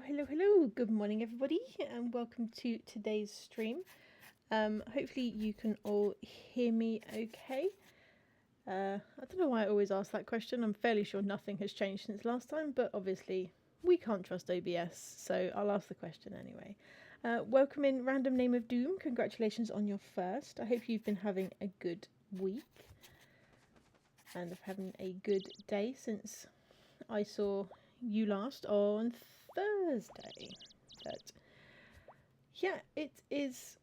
Hello. Good morning, everybody, and welcome to today's stream. Hopefully you can all hear me okay. I don't know why I always ask that question. I'm fairly sure nothing has changed since last time, but obviously we can't trust OBS, so I'll ask the question anyway. Welcome in Random Name of Doom. Congratulations on your first. I hope you've been having a good week and of having a good day since I saw you last on Thursday. But yeah, it is.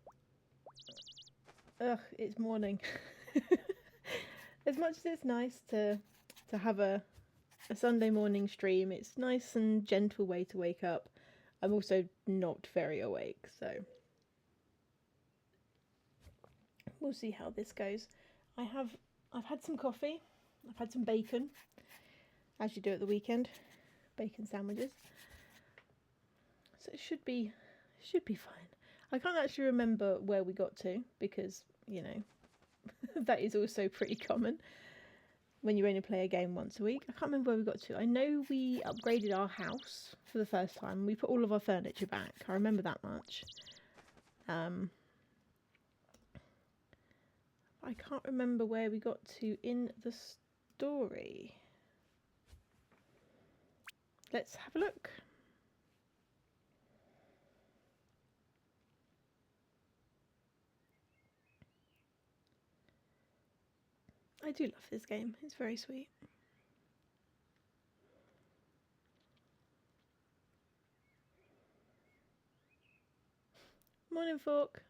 It's morning. As much as it's nice to have a Sunday morning stream, it's nice and gentle way to wake up. I'm also not very awake, so we'll see how this goes. I've had some coffee. I've had some bacon, as you do at the weekend. Bacon sandwiches. So it should be fine. I can't actually remember where we got to because, you know, that is also pretty common when you only play a game once a week. I can't remember where we got to. I know we upgraded our house for the first time. We put all of our furniture back. I remember that much. I can't remember where we got to in the story. Let's have a look. I do love this game. It's very sweet. Morning, Fork.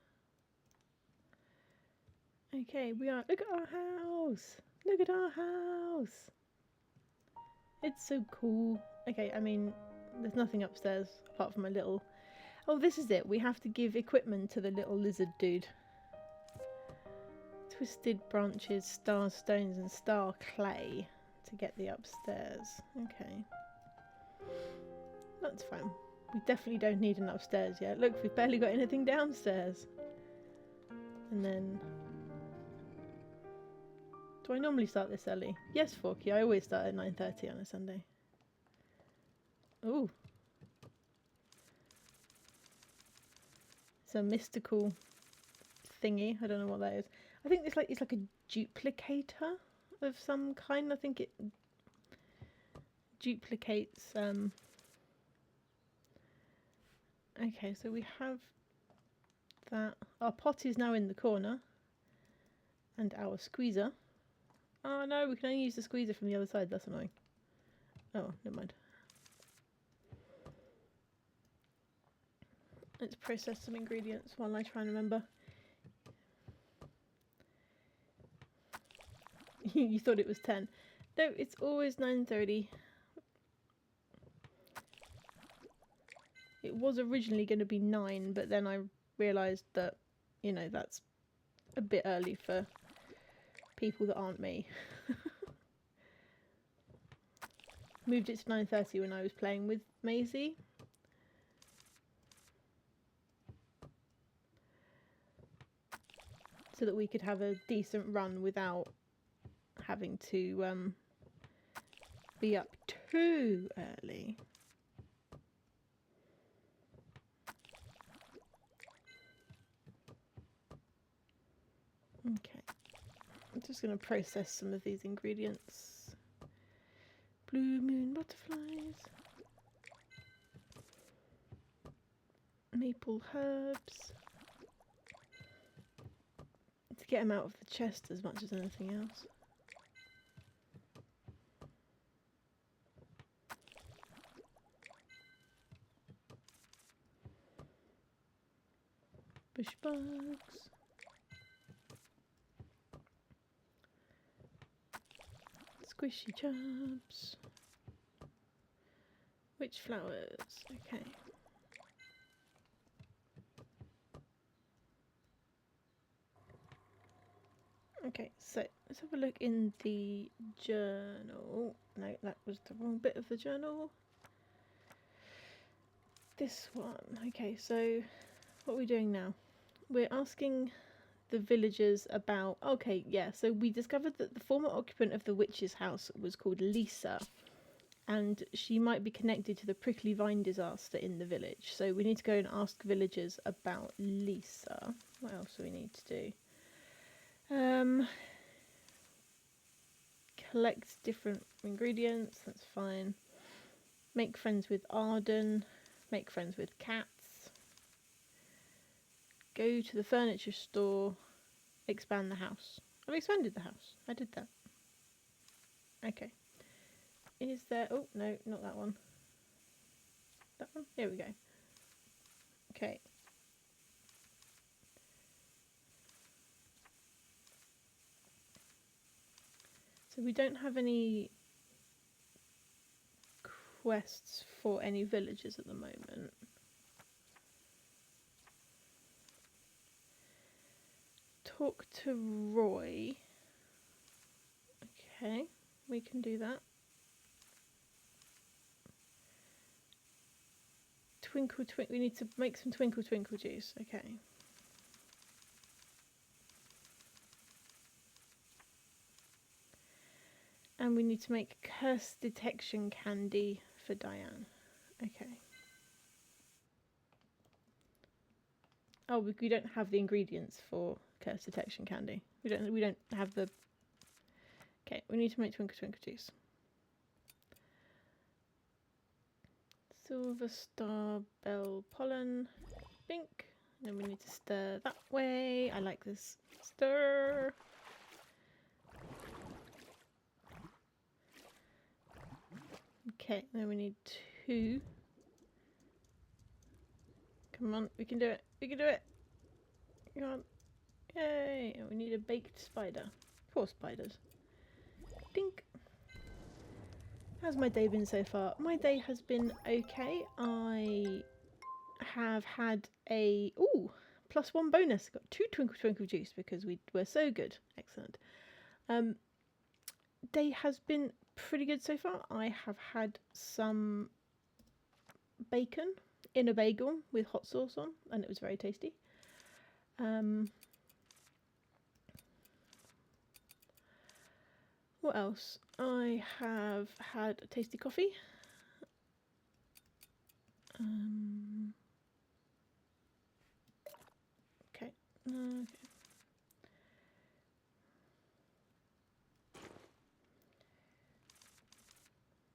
Okay, we are. Look at our house. Look at our house. It's so cool. Okay, I mean, there's nothing upstairs apart from a little... Oh, this is it. We have to give equipment to the little lizard dude. Twisted branches, star stones, and star clay to get the upstairs. Okay. That's fine. We definitely don't need an upstairs yet. Look, we've barely got anything downstairs. And then... Do I normally start this early? Yes, Forky. I always start at 9:30 on a Sunday. Ooh. It's a mystical thingy. I don't know what that is. I think it's like a duplicator of some kind. I think it duplicates. Okay, so we have that. Our pot is now in the corner, and our squeezer. Oh no, we can only use the squeezer from the other side. That's annoying. Oh, never mind. Let's process some ingredients while I try and remember. You thought it was 10. No, it's always 9:30. It was originally going to be 9, but then I realised that, you know, that's a bit early for people that aren't me. Moved it to 9:30 when I was playing with Maisie. So that we could have a decent run without having to be up too early. Okay, I'm just going to process some of these ingredients. Blue moon butterflies, maple herbs, to get them out of the chest as much as anything else. Bush bugs. Squishy chubs. Witch flowers. Okay. Okay, so let's have a look in the journal. No, that was the wrong bit of the journal. This one. Okay, so what are we doing now? We're asking the villagers about... Okay, yeah, so we discovered that the former occupant of the witch's house was called Lisa. and she might be connected to the prickly vine disaster in the village. So we need to go and ask villagers about Lisa. What else do we need to do? Collect different ingredients, that's fine. Make friends with Arden. Make friends with cats. Go to the furniture store. Expand the house. I've expanded the house. I did that. Okay. Is there... Oh, no, not that one. That one? Here we go. Okay. So we don't have any quests for any villagers at the moment. Talk to Roy. Okay, we can do that. Twinkle twinkle. We need to make some twinkle twinkle juice. Okay. And we need to make curse detection candy for Diane. Okay. Oh, we don't have the ingredients for curse detection candy. We don't have the... Okay, we need to make twinkle twinkle juice. Silver star bell pollen. Pink. Then we need to stir that way. I like this. Stir. Okay, then we need 2. Come on, we can do it. We can do it. Come on. Yay. And we need a baked spider. Poor spiders. Dink. How's my day been so far? My day has been okay. I have had a... Ooh, +1 bonus. Got 2 twinkle twinkle juice because we were so good. Excellent. Day has been pretty good so far. I have had some bacon in a bagel with hot sauce on, and it was very tasty. What else? I have had a tasty coffee. Okay. Okay.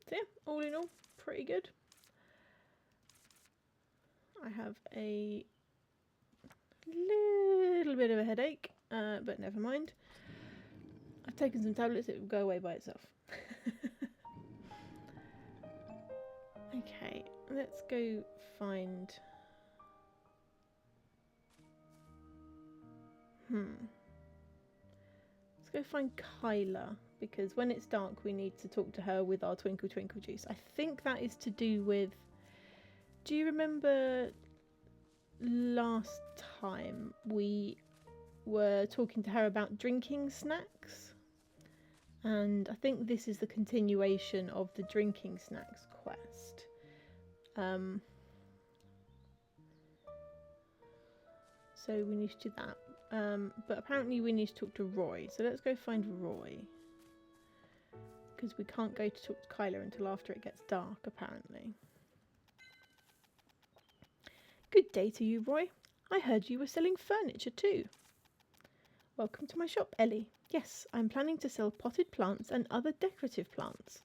So yeah, all in all, pretty good. I have a little bit of a headache, but never mind. I've taken some tablets, it will go away by itself. Okay, let's go find... Let's go find Kyla, because when it's dark we need to talk to her with our twinkle twinkle juice. I think that is to do with... Do you remember last time we were talking to her about drinking snacks? And I think this is the continuation of the drinking snacks quest. So we need to do that. But apparently we need to talk to Roy. So let's go find Roy. Because we can't go to talk to Kyla until after it gets dark, apparently. Good day to you, Roy. I heard you were selling furniture too. Welcome to my shop, Ellie. Yes, I'm planning to sell potted plants and other decorative plants.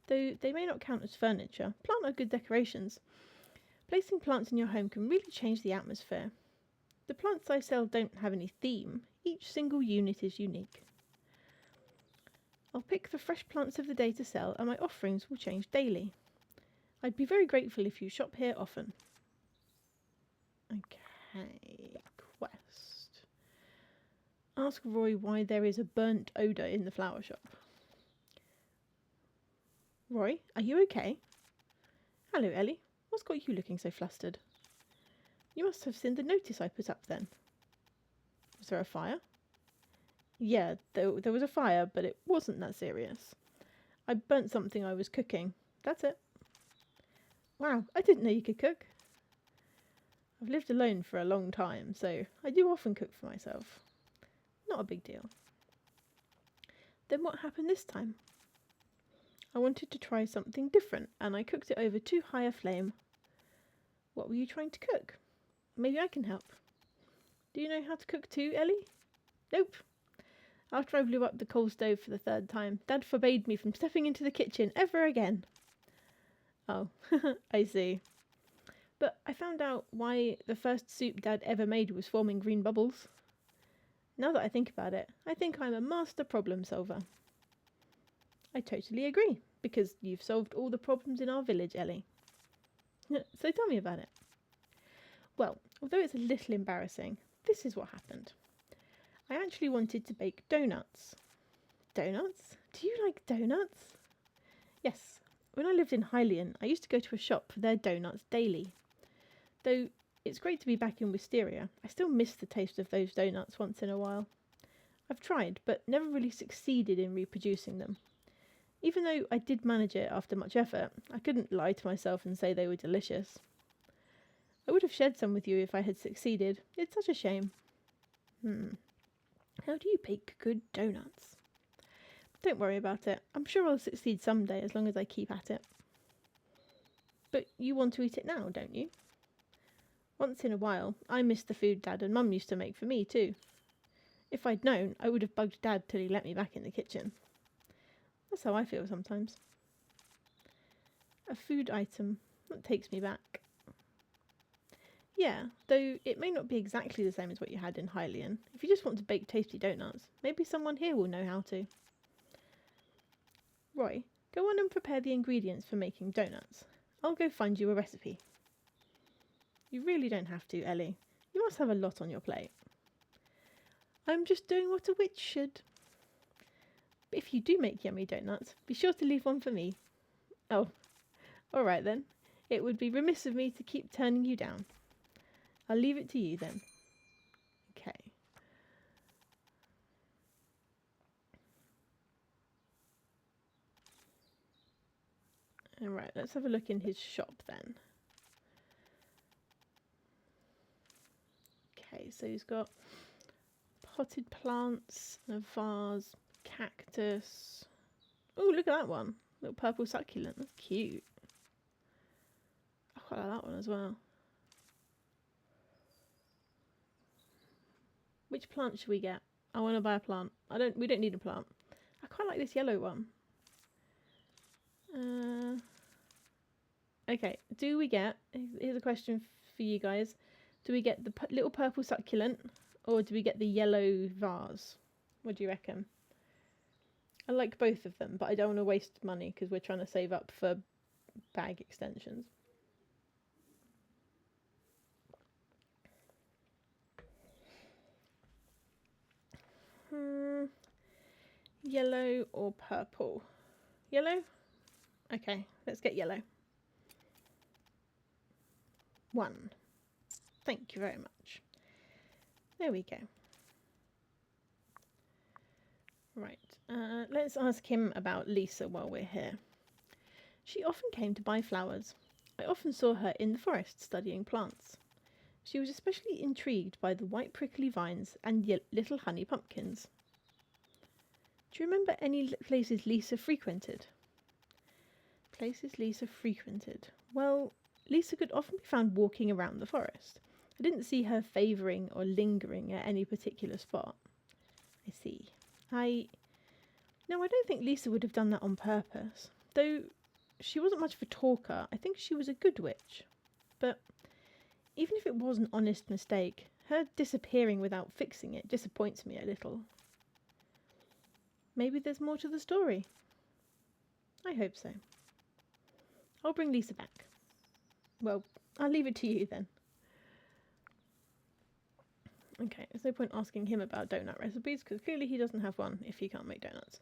Though they may not count as furniture, plants are good decorations. Placing plants in your home can really change the atmosphere. The plants I sell don't have any theme. Each single unit is unique. I'll pick the fresh plants of the day to sell, and my offerings will change daily. I'd be very grateful if you shop here often. Okay, quest. Ask Roy why there is a burnt odour in the flower shop. Roy, are you okay? Hello, Ellie. What's got you looking so flustered? You must have seen the notice I put up then. Was there a fire? Yeah, there was a fire, but it wasn't that serious. I burnt something I was cooking. That's it. Wow, I didn't know you could cook. I've lived alone for a long time, so I do often cook for myself. Not a big deal. Then what happened this time? I wanted to try something different, and I cooked it over too high a flame. What were you trying to cook? Maybe I can help. Do you know how to cook too, Ellie? Nope. After I blew up the coal stove for the 3rd time, Dad forbade me from stepping into the kitchen ever again. Oh, I see. But I found out why the first soup Dad ever made was forming green bubbles. Now that I think about it, I think I'm a master problem solver. I totally agree, because you've solved all the problems in our village, Ellie. So tell me about it. Well, although it's a little embarrassing, this is what happened. I actually wanted to bake donuts. Donuts? Do you like donuts? Yes. When I lived in Hylian, I used to go to a shop for their donuts daily. Though it's great to be back in Wisteria, I still miss the taste of those donuts once in a while. I've tried, but never really succeeded in reproducing them. Even though I did manage it after much effort, I couldn't lie to myself and say they were delicious. I would have shared some with you if I had succeeded. It's such a shame. How do you bake good donuts? Don't worry about it. I'm sure I'll succeed someday as long as I keep at it. But you want to eat it now, don't you? Once in a while, I miss the food Dad and Mum used to make for me too. If I'd known, I would have bugged Dad till he let me back in the kitchen. That's how I feel sometimes. A food item. That takes me back. Yeah, though it may not be exactly the same as what you had in Hylian. If you just want to bake tasty donuts, maybe someone here will know how to. Roy, go on and prepare the ingredients for making donuts. I'll go find you a recipe. You really don't have to, Ellie. You must have a lot on your plate. I'm just doing what a witch should. But if you do make yummy donuts, be sure to leave one for me. Oh, all right then. It would be remiss of me to keep turning you down. I'll leave it to you then. Okay. Alright, let's have a look in his shop then. Okay, so he's got potted plants, a vase, cactus. Oh, look at that one. Little purple succulent. That's cute. I quite like that one as well. Which plant should we get? I want to buy a plant. We don't need a plant. I quite like this yellow one. Okay, do we get... Here's a question for you guys. Do we get the little purple succulent or do we get the yellow vase? What do you reckon? I like both of them, but I don't want to waste money because we're trying to save up for bag extensions. Yellow or purple? Yellow? Okay, let's get yellow. 1. Thank you very much. There we go. Right, let's ask him about Lisa while we're here. She often came to buy flowers. I often saw her in the forest studying plants. She was especially intrigued by the white prickly vines and little honey pumpkins. Do you remember any places Lisa frequented? Places Lisa frequented. Well, Lisa could often be found walking around the forest. I didn't see her favouring or lingering at any particular spot. I see. No, I don't think Lisa would have done that on purpose. Though she wasn't much of a talker, I think she was a good witch. But even if it was an honest mistake, her disappearing without fixing it disappoints me a little. Maybe there's more to the story. I hope so. I'll bring Lisa back. Well, I'll leave it to you then. Okay, there's no point asking him about donut recipes because clearly he doesn't have one if he can't make donuts.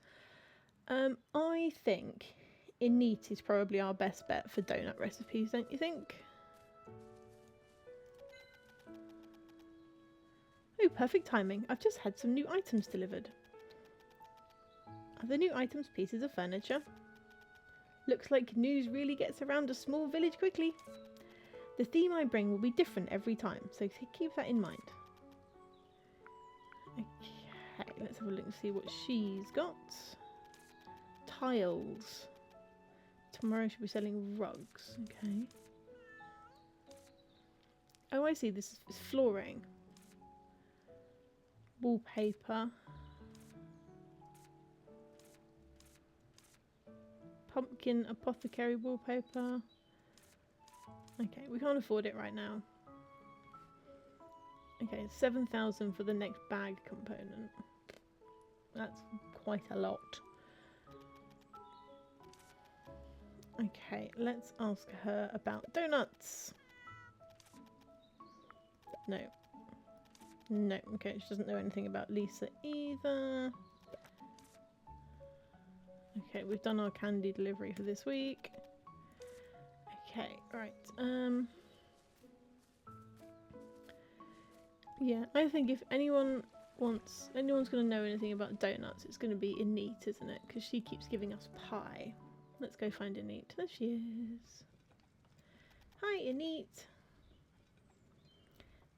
I think Init is probably our best bet for donut recipes, don't you think? Oh, perfect timing. I've just had some new items delivered. Are the new items pieces of furniture? Looks like news really gets around a small village quickly. The theme I bring will be different every time, so keep that in mind. Okay, let's have a look and see what she's got. Tiles. Tomorrow she'll be selling rugs. Okay. Oh, I see. This is flooring. Wallpaper. Pumpkin apothecary wallpaper. Okay, we can't afford it right now. Okay, 7,000 for the next bag component. That's quite a lot. Okay, let's ask her about donuts. No. No, okay, she doesn't know anything about Lisa either. Okay, we've done our candy delivery for this week. Okay, right. Yeah, I think if anyone's going to know anything about donuts, it's going to be Anit, isn't it? Because she keeps giving us pie. Let's go find Anit. There she is. Hi, Anit.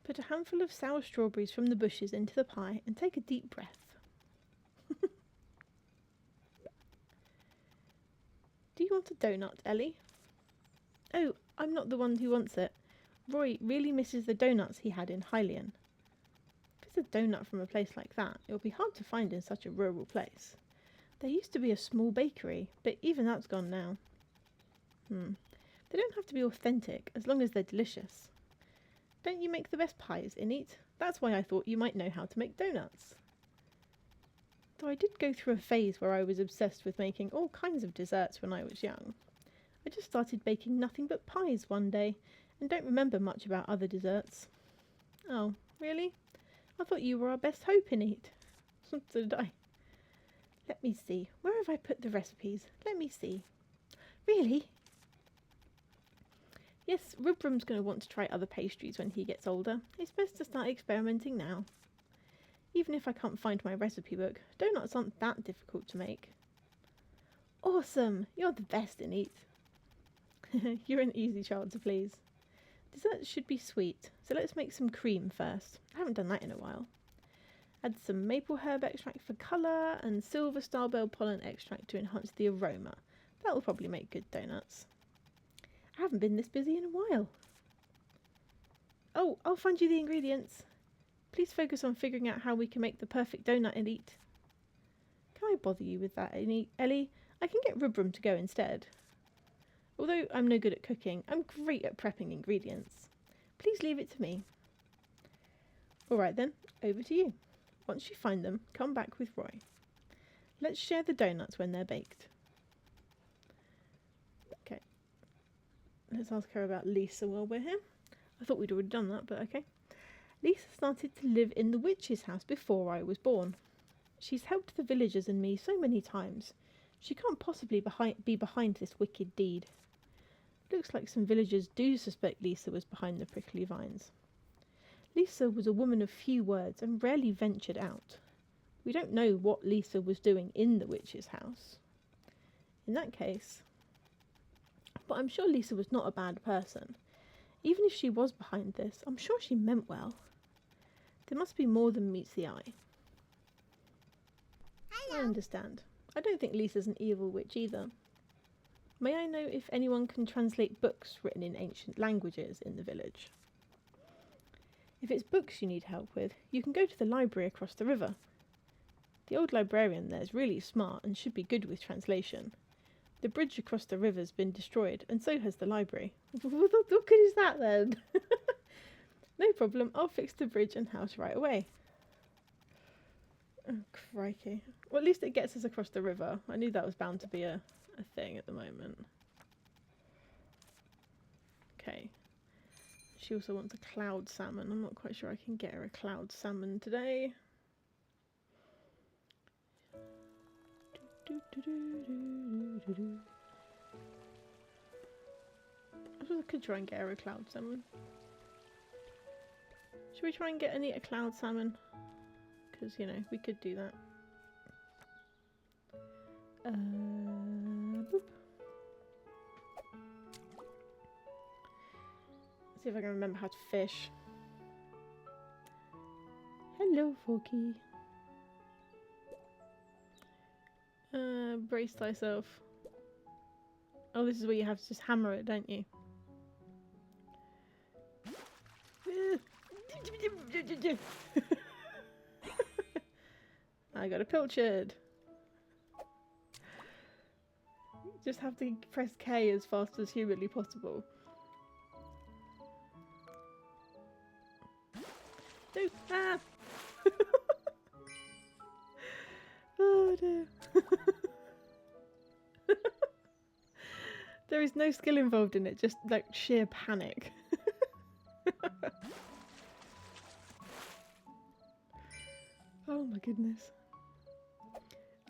Put a handful of sour strawberries from the bushes into the pie and take a deep breath. Do you want a donut, Ellie? Oh, I'm not the one who wants it. Roy really misses the donuts he had in Hylian. If it's a donut from a place like that, it will be hard to find in such a rural place. There used to be a small bakery, but even that's gone now. They don't have to be authentic, as long as they're delicious. Don't you make the best pies, Anit? That's why I thought you might know how to make donuts. Though I did go through a phase where I was obsessed with making all kinds of desserts when I was young. I just started baking nothing but pies one day, and don't remember much about other desserts. Oh, really? I thought you were our best hope, Anit. So did I. Let me see. Where have I put the recipes? Let me see. Really? Yes, Rubrum's going to want to try other pastries when he gets older. It's best to start experimenting now. Even if I can't find my recipe book, donuts aren't that difficult to make. Awesome! You're the best, Anit. You're an easy child to please. Desserts should be sweet, so let's make some cream first. I haven't done that in a while. Add some maple herb extract for colour and silver starbell pollen extract to enhance the aroma. That will probably make good donuts. I haven't been this busy in a while. Oh, I'll find you the ingredients. Please focus on figuring out how we can make the perfect donut, Anit. Can I bother you with that, Ellie? I can get Rubrum to go instead. Although I'm no good at cooking, I'm great at prepping ingredients. Please leave it to me. Alright then, over to you. Once you find them, come back with Roy. Let's share the donuts when they're baked. Okay. Let's ask her about Lisa while we're here. I thought we'd already done that, but okay. Lisa started to live in the witch's house before I was born. She's helped the villagers and me so many times. She can't possibly be behind this wicked deed. Looks like some villagers do suspect Lisa was behind the prickly vines. Lisa was a woman of few words and rarely ventured out. We don't know what Lisa was doing in the witch's house. In that case... But I'm sure Lisa was not a bad person. Even if she was behind this, I'm sure she meant well. There must be more than meets the eye. Hello. I understand. I don't think Lisa's an evil witch either. May I know if anyone can translate books written in ancient languages in the village? If it's books you need help with, you can go to the library across the river. The old librarian there is really smart and should be good with translation. The bridge across the river's been destroyed, and so has the library. What good is that then? No problem, I'll fix the bridge and house right away. Oh, crikey. Well, at least it gets us across the river. I knew that was bound to be a thing at the moment. Okay. She also wants a cloud salmon. I'm not quite sure I can get her a cloud salmon today. I suppose I could try and get her a cloud salmon. Should we try and get Anita a cloud salmon? Because, you know, we could do that. Boop. See if I can remember how to fish. Hello, Forky. Brace thyself. Oh, this is where you have to just hammer it, don't you? I got a pilchard. Just have to press K as fast as humanly possible. No! Ah! Oh dear. There is no skill involved in it, just like sheer panic. Oh my goodness.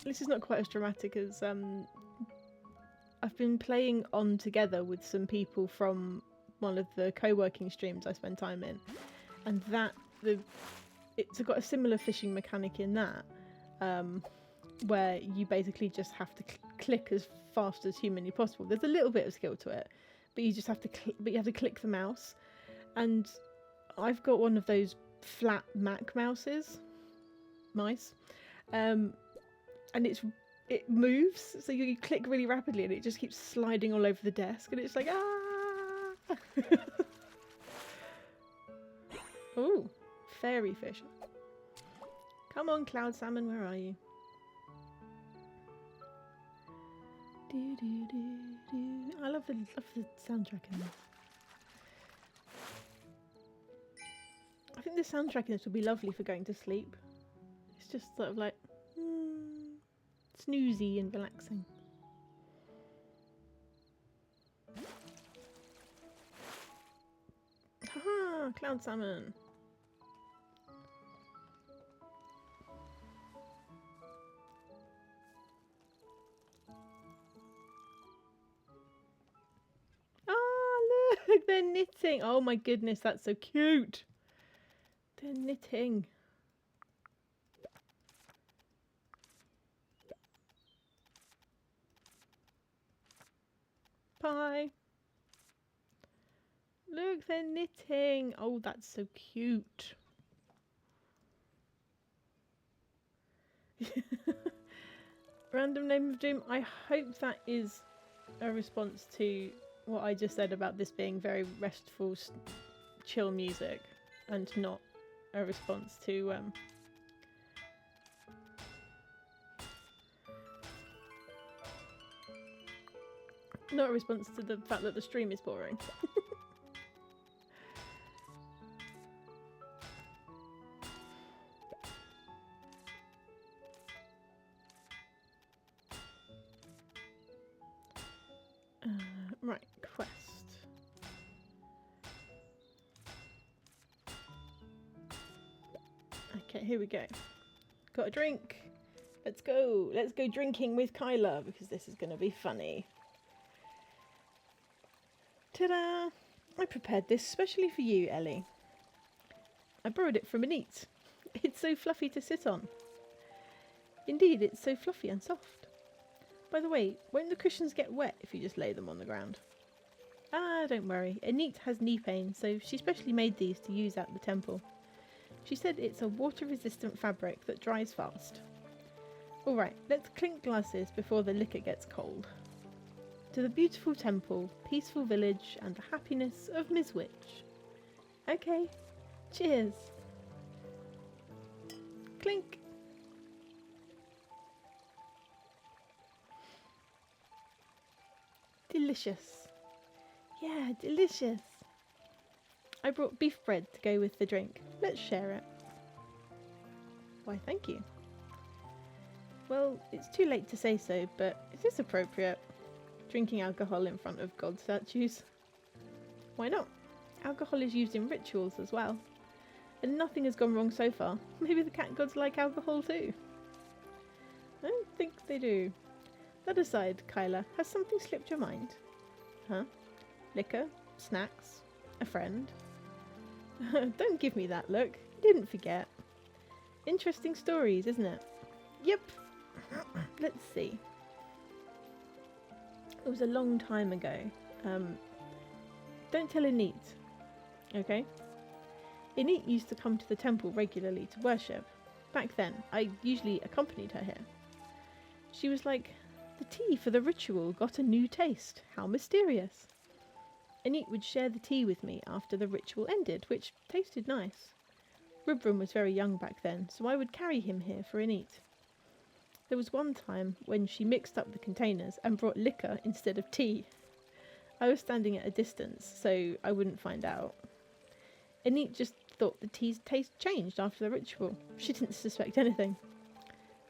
This is not quite as dramatic as I've been playing on together with some people from one of the co-working streams I spend time in, and it's got a similar fishing mechanic in that, where you basically just have to click as fast as humanly possible. There's a little bit of skill to it, but you just have to click the mouse, and I've got one of those flat Mac mice, and it moves, so you click really rapidly and it just keeps sliding all over the desk, and it's like, ah! Oh, fairy fish. Come on, cloud salmon, where are you? I love the soundtrack in this. I think the soundtrack in this would be lovely for going to sleep. It's just sort of like snoozy and relaxing. Haha, cloud salmon. Oh, look, they're knitting. Oh my goodness, that's so cute. They're knitting. Pie. Look, they're knitting. Oh, that's so cute. Random name of doom. I hope that is a response to what I just said about this being very restful, chill music, and not a response to not a response to the fact that the stream is boring. Right, quest. Okay, here we go. Got a drink. Let's go. Let's go drinking with Kyla, because this is going to be funny. Ta-da! I prepared this specially for you, Ellie. I borrowed it from Anit. It's so fluffy to sit on. Indeed, it's so fluffy and soft. By the way, won't the cushions get wet if you just lay them on the ground? Ah, don't worry. Anit has knee pain, so she specially made these to use at the temple. She said it's a water-resistant fabric that dries fast. Alright, let's clink glasses before the liquor gets cold. To the beautiful temple, peaceful village, and the happiness of Ms. Witch. Okay, cheers. Clink. Delicious. Yeah, delicious. I brought beef bread to go with the drink. Let's share it. Why, thank you. Well, it's too late to say so, but is this appropriate? Drinking alcohol in front of god statues? Why not? Alcohol is used in rituals as well. And nothing has gone wrong so far. Maybe the cat gods like alcohol too. I don't think they do. That aside, Kyla, has something slipped your mind? Huh? Liquor? Snacks? A friend? Don't give me that look. You didn't forget. Interesting stories, isn't it? Yep. Let's see. It was a long time ago. Don't tell Anit, okay? Anit used to come to the temple regularly to worship. Back then, I usually accompanied her here. She was like The tea for the ritual got a new taste. How mysterious. Anit would share the tea with me after the ritual ended, which tasted nice. Rubram was very young back then, so I would carry him here for Anit. There was one time when she mixed up the containers and brought liquor instead of tea. I was standing at a distance, so I wouldn't find out. Anit just thought the tea's taste changed after the ritual. She didn't suspect anything.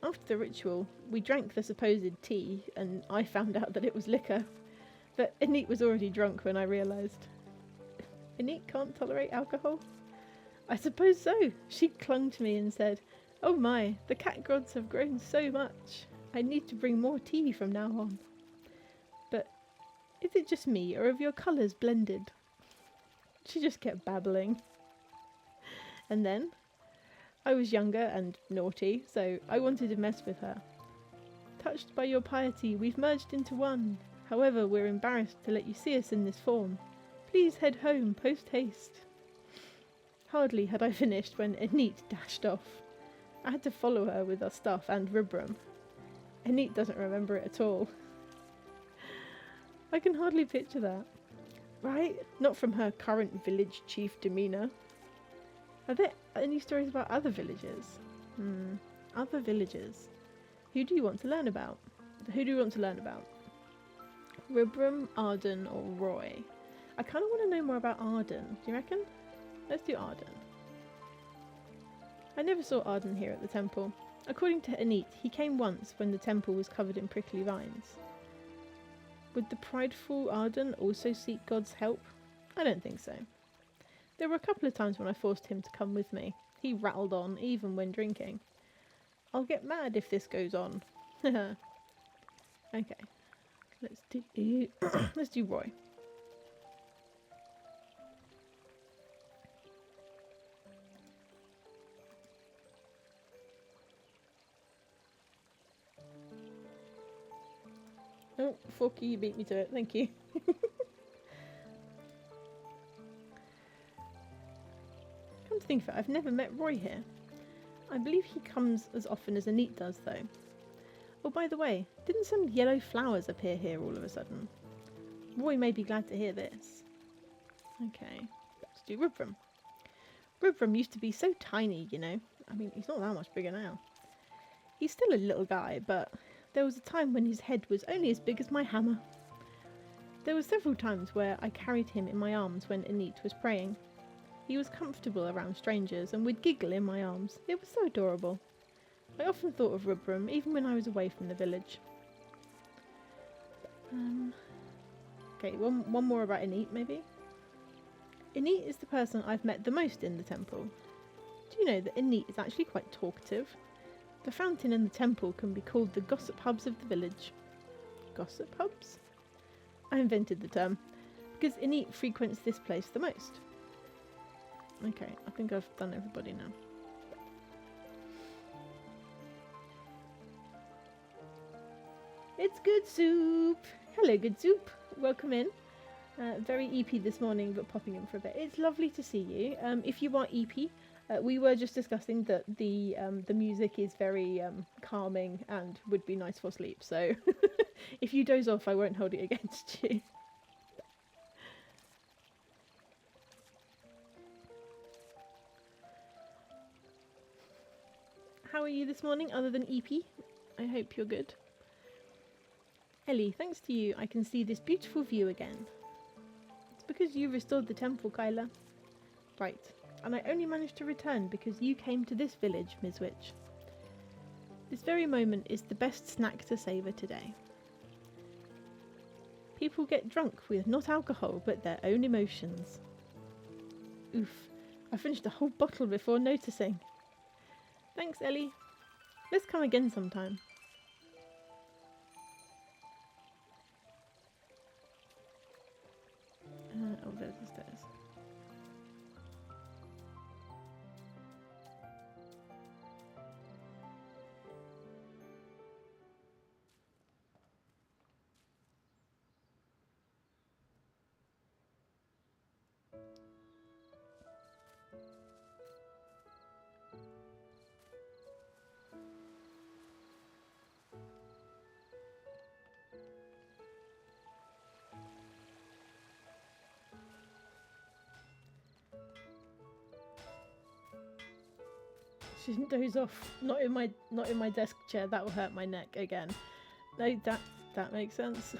After the ritual, we drank the supposed tea, and I found out that it was liquor. But Anit was already drunk when I realised. Anit can't tolerate alcohol? I suppose so. She clung to me and said, "Oh my, the cat gods have grown so much. I need to bring more tea from now on." But is it just me, or have your colours blended? She just kept babbling. And then I was younger and naughty, so I wanted to mess with her. "Touched by your piety, we've merged into one. However, we're embarrassed to let you see us in this form. Please head home post-haste." Hardly had I finished when Anit dashed off. I had to follow her with our stuff and Rubram. Anit doesn't remember it at all. I can hardly picture that. Right? Not from her current village chief demeanour. Are there any stories about other villages? Other villages. Who do you want to learn about? Rubram, Arden, or Roy? I kind of want to know more about Arden. Do you reckon? Let's do Arden. I never saw Arden here at the temple. According to Anit, he came once when the temple was covered in prickly vines. Would the prideful Arden also seek God's help? I don't think so. There were a couple of times when I forced him to come with me. He rattled on, even when drinking. I'll get mad if this goes on. Okay. Let's do Roy. Oh, Forky, you beat me to it. Thank you. Come to think of it, I've never met Roy here. I believe he comes as often as Anit does, though. Oh, by the way, didn't some yellow flowers appear here all of a sudden? Roy may be glad to hear this. Okay, let's do Rubram. Rubram used to be so tiny, you know. I mean, he's not that much bigger now. He's still a little guy, but there was a time when his head was only as big as my hammer. There were several times where I carried him in my arms when Anit was praying. He was comfortable around strangers and would giggle in my arms. It was so adorable. I often thought of Rubram, even when I was away from the village. Okay, one more about Anit, maybe? Anit is the person I've met the most in the temple. Do you know that Anit is actually quite talkative? The fountain and the temple can be called the gossip hubs of the village. Gossip hubs? I invented the term, because Anit frequents this place the most. Okay, I think I've done everybody now. It's Good Soup! Hello, Good Soup. Welcome in. Very EP this morning, but popping in for a bit. It's lovely to see you. If you are EP, we were just discussing that the music is very calming and would be nice for sleep. So if you doze off, I won't hold it against you. How are you this morning, other than EP? I hope you're good. Ellie, thanks to you, I can see this beautiful view again. It's because you restored the temple, Kyla. Right, and I only managed to return because you came to this village, Ms. Witch. This very moment is the best snack to savour today. People get drunk with not alcohol, but their own emotions. Oof, I finished a whole bottle before noticing. Thanks, Ellie. Let's come again sometime. Oh, there's the stairs. She didn't doze off. Not in my desk chair. That will hurt my neck again. No, that makes sense.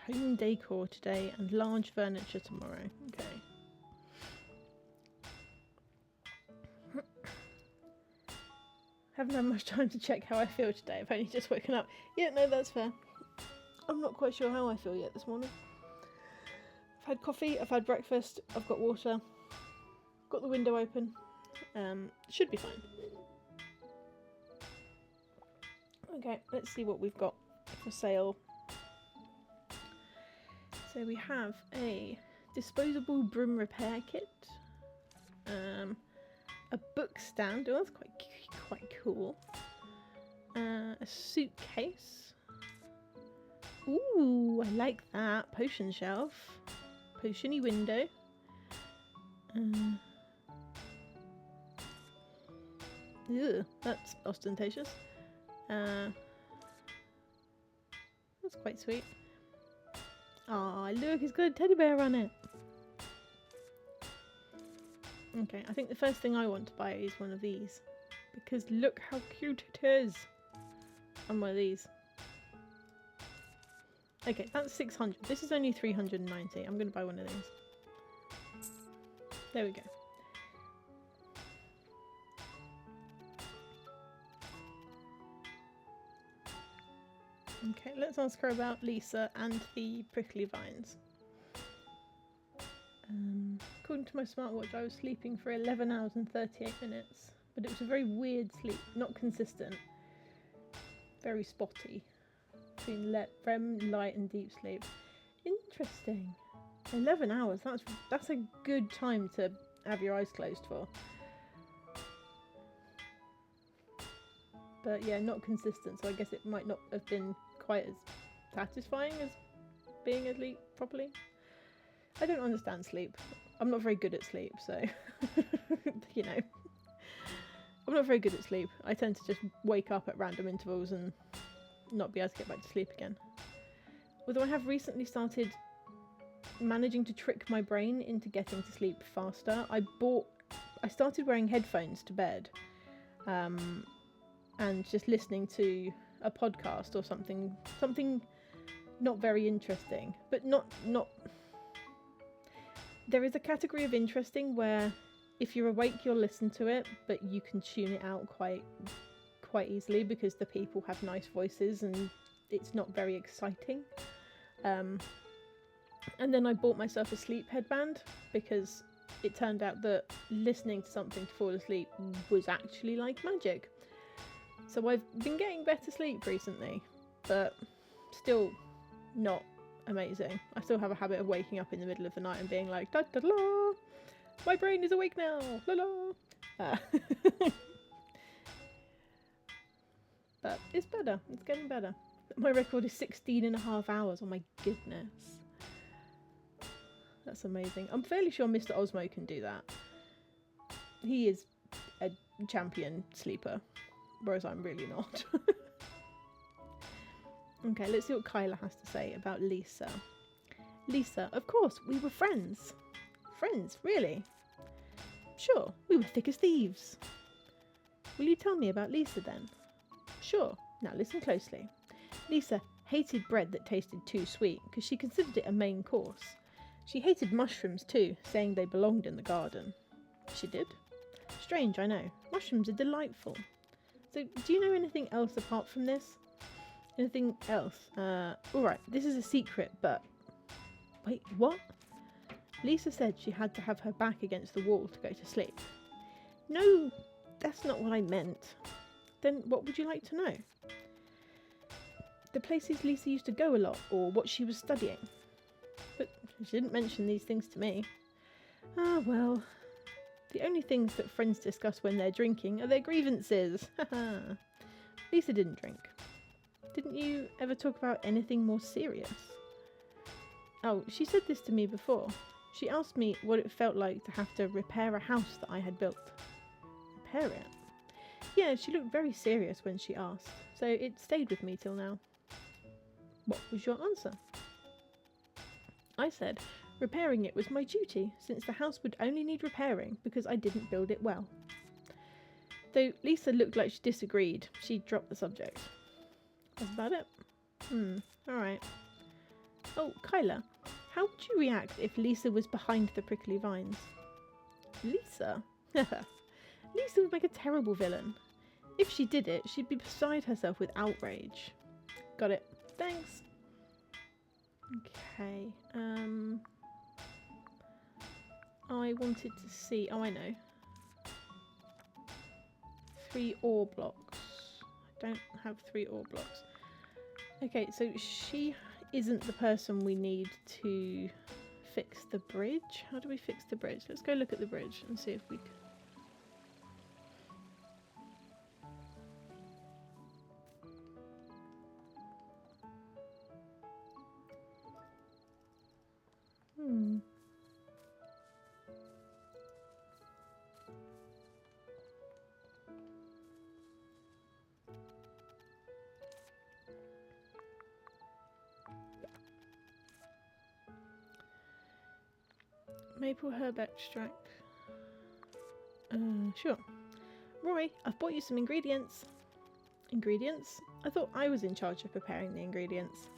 Home decor today and large furniture tomorrow. Okay. Haven't had much time to check how I feel today. I've only just woken up. Yeah, no, that's fair. I'm not quite sure how I feel yet this morning. I've had coffee, I've had breakfast, I've got water, got the window open. Should be fine. Okay, let's see what we've got for sale. So we have a disposable broom repair kit, a book stand. Oh, that's quite cool. A suitcase. Ooh, I like that. Potion shelf. Potiony window. Ew, that's ostentatious. That's quite sweet. Aw, look, it's got a teddy bear on it. Okay, I think the first thing I want to buy is one of these. Because look how cute it is. And one of these. Okay, that's 600. This is only 390. I'm going to buy one of these. There we go. Okay, let's ask her about Lisa and the prickly vines. According to my smartwatch, I was sleeping for 11 hours and 38 minutes. But it was a very weird sleep, not consistent. Very spotty. Between REM, light and deep sleep. Interesting. 11 hours, that's a good time to have your eyes closed for. But yeah, not consistent, so I guess it might not have been quite as satisfying as being asleep properly. I don't understand sleep. I'm not very good at sleep, so you know. I'm not very good at sleep. I tend to just wake up at random intervals and not be able to get back to sleep again. Although I have recently started managing to trick my brain into getting to sleep faster. I started wearing headphones to bed, and just listening to a podcast or something not very interesting, but not there is a category of interesting where if you're awake you'll listen to it, but you can tune it out quite easily because the people have nice voices and it's not very exciting. And then I bought myself a sleep headband because it turned out that listening to something to fall asleep was actually like magic. So I've been getting better sleep recently, but still not amazing. I still have a habit of waking up in the middle of the night and being like, da da da, my brain is awake now, la la. But it's better, it's getting better. My record is 16.5 hours, oh my goodness. That's amazing. I'm fairly sure Mr. Osmo can do that. He is a champion sleeper, whereas I'm really not. Okay, let's see what Kyla has to say about Lisa. Lisa, of course, we were friends. Friends, really? Sure, we were thick as thieves. Will you tell me about Lisa then? Sure, now listen closely. Lisa hated bread that tasted too sweet because she considered it a main course. She hated mushrooms too, saying they belonged in the garden. She did? Strange, I know. Mushrooms are delightful. So, do you know anything else apart from this? Anything else? Alright, this is a secret, but... Wait, what? Lisa said she had to have her back against the wall to go to sleep. No, that's not what I meant. Then what would you like to know? The places Lisa used to go a lot, or what she was studying. But she didn't mention these things to me. Ah, well... The only things that friends discuss when they're drinking are their grievances. Lisa didn't drink. Didn't you ever talk about anything more serious? Oh, she said this to me before. She asked me what it felt like to have to repair a house that I had built. Repair it? Yeah, she looked very serious when she asked, so it stayed with me till now. What was your answer? I said repairing it was my duty, since the house would only need repairing because I didn't build it well. Though Lisa looked like she disagreed, she dropped the subject. That's about it. Alright. Oh, Kyla, how would you react if Lisa was behind the prickly vines? Lisa? Lisa would make a terrible villain. If she did it, she'd be beside herself with outrage. Got it. Thanks. Okay. I wanted to see... Oh, I know. 3 ore blocks. I don't have 3 ore blocks. Okay, so she isn't the person we need to fix the bridge. How do we fix the bridge? Let's go look at the bridge and see if we can. Maple herb extract. Sure. Roy, I've bought you some ingredients. Ingredients? I thought I was in charge of preparing the ingredients.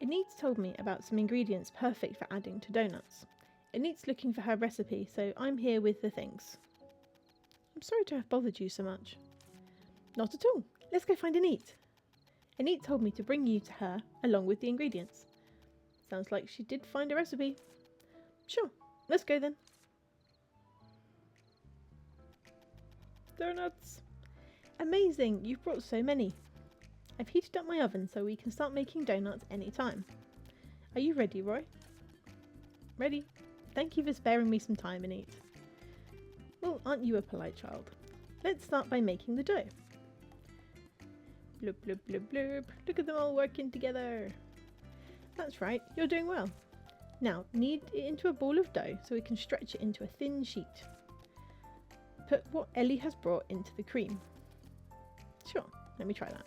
Enid told me about some ingredients perfect for adding to donuts. Enid's looking for her recipe, so I'm here with the things. I'm sorry to have bothered you so much. Not at all. Let's go find Enid. Enid told me to bring you to her along with the ingredients. Sounds like she did find a recipe. Sure. Let's go then. Donuts. Amazing, you've brought so many. I've heated up my oven so we can start making donuts anytime. Are you ready, Roy? Ready. Thank you for sparing me some time, Enid. Well, aren't you a polite child? Let's start by making the dough. Bloop, bloop, bloop, bloop. Look at them all working together. That's right, you're doing well. Now, knead it into a ball of dough so we can stretch it into a thin sheet. Put what Ellie has brought into the cream. Sure, let me try that.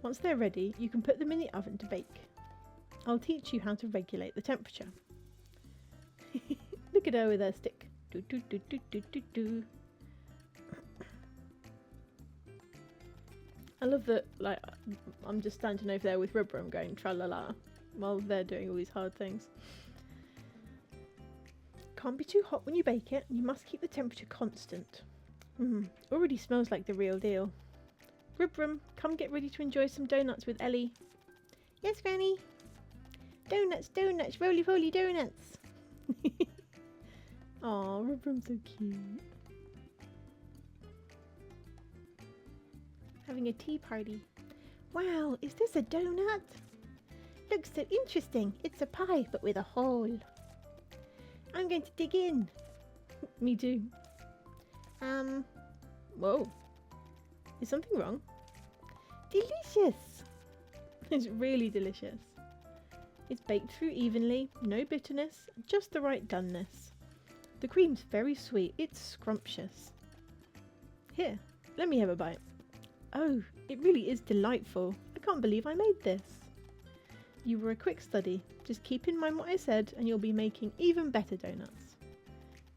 Once they're ready, you can put them in the oven to bake. I'll teach you how to regulate the temperature. Look at her with her stick. Do, do, do, do, do, do, do. I love that, like, I'm just standing over there with Rubber and going tra-la-la while they're doing all these hard things. Can't be too hot when you bake it, and you must keep the temperature constant. Already smells like the real deal. Rubrum, come get ready to enjoy some donuts with Ellie. Yes, Granny. Donuts, donuts, roly roly donuts. Aw, Rubrum's so cute. Having a tea party. Wow, is this a donut? Looks so interesting. It's a pie, but with a hole. I'm going to dig in. Me too. Whoa. Is something wrong? Delicious! It's really delicious. It's baked through evenly, no bitterness, just the right doneness. The cream's very sweet, it's scrumptious. Here, let me have a bite. Oh, it really is delightful. I can't believe I made this. You were a quick study. Just keep in mind what I said and you'll be making even better donuts.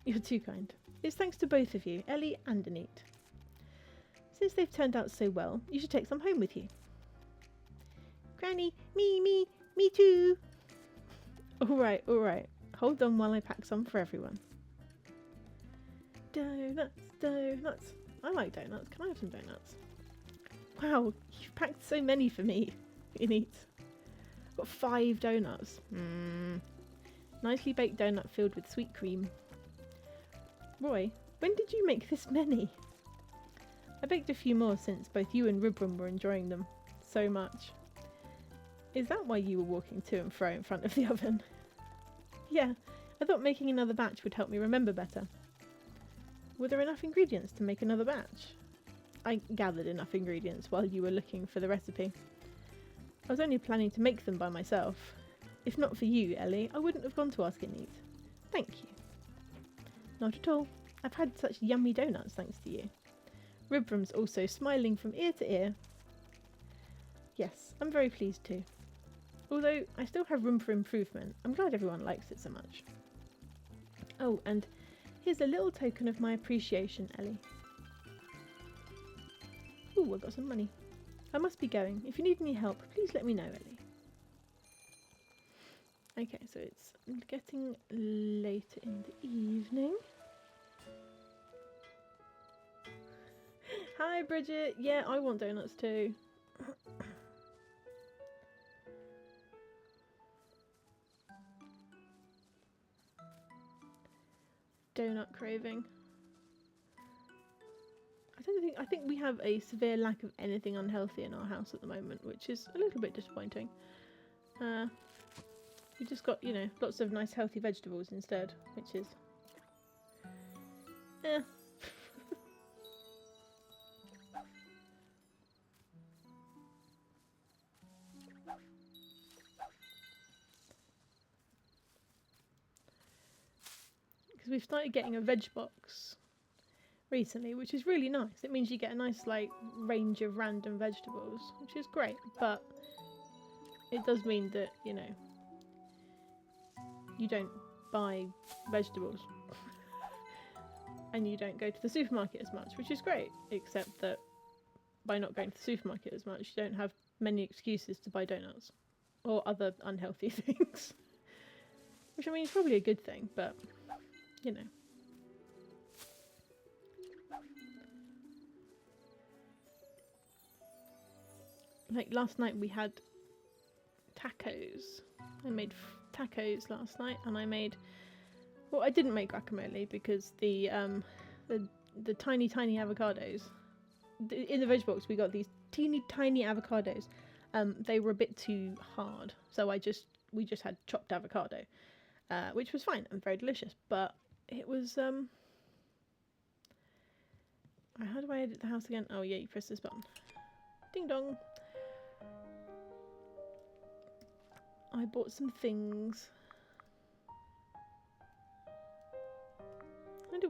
You're too kind. It's thanks to both of you, Ellie and Enid. Since they've turned out so well, you should take some home with you. Granny, me too. Alright. Hold on while I pack some for everyone. Donuts. I like donuts. Can I have some donuts? Wow, you've packed so many for me, Enid. I've got 5 donuts. Nicely baked donut filled with sweet cream. Roy, when did you make this many? I baked a few more since both you and Rubrum were enjoying them so much. Is that why you were walking to and fro in front of the oven? Yeah, I thought making another batch would help me remember better. Were there enough ingredients to make another batch? I gathered enough ingredients while you were looking for the recipe. I was only planning to make them by myself. If not for you, Ellie, I wouldn't have gone to ask Enid. Thank you. Not at all. I've had such yummy donuts thanks to you. Ribram's also smiling from ear to ear. Yes, I'm very pleased too. Although I still have room for improvement. I'm glad everyone likes it so much. Oh, and here's a little token of my appreciation, Ellie. Ooh, I got some money. I must be going. If you need any help, please let me know, Ellie. Okay, so it's getting later in the evening. Hi, Bridget. Yeah, I want donuts too. Donut craving. I think we have a severe lack of anything unhealthy in our house at the moment, which is a little bit disappointing. We just got, you know, lots of nice healthy vegetables instead, which is because we've started getting a veg box recently, which is really nice. It means you get a nice like range of random vegetables, which is great, but it does mean that, you know, you don't buy vegetables and you don't go to the supermarket as much, which is great, except that by not going to the supermarket as much, you don't have many excuses to buy donuts or other unhealthy things, which I mean is probably a good thing, but you know. Like last night we had tacos. I made tacos last night, and I made, well, I didn't make guacamole because the tiny avocados in the veg box. We got these teeny tiny avocados. They were a bit too hard, so we just had chopped avocado, which was fine and very delicious. But it was how do I edit the house again? Oh yeah, you press this button. Ding dong. I bought some things.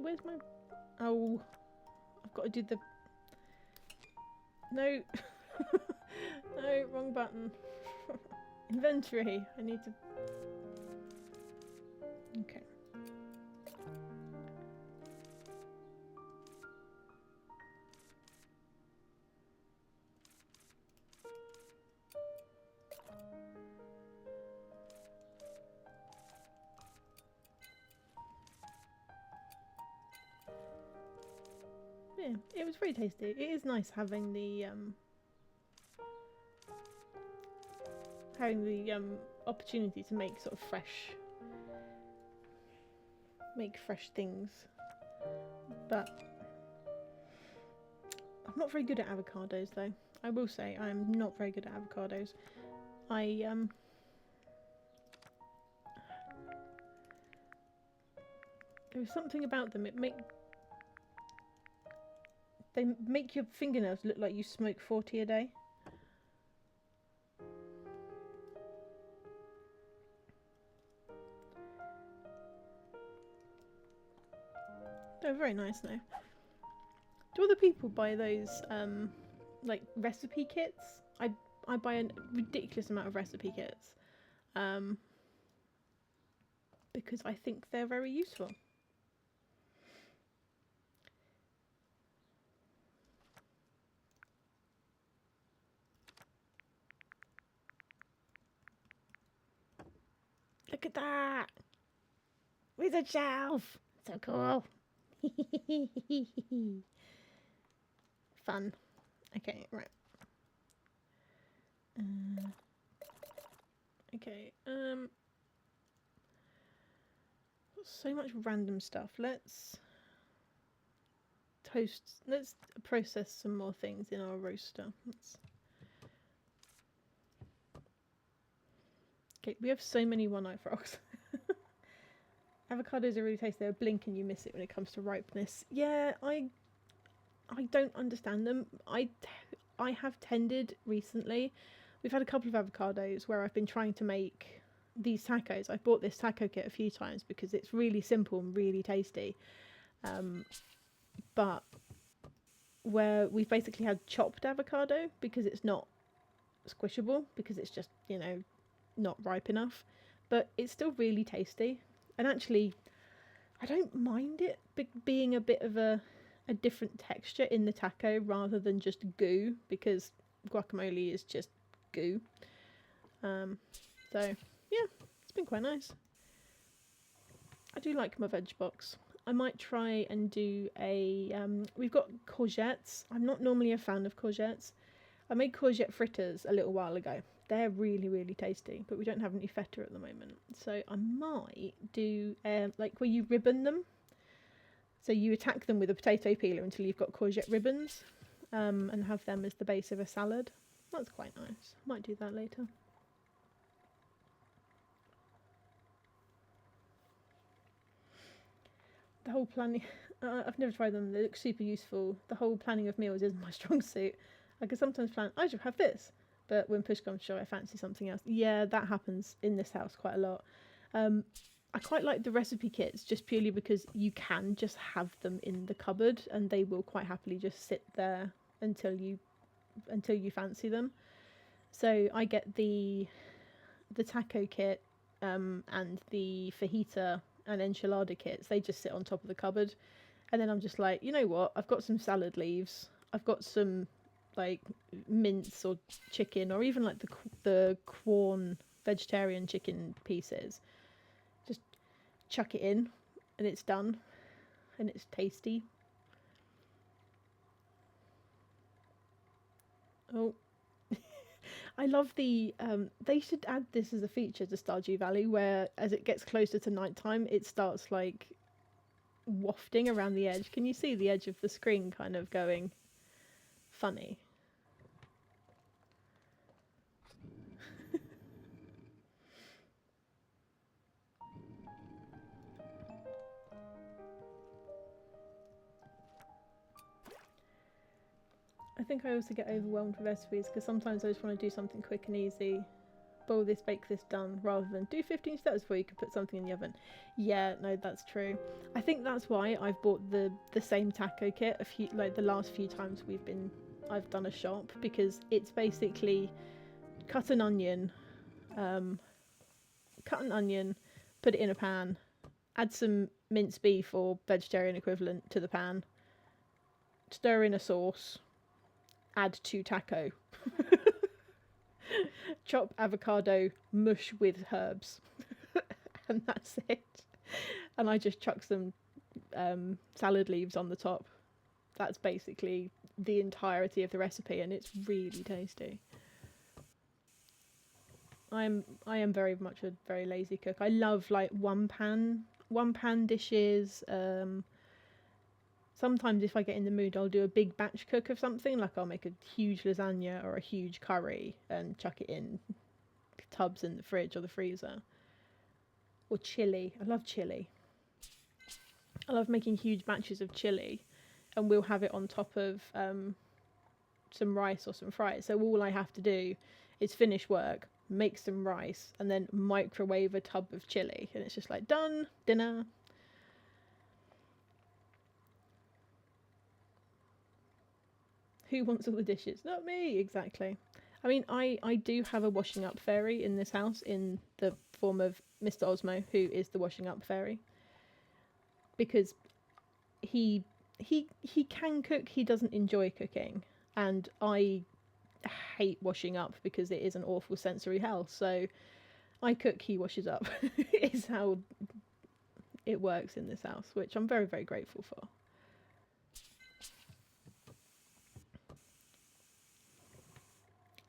Where's my... Oh, I've got to do the... No. No, wrong button. Inventory. I need to... Okay. Yeah, it was very tasty. It is nice having the opportunity to make sort of fresh things. But I'm not very good at avocados though. I will say I am not very good at avocados. There's something about them. They make your fingernails look like you smoke 40 a day. They're very nice now. Do other people buy those like recipe kits? I buy a ridiculous amount of recipe kits because I think they're very useful. Look at that! Wizard shelf! So cool! Fun. Okay, right. Okay, so much random stuff. Let's process some more things in our roaster. Okay, we have so many one-eye frogs. Avocados are really tasty. They blink and you miss it when it comes to ripeness. Yeah, I don't understand them. I have tended recently. We've had a couple of avocados where I've been trying to make these tacos. I've bought this taco kit a few times because it's really simple and really tasty. But where we've basically had chopped avocado because it's not squishable, because it's just, you know, not ripe enough, but it's still really tasty. And actually, I don't mind it being a bit of a different texture in the taco rather than just goo, because guacamole is just goo. So yeah, it's been quite nice. I do like my veg box. I might try and do a we've got courgettes. I'm not normally a fan of courgettes. I made courgette fritters a little while ago. They're really, really tasty, but we don't have any feta at the moment. So I might do like where you ribbon them. So you attack them with a potato peeler until you've got courgette ribbons, and have them as the base of a salad. That's quite nice. Might do that later. The whole planning, I've never tried them. They look super useful. The whole planning of meals isn't my strong suit. I can sometimes plan, I should have this, but when push comes to shove, I fancy something else. Yeah, that happens in this house quite a lot. I quite like the recipe kits just purely because you can just have them in the cupboard and they will quite happily just sit there until you fancy them. So I get the taco kit, and the fajita and enchilada kits. They just sit on top of the cupboard, and then I'm just like, you know what? I've got some salad leaves. I've got some like mince or chicken, or even like the Quorn vegetarian chicken pieces. Just chuck it in, and it's done, and it's tasty. Oh, I love the. They should add this as a feature to Stardew Valley, where as it gets closer to nighttime, it starts like wafting around the edge. Can you see the edge of the screen kind of going funny? I think I also get overwhelmed with recipes because sometimes I just want to do something quick and easy. Boil this, bake this, done, rather than do 15 steps before you could put something in the oven. Yeah, no, that's true. I think that's why I've bought the same taco kit the last few times I've done a shop, because it's basically cut an onion, put it in a pan, add some minced beef or vegetarian equivalent to the pan, stir in a sauce, add 2 taco. Chop avocado, mush with herbs, and that's it. And I just chuck some salad leaves on the top. That's basically the entirety of the recipe, and it's really tasty. I am very much a very lazy cook. I love like one pan dishes. Sometimes if I get in the mood, I'll do a big batch cook of something. Like I'll make a huge lasagna or a huge curry and chuck it in tubs in the fridge or the freezer. Or chili. I love chili. I love making huge batches of chili, and we'll have it on top of some rice or some fries. So all I have to do is finish work, make some rice, and then microwave a tub of chili, and it's just like done, dinner. Who wants all the dishes? Not me, exactly. I mean, I do have a washing up fairy in this house in the form of Mr. Osmo, who is the washing up fairy. Because he can cook, he doesn't enjoy cooking. And I hate washing up because it is an awful sensory hell. So I cook, he washes up, is how it works in this house, which I'm very, very grateful for.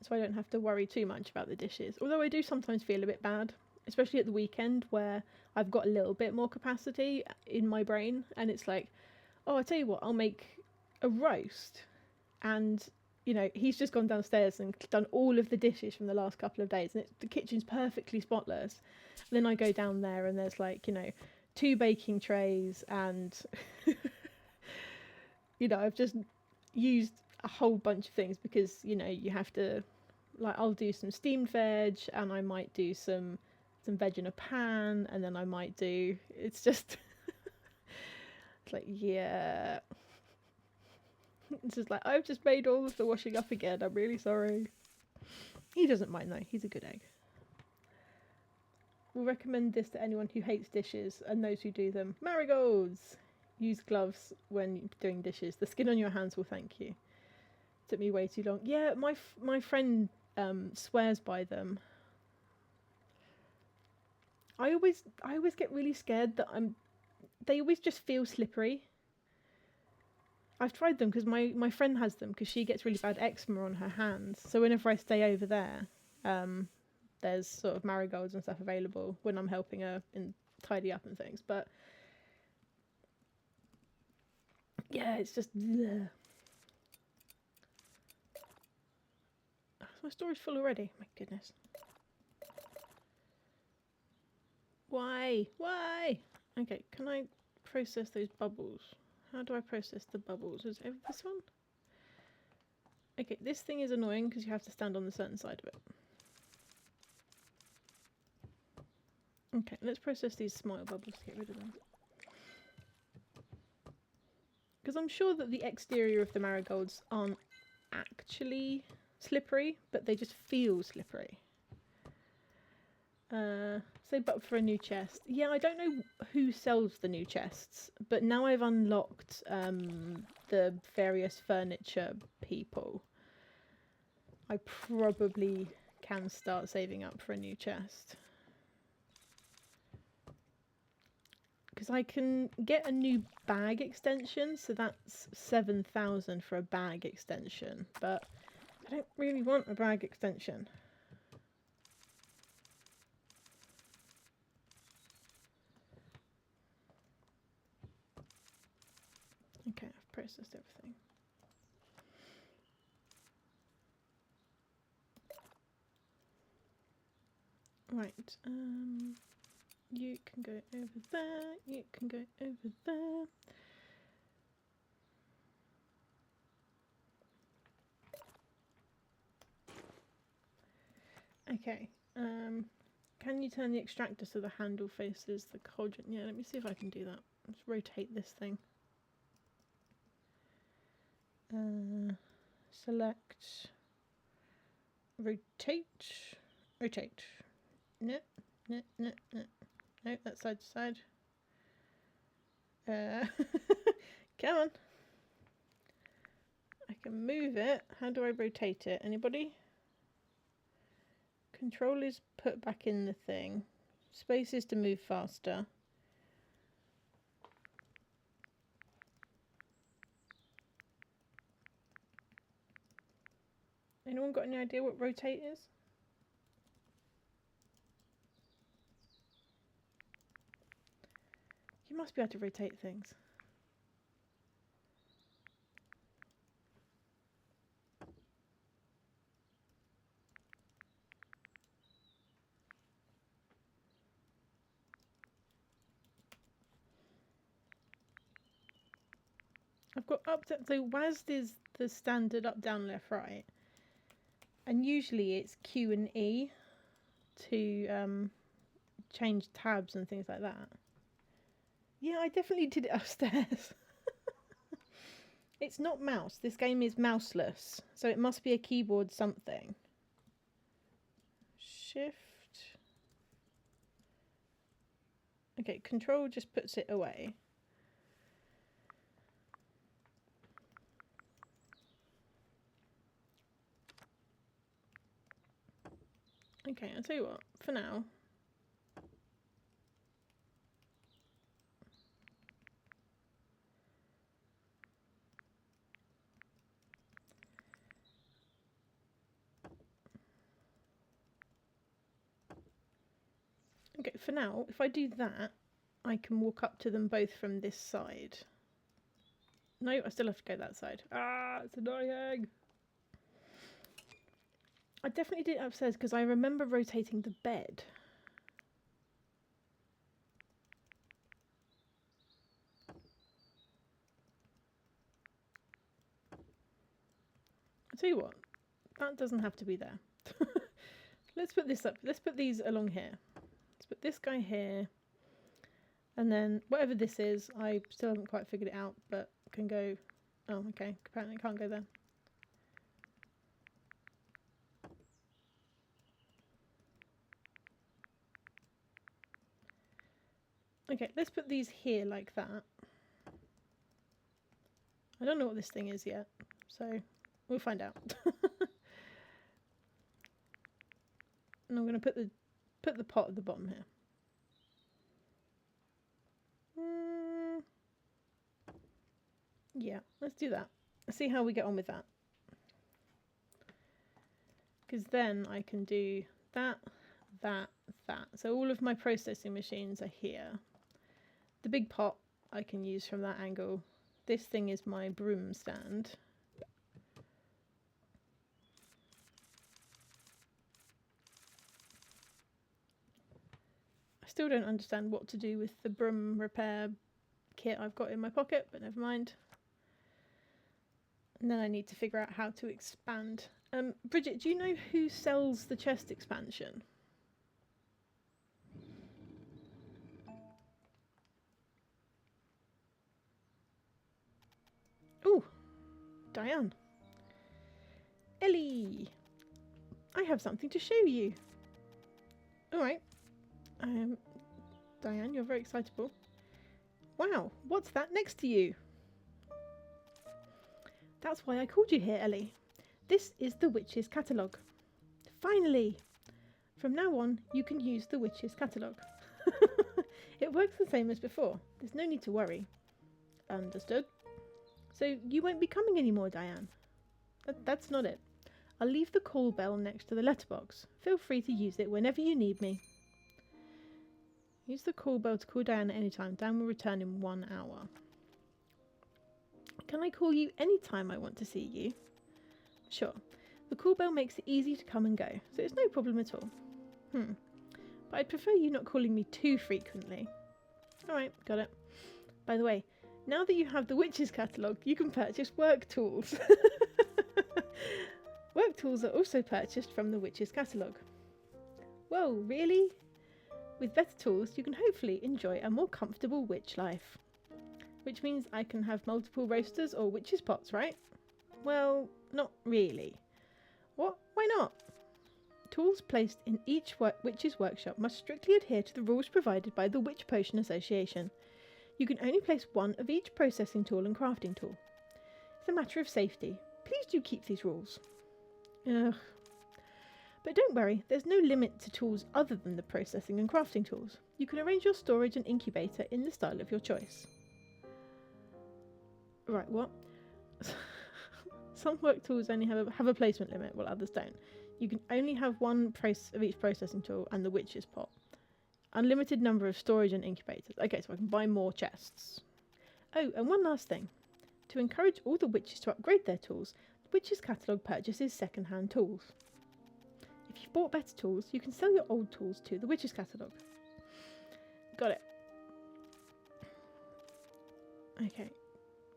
So I don't have to worry too much about the dishes. Although I do sometimes feel a bit bad, especially at the weekend where I've got a little bit more capacity in my brain, and it's like, oh, I tell you what, I'll make a roast. And, you know, he's just gone downstairs and done all of the dishes from the last couple of days, and the kitchen's perfectly spotless. And then I go down there and there's like, you know, 2 baking trays and, you know, I've just used a whole bunch of things because, you know, you have to, like, I'll do some steamed veg, and I might do some veg in a pan, and then I might do, it's just, it's like, yeah. It's just like, I've just made all of the washing up again. I'm really sorry. He doesn't mind though. He's a good egg. We'll recommend this to anyone who hates dishes and those who do them. Marigolds! Use gloves when doing dishes. The skin on your hands will thank you. Took me way too long. Yeah, my friend swears by them. I always get really scared that they always just feel slippery. I've tried them because my friend has them because she gets really bad eczema on her hands. So whenever I stay over there, there's sort of marigolds and stuff available when I'm helping her tidy up and things. But yeah, it's just... Ugh. My story's full already. My goodness. Why? Why? Okay, can I process those bubbles? How do I process the bubbles? Is it this one? Okay, this thing is annoying because you have to stand on the certain side of it. Okay, let's process these smaller bubbles to get rid of them. Because I'm sure that the exterior of the marigolds aren't actually slippery, but they just feel slippery. Save up for a new chest. Yeah, I don't know who sells the new chests, but now I've unlocked the various furniture people. I probably can start saving up for a new chest. Because I can get a new bag extension, so that's 7,000 for a bag extension, but I don't really want a bag extension. Okay, I've processed everything. Right, you can go over there, you can go over there. Okay, can you turn the extractor so the handle faces the cauldron? Yeah, let me see if I can do that. Let's rotate this thing. Select, rotate, rotate. No, no, no, no. No, that's side to side. Come on. I can move it. How do I rotate it? Anybody? Control is put back in the thing. Space is to move faster. Anyone got any idea what rotate is? You must be able to rotate things. I've got up to, so WASD is the standard up, down, left, right. And usually it's Q and E to change tabs and things like that. Yeah, I definitely did it upstairs. It's not mouse. This game is mouseless. So it must be a keyboard something. Shift. Okay, control just puts it away. Okay, I'll tell you what, for now. Okay, for now, if I do that, I can walk up to them both from this side. No, I still have to go that side. Ah, it's annoying. I definitely did it upstairs because I remember rotating the bed. I'll tell you what, that doesn't have to be there. Let's put this up. Let's put these along here. Let's put this guy here. And then whatever this is, I still haven't quite figured it out, but can go Oh, okay. Apparently I can't go there. Okay, let's put these here like that. I don't know what this thing is yet, so we'll find out. And I'm going to put the pot at the bottom here. Yeah, let's do that. Let's see how we get on with that. Because then I can do that, that, that. So all of my processing machines are here. The big pot I can use from that angle. This thing is my broom stand. I still don't understand what to do with the broom repair kit I've got in my pocket, but never mind. And then I need to figure out how to expand. Bridget, do you know who sells the chest expansion? Oh, Diane. Ellie, I have something to show you. Alright. Diane, you're very excitable. Wow, what's that next to you? That's why I called you here, Ellie. This is the Witch's Catalogue. Finally! From now on, you can use the Witch's Catalogue. It works the same as before. There's no need to worry. Understood? So you won't be coming anymore, Diane. That's not it. I'll leave the call bell next to the letterbox. Feel free to use it whenever you need me. Use the call bell to call Diane at any time. Diane will return in 1 hour. Can I call you any time I want to see you? Sure. The call bell makes it easy to come and go, so it's no problem at all. But I'd prefer you not calling me too frequently. Alright, got it. By the way, now that you have the Witch's Catalogue, you can purchase work tools. Work tools are also purchased from the Witch's Catalogue. Whoa, really? With better tools, you can hopefully enjoy a more comfortable witch life. Which means I can have multiple roasters or witch's pots, right? Well, not really. What? Why not? Tools placed in each witch's workshop must strictly adhere to the rules provided by the Witch Potion Association. You can only place one of each processing tool and crafting tool. It's a matter of safety. Please do keep these rules. Ugh. But don't worry, there's no limit to tools other than the processing and crafting tools. You can arrange your storage and incubator in the style of your choice. Right, what? Some work tools only have a placement limit, while others don't. You can only have one of each processing tool and the witch's pot. Unlimited number of storage and incubators. Okay, so I can buy more chests. Oh, and one last thing. To encourage all the witches to upgrade their tools, the Witch's Catalogue purchases second-hand tools. If you've bought better tools, you can sell your old tools to the Witch's Catalogue. Got it. Okay.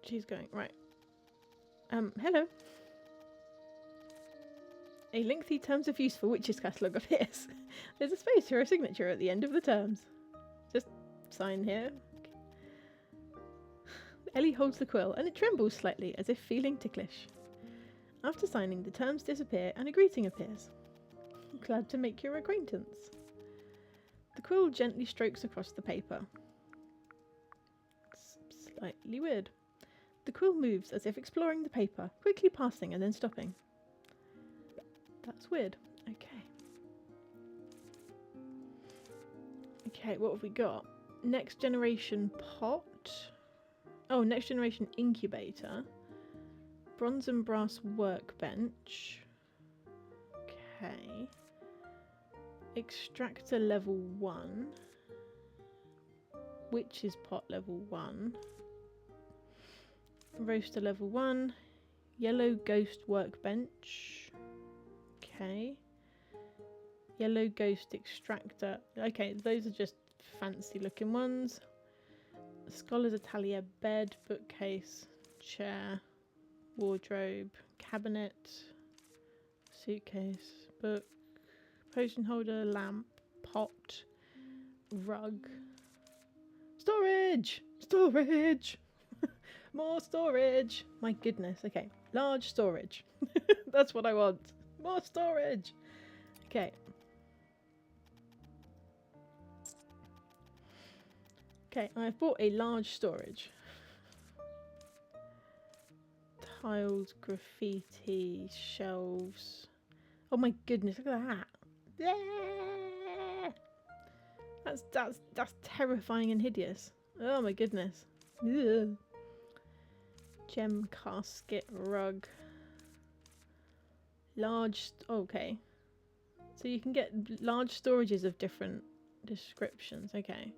She's going. Right. Hello. A lengthy terms of use for Witch's Catalogue appears. There's a space for a signature at the end of the terms. Just sign here. Okay. Ellie holds the quill and it trembles slightly as if feeling ticklish. After signing, the terms disappear and a greeting appears. Glad to make your acquaintance. The quill gently strokes across the paper. It's slightly weird. The quill moves as if exploring the paper, quickly passing and then stopping. That's weird. Okay. Okay, what have we got? Next generation pot. Oh, next generation incubator. Bronze and brass workbench. Okay. Extractor level 1. Witch's pot level 1. Roaster level 1. Yellow ghost workbench. Okay. Yellow ghost extractor. Okay, those are just fancy looking ones. Scholar's atelier, bed, bookcase, chair, wardrobe, cabinet, suitcase, book, potion holder, lamp, pot, rug. Storage! Storage! More storage. My goodness. Okay. Large storage. That's what I want. More storage. Okay. Okay, I've bought a large storage. Tiles, graffiti, shelves. Oh my goodness, look at that. Yeah! That's terrifying and hideous. Oh my goodness. Ugh. Gem casket rug. Large. Okay. So you can get large storages of different descriptions. Okay.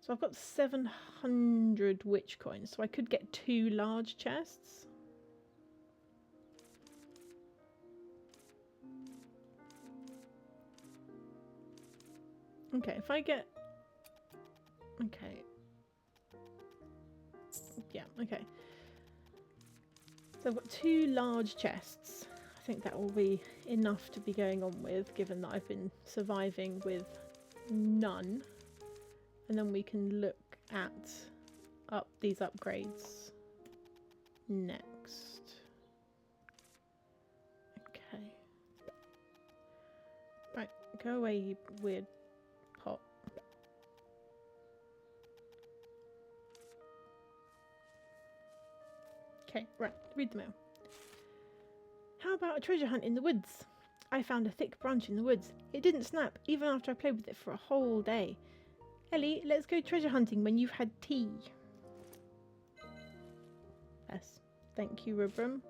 So I've got 700 witch coins, so I could get 2 large chests. Okay, if I get... Okay. Yeah, okay. So I've got 2 large chests. I think that will be enough to be going on with, given that I've been surviving with none. And then we can look at these upgrades next. Okay. Right, go away, you weird pot. Okay, right, read the mail. How about a treasure hunt in the woods? I found a thick branch in the woods. It didn't snap, even after I played with it for a whole day. Ellie, let's go treasure hunting when you've had tea. Yes, thank you, Rubrum.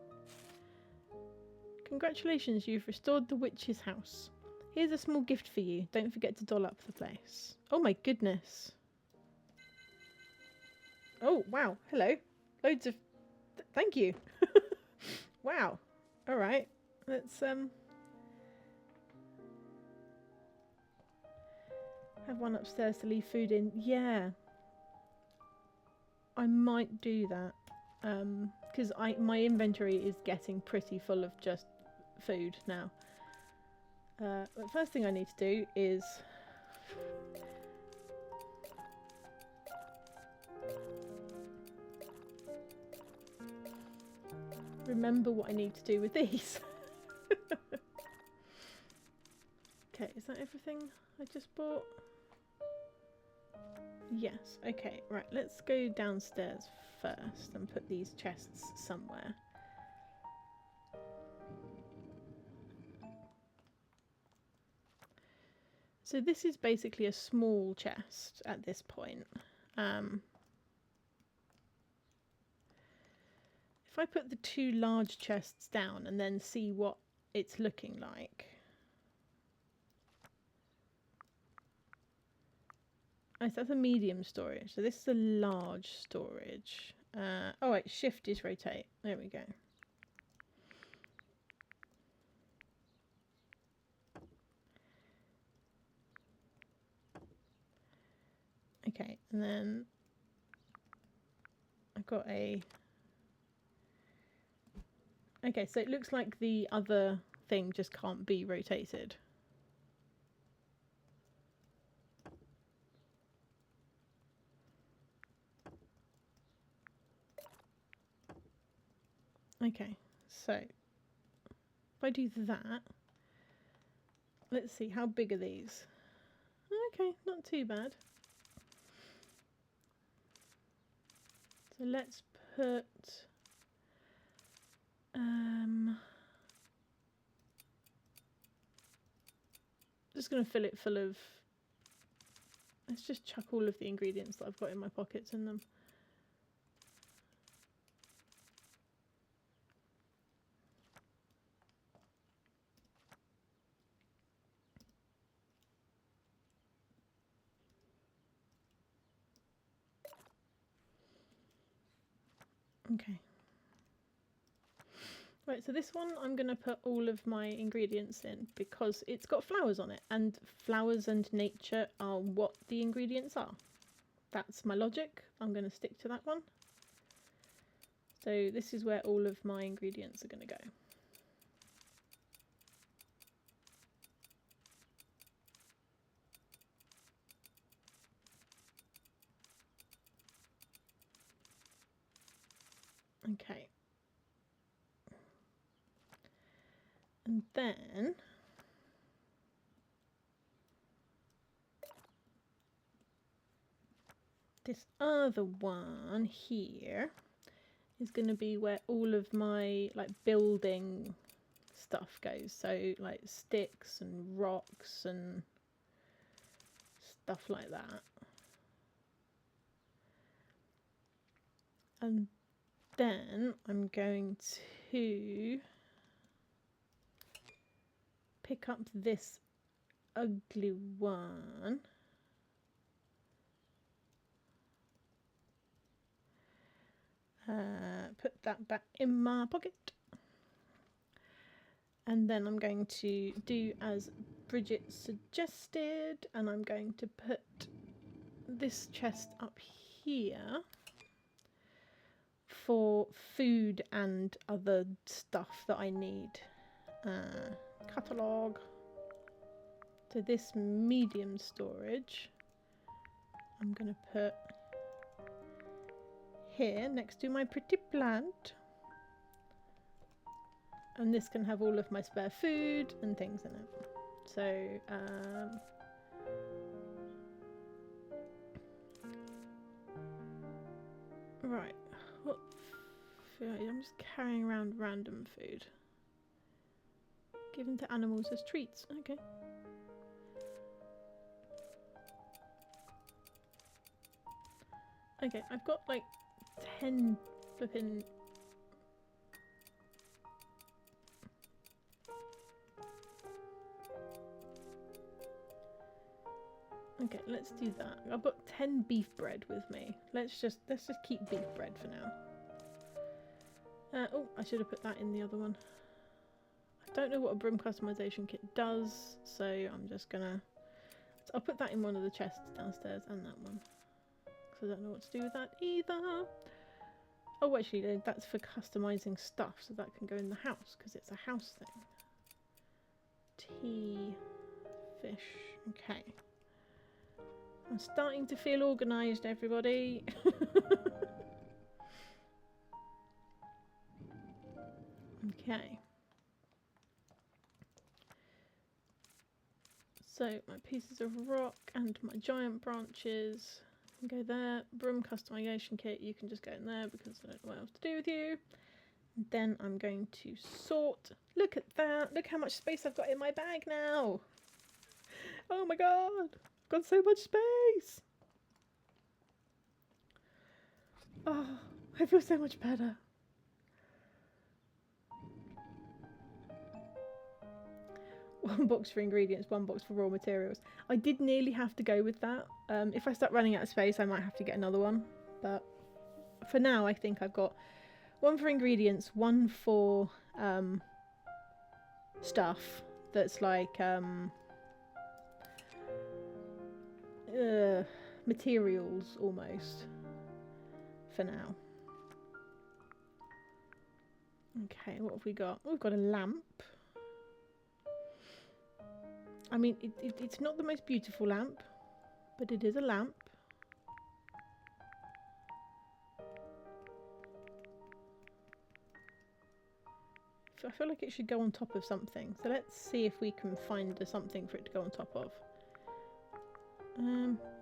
Congratulations, you've restored the witch's house. Here's a small gift for you. Don't forget to doll up the place. Oh my goodness. Oh, wow. Hello. Loads of... Thank you. Wow. All right. Let's, have one upstairs to leave food in. Yeah. I might do that. Because my inventory is getting pretty full of just food now. The first thing I need to do is... remember what I need to do with these. Okay, is that everything I just bought? Yes, okay, right, let's go downstairs first and put these chests somewhere. So this is basically a small chest at this point. If I put the 2 large chests down and then see what it's looking like. Oh, so that's a medium storage. So this is a large storage. Oh wait, shift is rotate. There we go. Okay, and then I've got a... Okay, so it looks like the other thing just can't be rotated. Okay, so if I do that, let's see, how big are these? Okay, not too bad. So let's put just going to fill it full of... Let's just chuck all of the ingredients that I've got in my pockets in them. Okay. Right, so this one I'm going to put all of my ingredients in because it's got flowers on it, and flowers and nature are what the ingredients are. That's my logic. I'm going to stick to that one. So this is where all of my ingredients are going to go. Okay. And then this other one here is going to be where all of my like building stuff goes. So like sticks and rocks and stuff like that. And then I'm going to pick up this ugly one. Put that back in my pocket. And then I'm going to do as Bridget suggested, and I'm going to put this chest up here for food and other stuff that I need. Catalogue. So this medium storage I'm going to put here next to my pretty plant. And this can have all of my spare food and things in it. So, right. What food? I'm just carrying around random food. Given to animals as treats. Okay. Okay, I've got like 10 flipping... Okay, let's do that. I've got 10 beef bread with me. Let's just keep beef bread for now. Oh, I should have put that in the other one. I don't know what a broom customization kit does, so I'm just gonna... I'll put that in one of the chests downstairs and that one. Because I don't know what to do with that either. Oh, actually, that's for customizing stuff, so that can go in the house, because it's a house thing. Tea, fish, okay. I'm starting to feel organised, everybody. Okay. So my pieces of rock and my giant branches can go there. Broom customization kit, you can just go in there because I don't know what else to do with you. And then I'm going to sort. Look at that. Look how much space I've got in my bag now. Oh my god. Got so much space. Oh, I feel so much better. One box for ingredients, one box for raw materials. I did nearly have to go with that. If I start running out of space, I might have to get another one. But for now, I think I've got one for ingredients, one for stuff that's like materials almost for now. Okay, what have we got? We've got a lamp. I mean, it's not the most beautiful lamp, but it is a lamp. I feel like it should go on top of something. So let's see if we can find something for it to go on top of.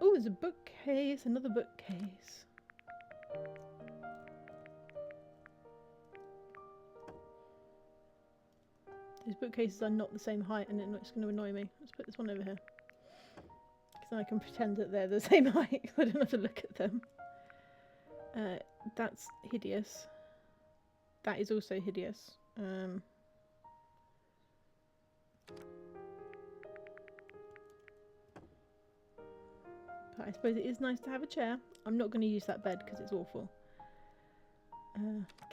Oh, there's a bookcase, another bookcase. These bookcases are not the same height and it's going to annoy me. Let's put this one over here. Because then I can pretend that they're the same height. I don't have to look at them. That's hideous. That is also hideous. But I suppose it is nice to have a chair. I'm not going to use that bed because it's awful.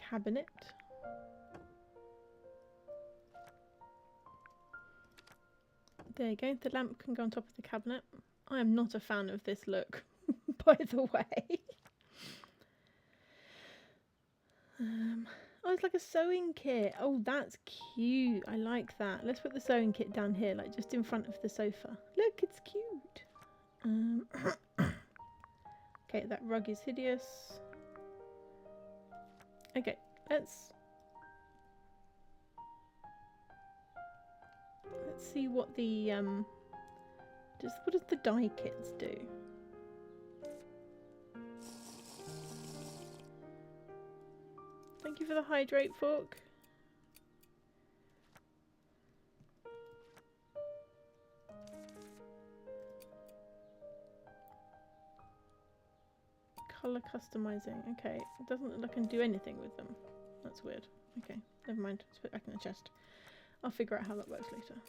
Cabinet. There you go. The lamp can go on top of the cabinet. I am not a fan of this look, by the way. Oh, it's like a sewing kit. Oh, that's cute. I like that. Let's put the sewing kit down here, like just in front of the sofa. Look, it's cute. Okay, that rug is hideous. Okay, Let's see what the what does the dye kits do? Thank you for the hydrate fork. Colour customizing. Okay, it doesn't look like I can do anything with them. That's weird. Okay, never mind. Let's put it back in the chest. I'll figure out how that works later.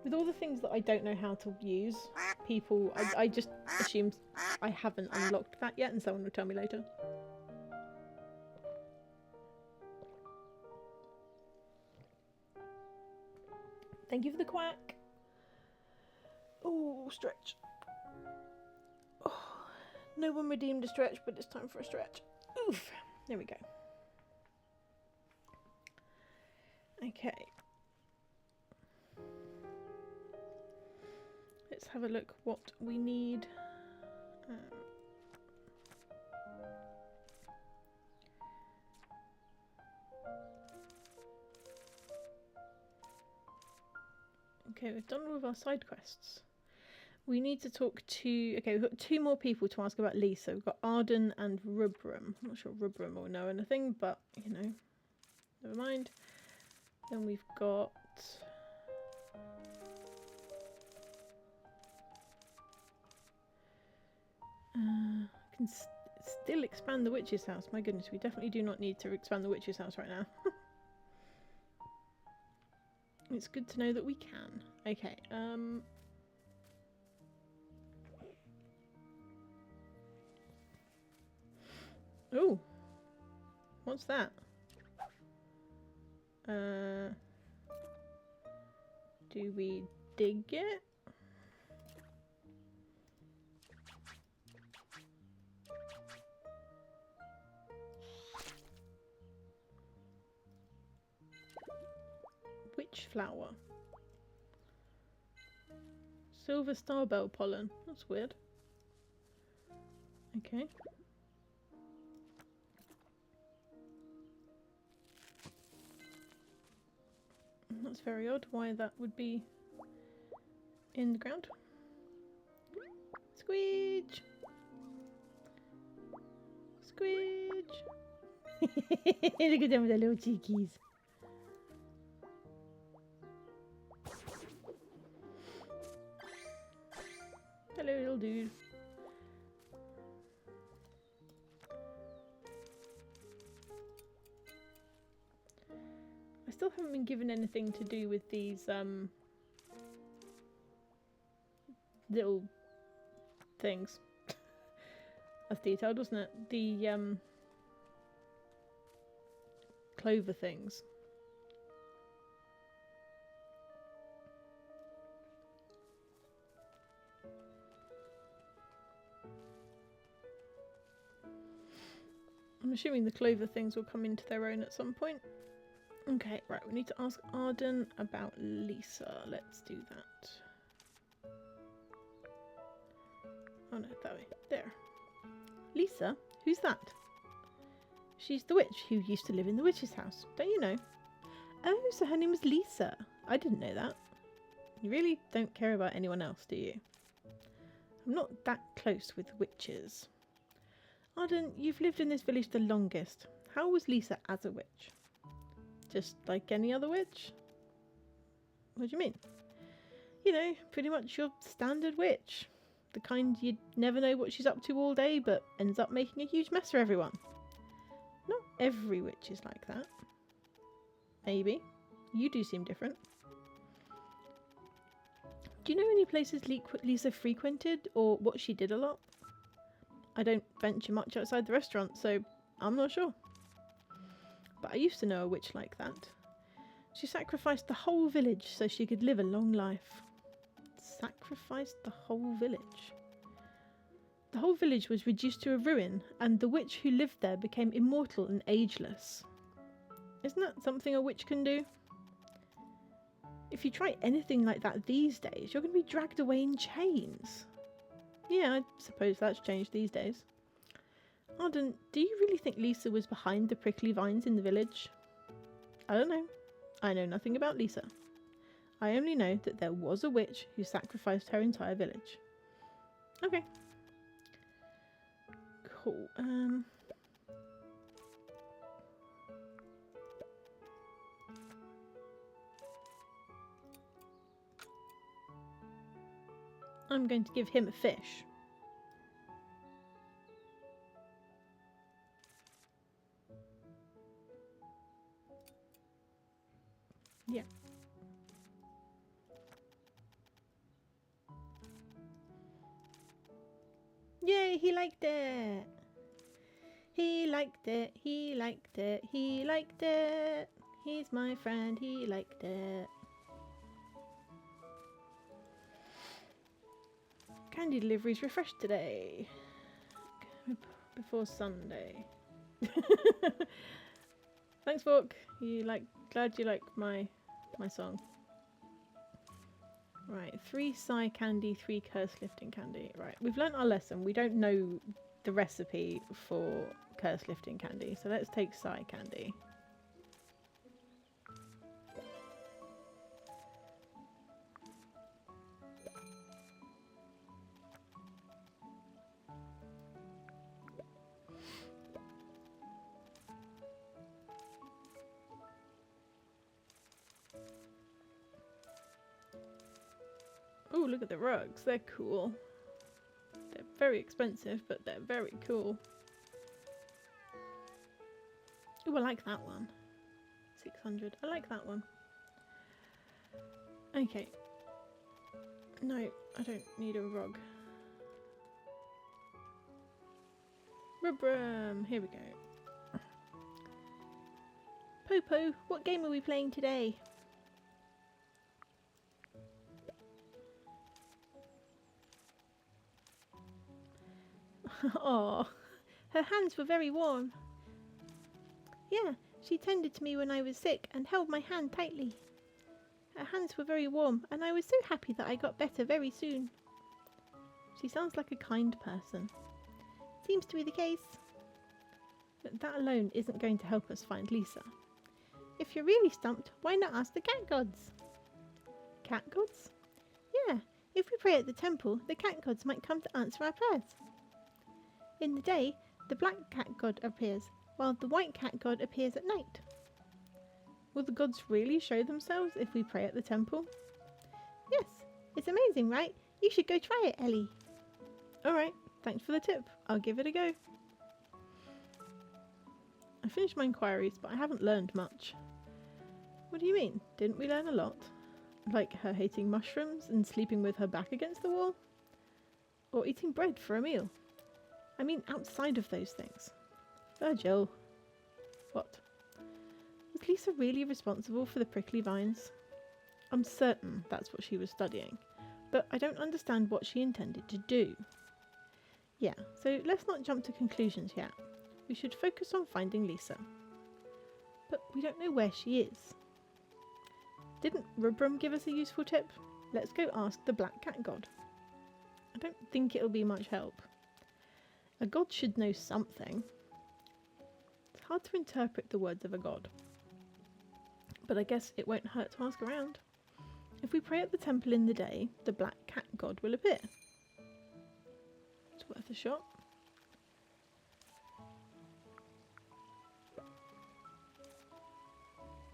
With all the things that I don't know how to use, I just assume I haven't unlocked that yet and someone will tell me later. Thank you for the quack. Oh, stretch. Oh, no one redeemed a stretch, but it's time for a stretch. Oof. There we go. Okay. Let's have a look what we need. Okay, we've done all of our side quests. We need to talk to... Okay, we've got 2 more people to ask about Lisa. We've got Arden and Rubrum. I'm not sure Rubrum will know anything, but, you know, never mind. Then we've got... can still expand the witch's house. My goodness, we definitely do not need to expand the witch's house right now. It's good to know that we can. Okay, oh, what's that? Do we dig it? Witch flower. Silver starbell pollen. That's weird. Okay. That's very odd why that would be in the ground. Squeech! Squeech! Look at them with their little cheekies. Hello, little dude. I still haven't been given anything to do with these little things. That's detailed, wasn't it? The clover things. I'm assuming the clover things will come into their own at some point. Okay, right, we need to ask Arden about Lisa. Let's do that. Oh no, that way. There. Lisa? Who's that? She's the witch who used to live in the witch's house. Don't you know? Oh, so her name was Lisa. I didn't know that. You really don't care about anyone else, do you? I'm not that close with witches. Arden, you've lived in this village the longest. How was Lisa as a witch? Just like any other witch? What do you mean? You know, pretty much your standard witch. The kind you'd never know what she's up to all day, but ends up making a huge mess for everyone. Not every witch is like that. Maybe. You do seem different. Do you know any places Lisa frequented, or what she did a lot? I don't venture much outside the restaurant, so I'm not sure. But I used to know a witch like that. She sacrificed the whole village so she could live a long life. Sacrificed the whole village? The whole village was reduced to a ruin, and the witch who lived there became immortal and ageless. Isn't that something a witch can do? If you try anything like that these days, you're going to be dragged away in chains. Yeah, I suppose that's changed these days. Arden, do you really think Lisa was behind the prickly vines in the village? I don't know. I know nothing about Lisa. I only know that there was a witch who sacrificed her entire village. Okay. Cool. I'm going to give him a fish. Yeah. Yay, he liked it. He liked it. He liked it. He liked it. He's my friend. He liked it. Candy deliveries refreshed today. Before Sunday. Thanks, Fork. Glad you like my song. Right, 3 Psy candy, 3 curse lifting candy. Right, we've learnt our lesson. We don't know the recipe for curse lifting candy, so let's take Psy candy. Oh, look at the rugs. They're cool. They're very expensive, but they're very cool. Oh, I like that one. 600. I like that one. Okay. No, I don't need a rug. Rubrum. Here we go. Popo, what game are we playing today? Oh, her hands were very warm. Yeah, she tended to me when I was sick and held my hand tightly. Her hands were very warm and I was so happy that I got better very soon. She sounds like a kind person. Seems to be the case. But that alone isn't going to help us find Lisa. If you're really stumped, why not ask the cat gods? Cat gods? Yeah, if we pray at the temple, the cat gods might come to answer our prayers. In the day, the black cat god appears, while the white cat god appears at night. Will the gods really show themselves if we pray at the temple? Yes, it's amazing, right? You should go try it, Ellie. Alright, thanks for the tip. I'll give it a go. I finished my inquiries, but I haven't learned much. What do you mean? Didn't we learn a lot? Like her hating mushrooms and sleeping with her back against the wall? Or eating bread for a meal? I mean outside of those things. Virgil. What? Was Lisa really responsible for the prickly vines? I'm certain that's what she was studying, but I don't understand what she intended to do. Yeah, so let's not jump to conclusions yet. We should focus on finding Lisa. But we don't know where she is. Didn't Rubrum give us a useful tip? Let's go ask the black cat god. I don't think it'll be much help. A god should know something. It's hard to interpret the words of a god. But I guess it won't hurt to ask around. If we pray at the temple in the day, the black cat god will appear. It's worth a shot.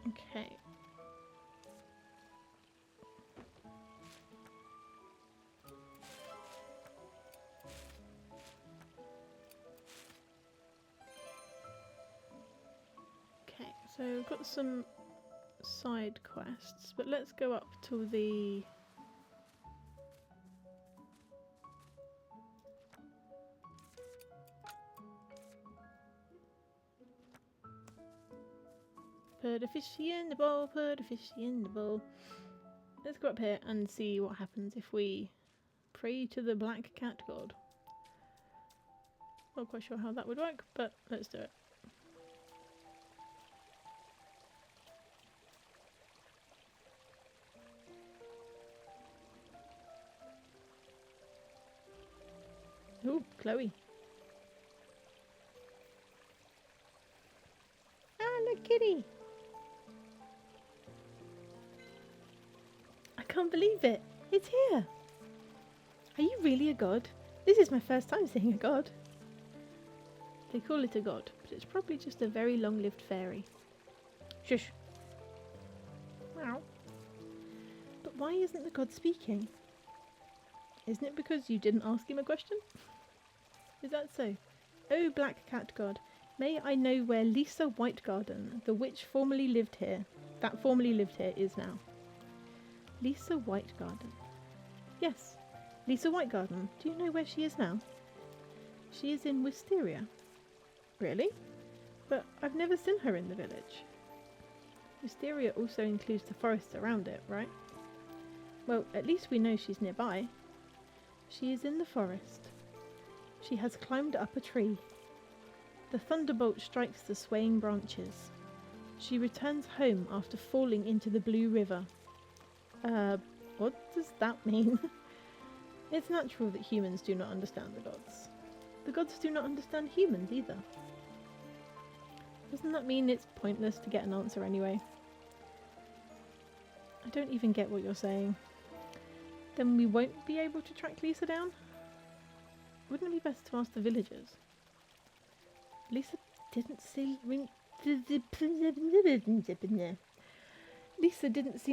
Okay. Okay, so we've got some side quests, but let's go up to the put a fishy in the bowl, put a fishy in the bowl. Let's go up here and see what happens if we pray to the black cat god. Not quite sure how that would work, but let's do it. Ooh, Chloe. can't believe it. It's here. Are you really a god? This is my first time seeing a god. They call it a god, but it's probably just a very long-lived fairy. Shush. Wow. But why isn't the god speaking? Isn't it because you didn't ask him a question? Is that so? Oh, black cat god, may I know where Lisa Whitegarden, the witch formerly lived here, is now? Lisa Whitegarden. Yes, Lisa Whitegarden. Do you know where she is now? She is in Wisteria. Really? But I've never seen her in the village. Wisteria also includes the forests around it, right? Well, at least we know she's nearby. She is in the forest. She has climbed up a tree. The thunderbolt strikes the swaying branches. She returns home after falling into the Blue River. What does that mean? It's natural that humans do not understand the gods. The gods do not understand humans either. Doesn't that mean it's pointless to get an answer anyway? I don't even get what you're saying. Then we won't be able to track Lisa down? Wouldn't it be best to ask the villagers? Lisa didn't seem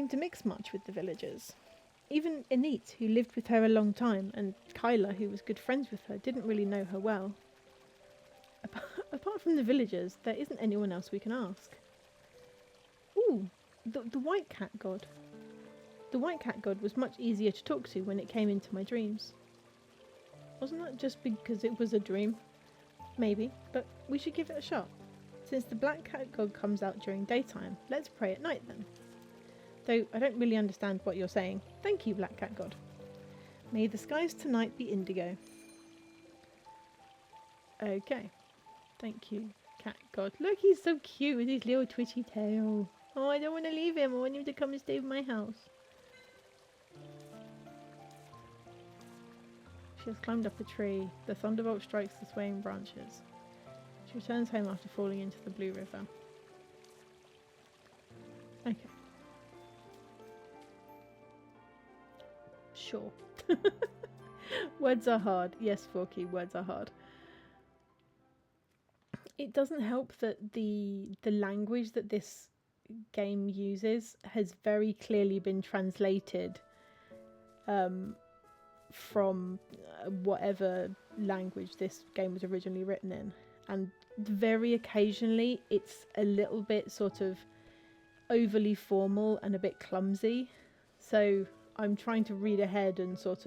to mix much with the villagers. Even Enid, who lived with her a long time, and Kyla, who was good friends with her, didn't really know her well. Apart from the villagers, there isn't anyone else we can ask. Ooh, the white cat god. The white cat god was much easier to talk to when it came into my dreams. Wasn't that just because it was a dream? Maybe, but we should give it a shot. Since the black cat god comes out during daytime, let's pray at night then. Though I don't really understand what you're saying. Thank you, black cat god. May the skies tonight be indigo. Okay. Thank you, cat god. Look, he's so cute with his little twitchy tail. Oh, I don't want to leave him. I want him to come and stay with my house. She has climbed up a tree. The thunderbolt strikes the swaying branches. She returns home after falling into the Blue River. Okay. Sure. Words are hard. Yes, Forky, words are hard. It doesn't help that the language that this game uses has very clearly been translated from whatever language this game was originally written in, and very occasionally it's a little bit sort of overly formal and a bit clumsy, so I'm trying to read ahead and I'm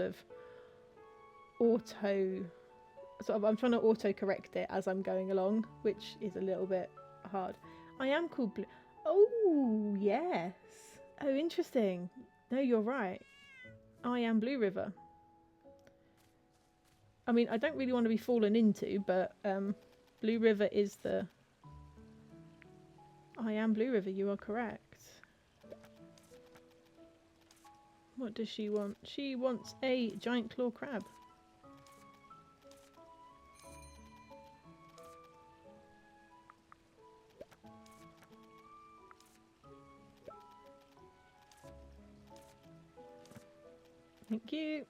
trying to auto correct it as I'm going along, which is a little bit hard. I am called Blue. Oh yes. Oh, interesting. No, you're right. I am Blueriver. I mean, I don't really want to be fallen into, but Blueriver is the... I am Blueriver, you are correct. What does she want? She wants a giant claw crab. Thank you.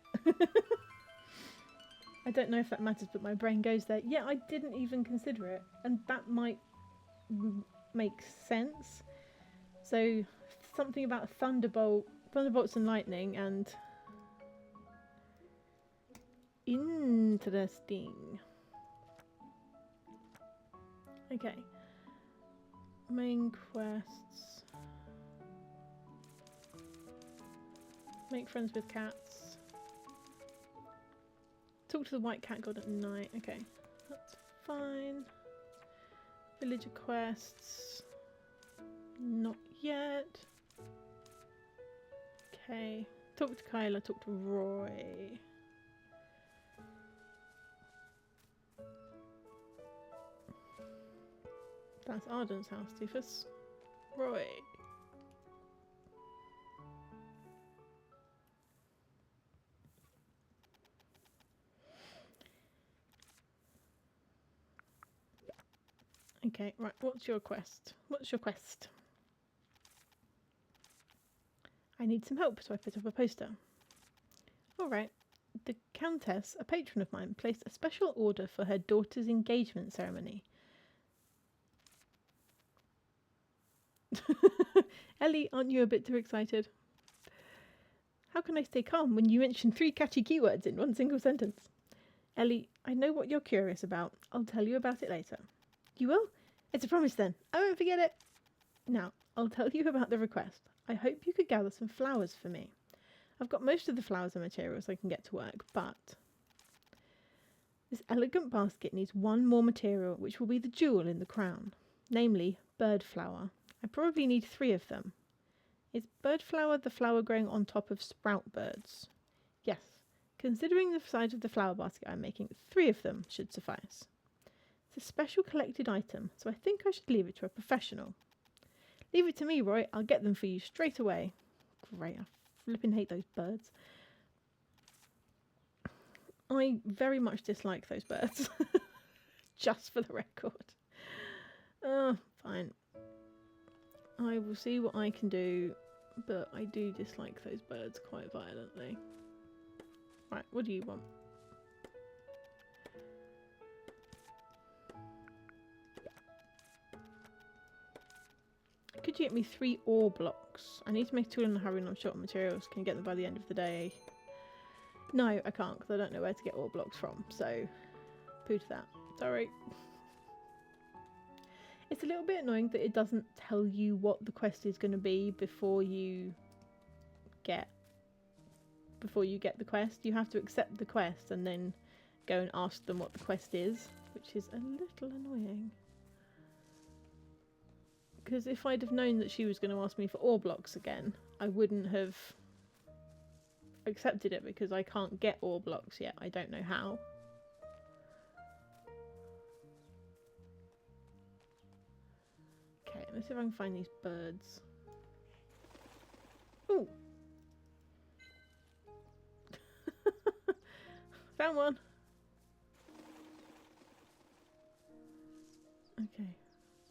I don't know if that matters, but my brain goes there. Yeah, I didn't even consider it, and that might make sense. So something about thunderbolts and lightning, and interesting. Okay, main quests. Make friends with cats. Talk to the white cat god at night. Okay, that's fine. Villager quests. Not yet. Okay. Talk to Kyla, talk to Roy. That's Arden's house, Doofus. Roy. Okay, right, what's your quest? What's your quest? I need some help, so I put up a poster. All right. The Countess, a patron of mine, placed a special order for her daughter's engagement ceremony. Ellie, aren't you a bit too excited? How can I stay calm when you mention 3 catchy keywords in one single sentence? Ellie, I know what you're curious about. I'll tell you about it later. You will? It's a promise then. I won't forget it. Now, I'll tell you about the request. I hope you could gather some flowers for me. I've got most of the flowers and materials I can get to work, but this elegant basket needs one more material, which will be the jewel in the crown, namely bird flower. I probably need 3 of them. Is bird flower the flower growing on top of sprout birds? Yes. Considering the size of the flower basket I'm making, 3 of them should suffice. It's a special collected item, so I think I should leave it to a professional. Leave it to me, Roy. I'll get them for you straight away. Great. I flipping hate those birds. I very much dislike those birds. Just for the record. Fine. I will see what I can do, but I do dislike those birds quite violently. Right, what do you want? Could you get me 3 ore blocks? I need to make a tool in a hurry and I'm short on materials. Can you get them by the end of the day? No, I can't because I don't know where to get ore blocks from, so poo to that. Sorry. It's a little bit annoying that it doesn't tell you what the quest is going to be before you get the quest. You have to accept the quest and then go and ask them what the quest is, which is a little annoying. Because if I'd have known that she was going to ask me for ore blocks again, I wouldn't have accepted it because I can't get ore blocks yet. I don't know how. Okay, let's see if I can find these birds. Ooh! Found one! Okay.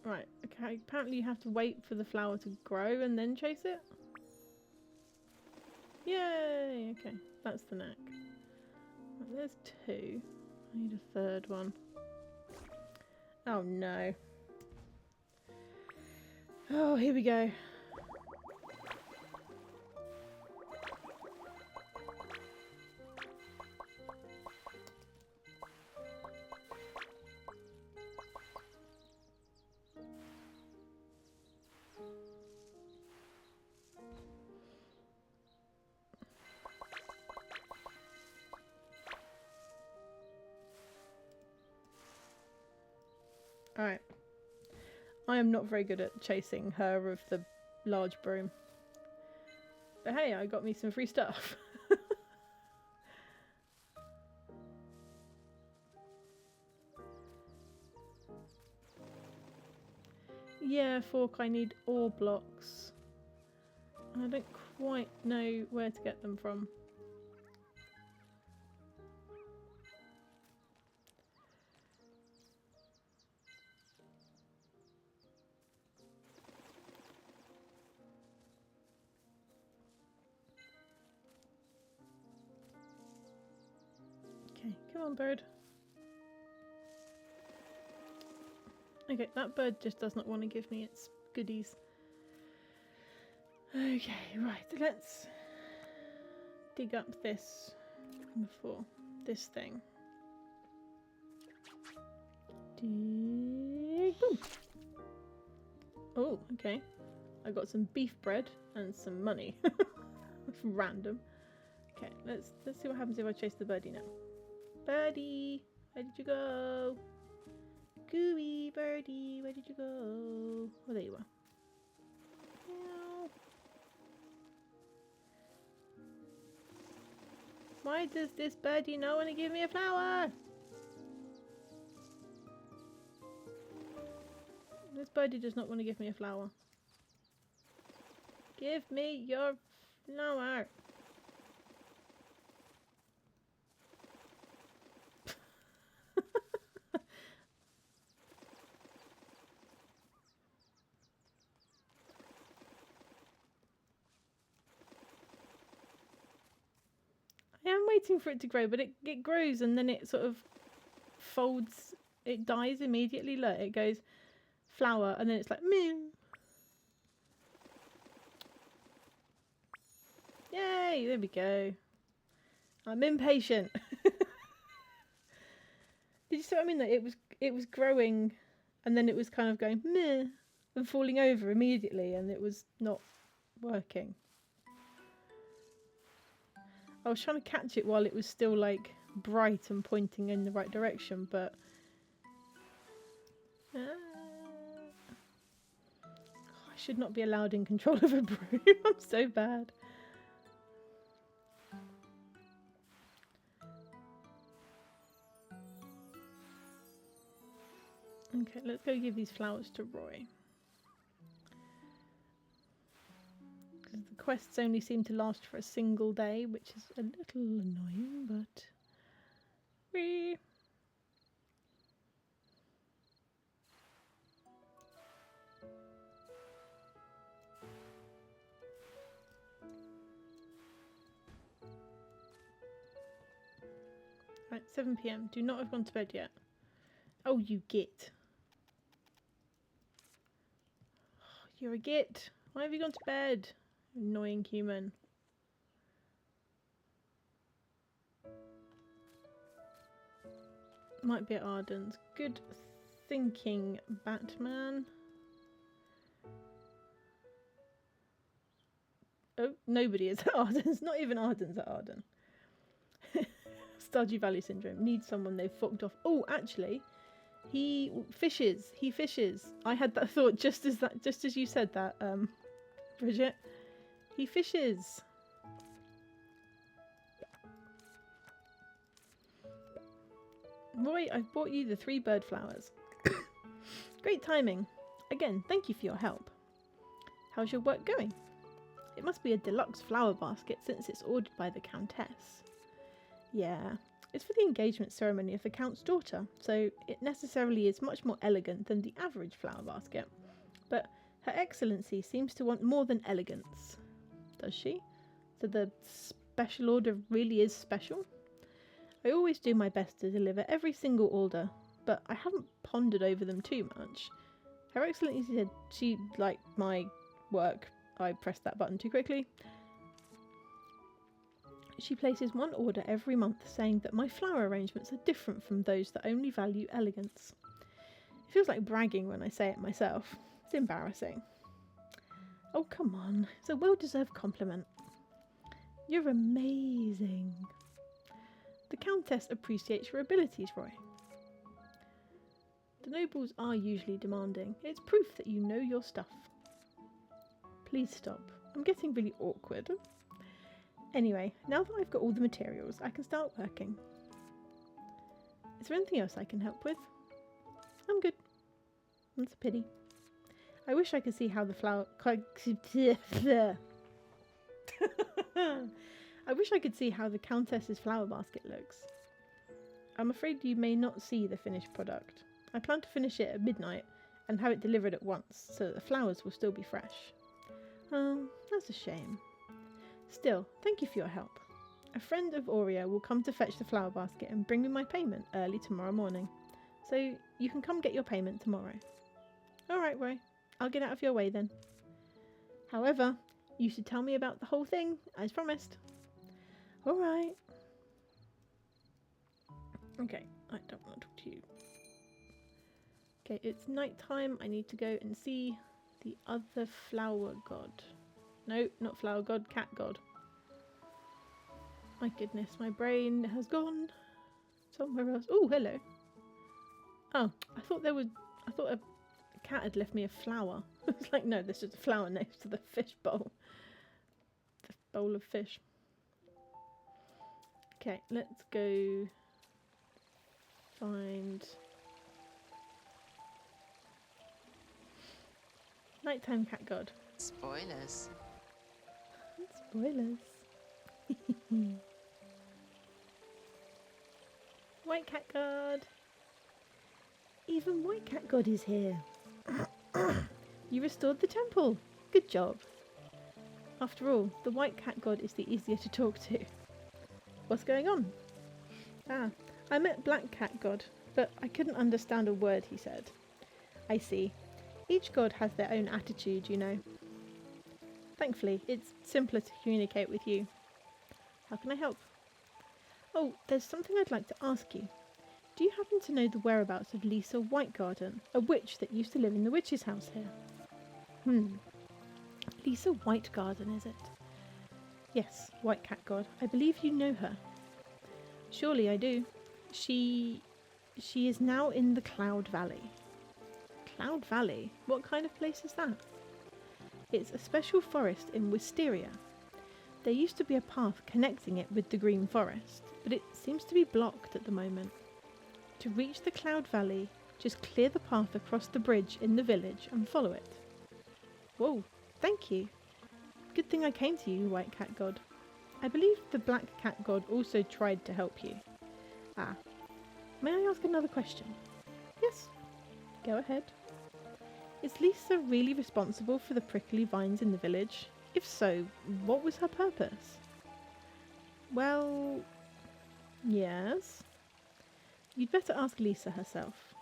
Right, okay, apparently you have to wait for the flower to grow and then chase it? Yay! Okay, that's the knack. Right, there's 2. I need a 3rd one. Oh no. Oh, here we go. Alright. I am not very good at chasing her of the large broom. But hey, I got me some free stuff. Yeah, Fork, I need ore blocks. And I don't quite know where to get them from. Okay, come on, bird. Okay, that bird just does not want to give me its goodies. Okay, right, let's dig up this before this thing. Dig. Boom. Oh, okay. I got some beef bread and some money. Random. Okay, let's see what happens if I chase the birdie now. Birdie, where did you go? Gooey birdie, where did you go? Oh, there you are. Meow. Why does this birdie not want to give me a flower? This birdie does not want to give me a flower. Give me your flower. waiting for it to grow, but it grows and then it sort of folds. It dies immediately. Look, it goes flower and then it's like meh. Yay, there we go. I'm impatient. Did you see what I mean? That it was growing and then it was kind of going meh and falling over immediately and it was not working. I was trying to catch it while it was still like bright and pointing in the right direction, but I should not be allowed in control of a broom. I'm so bad. Okay, let's go give these flowers to Roy. Because the quests only seem to last for a single day, which is a little annoying, but... Whee! Right, 7 PM. Do not have gone to bed yet. Oh, you git. You're a git. Why have you gone to bed? Annoying human. Might be at Arden's. Good thinking, Batman. Oh, nobody is at Arden's. Not even Arden's at Arden. Stardew Valley syndrome. Needs someone they've fucked off. Oh, actually, he fishes. He fishes. I had that thought just as you said that, Bridget. He fishes. Roy, I've bought you the 3 bird flowers. Great timing. Again, thank you for your help. How's your work going? It must be a deluxe flower basket since it's ordered by the Countess. Yeah, it's for the engagement ceremony of the Count's daughter, so it necessarily is much more elegant than the average flower basket. But Her Excellency seems to want more than elegance. Does she? So the special order really is special? I always do my best to deliver every single order, but I haven't pondered over them too much. Her Excellency said she liked my work. I pressed that button too quickly. She places one order every month saying that my flower arrangements are different from those that only value elegance. It feels like bragging when I say it myself. It's embarrassing. Oh, come on. It's a well-deserved compliment. You're amazing. The Countess appreciates your abilities, Roy. The nobles are usually demanding. It's proof that you know your stuff. Please stop. I'm getting really awkward. Anyway, now that I've got all the materials, I can start working. Is there anything else I can help with? I'm good. That's a pity. I wish I could see how the flower... I wish I could see how the Countess's flower basket looks. I'm afraid you may not see the finished product. I plan to finish it at midnight and have it delivered at once, so that the flowers will still be fresh. Oh, that's a shame. Still, thank you for your help. A friend of Aurea will come to fetch the flower basket and bring me my payment early tomorrow morning. So you can come get your payment tomorrow. Alright, Roy. I'll get out of your way then. However, you should tell me about the whole thing, as promised. Alright. Okay, I don't want to talk to you. Okay, it's night time. I need to go and see the other flower god. No, not flower god, cat god. My goodness, my brain has gone somewhere else. Oh, hello. Oh, I thought a cat had left me a flower. I was like, no, there's just a flower next to the fish bowl. The bowl of fish. Okay, let's go find nighttime cat god. Spoilers. Spoilers. White cat god. Even White cat god is here. You restored the temple. Good job. After all, the White cat god is the easier to talk to. What's going on? Ah, I met Black Cat God, but I couldn't understand a word he said. I see. Each god has their own attitude, you know. Thankfully, it's simpler to communicate with you. How can I help? Oh, there's something I'd like to ask you. Do you happen to know the whereabouts of Lisa Whitegarden, a witch that used to live in the witch's house here? Lisa Whitegarden, is it? Yes, White Cat God. I believe you know her. Surely I do. She is now in the Cloud Valley. Cloud Valley? What kind of place is that? It's a special forest in Wisteria. There used to be a path connecting it with the Green Forest, but it seems to be blocked at the moment. To reach the Cloud Valley, just clear the path across the bridge in the village and follow it. Whoa, thank you. Good thing I came to you, White Cat God. I believe the Black Cat God also tried to help you. Ah, may I ask another question? Yes, go ahead. Is Lisa really responsible for the prickly vines in the village? If so, what was her purpose? Well, yes. You'd better ask Lisa herself.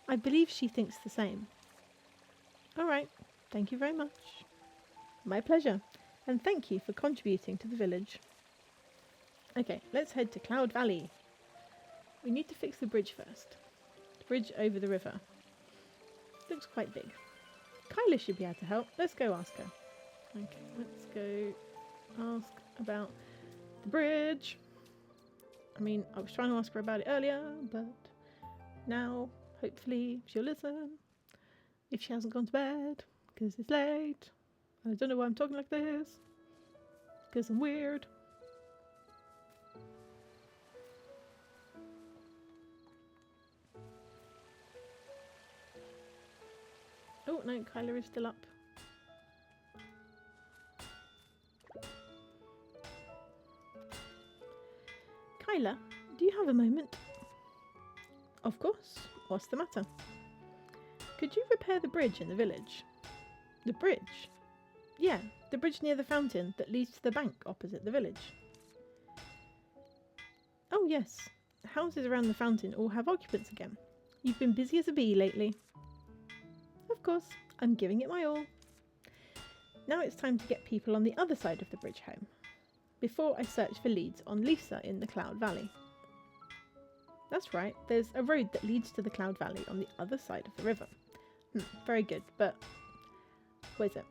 I believe she thinks the same. Alright, thank you very much. My pleasure, and thank you for contributing to the village. Okay, let's head to Cloud Valley. We need to fix the bridge first. The bridge over the river. Looks quite big. Kyla should be able to help. Let's go ask her. Okay, let's go ask about the bridge. I mean, I was trying to ask her about it earlier, but now, hopefully, she'll listen. If she hasn't gone to bed, because it's late. I don't know why I'm talking like this. Because I'm weird. Oh, no, Kyla is still up. Kyla, do you have a moment? Of course. What's the matter? Could you repair the bridge in the village? The bridge? Yeah, the bridge near the fountain that leads to the bank opposite the village. Oh yes, the houses around the fountain all have occupants again. You've been busy as a bee lately. Of course, I'm giving it my all. Now it's time to get people on the other side of the bridge home, before I search for leads on Lisa in the Cloud Valley. That's right, there's a road that leads to the Cloud Valley on the other side of the river. Very good, but where's it?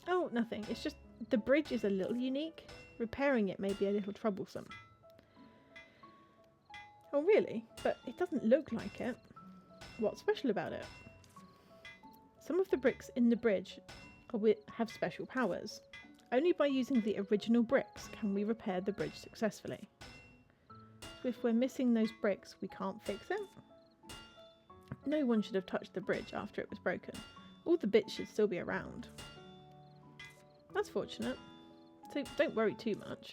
Oh, nothing. It's just the bridge is a little unique. Repairing it may be a little troublesome. Oh, really? But it doesn't look like it. What's special about it? Some of the bricks in the bridge have special powers. Only by using the original bricks can we repair the bridge successfully. So if we're missing those bricks, we can't fix it? No one should have touched the bridge after it was broken. All the bits should still be around. That's fortunate. So don't worry too much.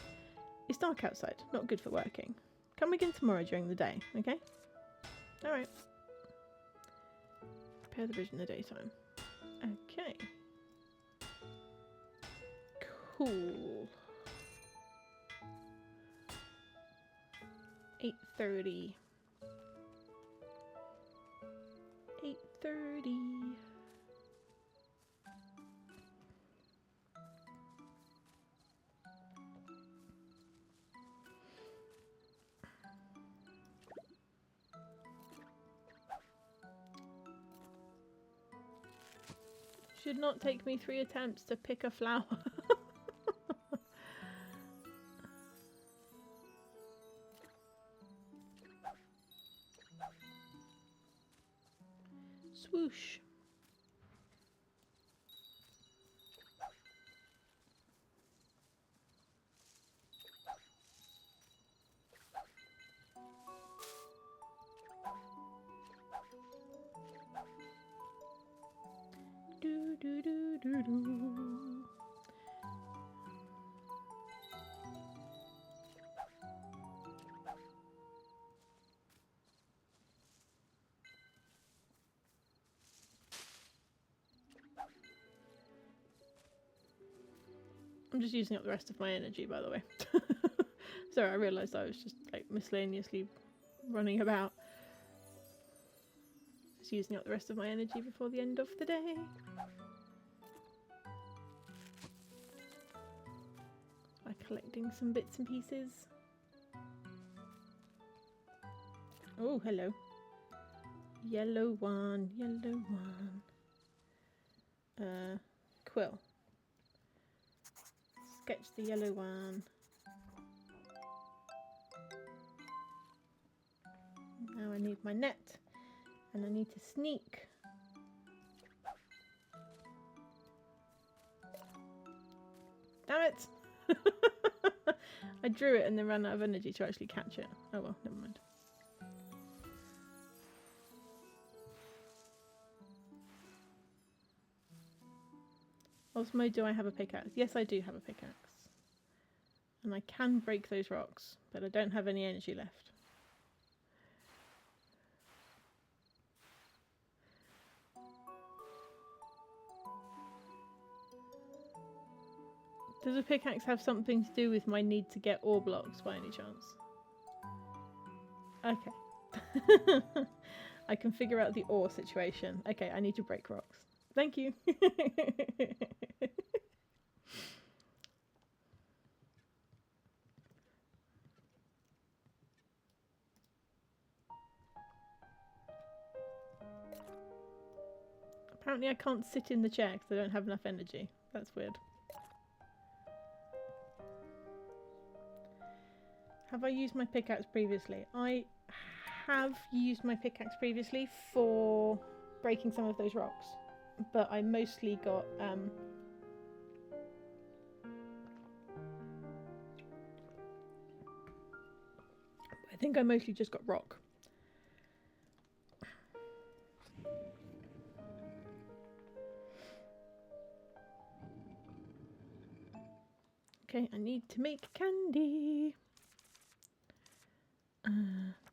It's dark outside, not good for working. Come again tomorrow during the day, okay? Alright. Repair the bridge in the daytime. Okay. Cool. 8:30. 8:30. Should not take me 3 attempts to pick a flower. Swoosh. Do do do do do. I'm just using up the rest of my energy, by the way. Sorry, I realised I was just like miscellaneously running about. Just using up the rest of my energy before the end of the day. By collecting some bits and pieces. Oh, hello. Yellow one, yellow one. Quill. Sketch the yellow one. Now I need my net. And I need to sneak. Damn it! I drew it and then ran out of energy to actually catch it. Oh well, never mind. Osmo, do I have a pickaxe? Yes, I do have a pickaxe. And I can break those rocks, but I don't have any energy left. Does a pickaxe have something to do with my need to get ore blocks by any chance? Okay. I can figure out the ore situation. Okay, I need to break rocks. Thank you. Apparently I can't sit in the chair because I don't have enough energy. That's weird. Have I used my pickaxe previously? I have used my pickaxe previously for breaking some of those rocks. But I mostly got I think I mostly just got rock. Okay, I need to make candy.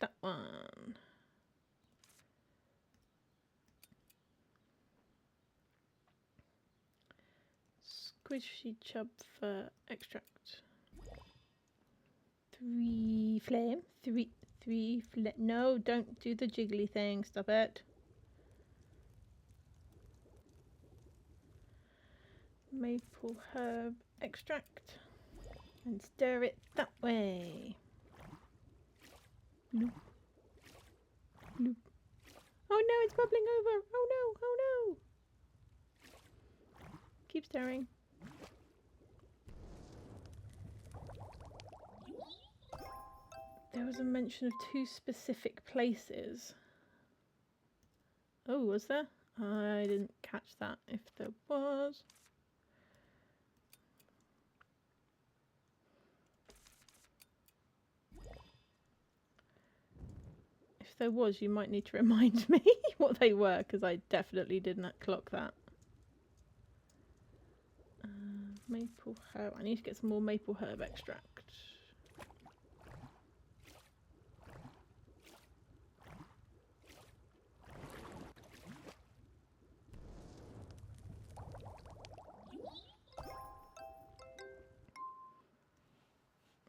That one. Squishy chub for extract. 3 flame. 3 flame. No, don't do the jiggly thing. Stop it. Maple herb extract. And stir it that way. Bloop. Bloop. Oh no, it's bubbling over. Oh no, oh no. Keep stirring. There was a mention of 2 specific places. Oh, was there? I didn't catch that if there was. If there was, you might need to remind me what they were, because I definitely did not clock that. Maple herb. I need to get some more maple herb extract.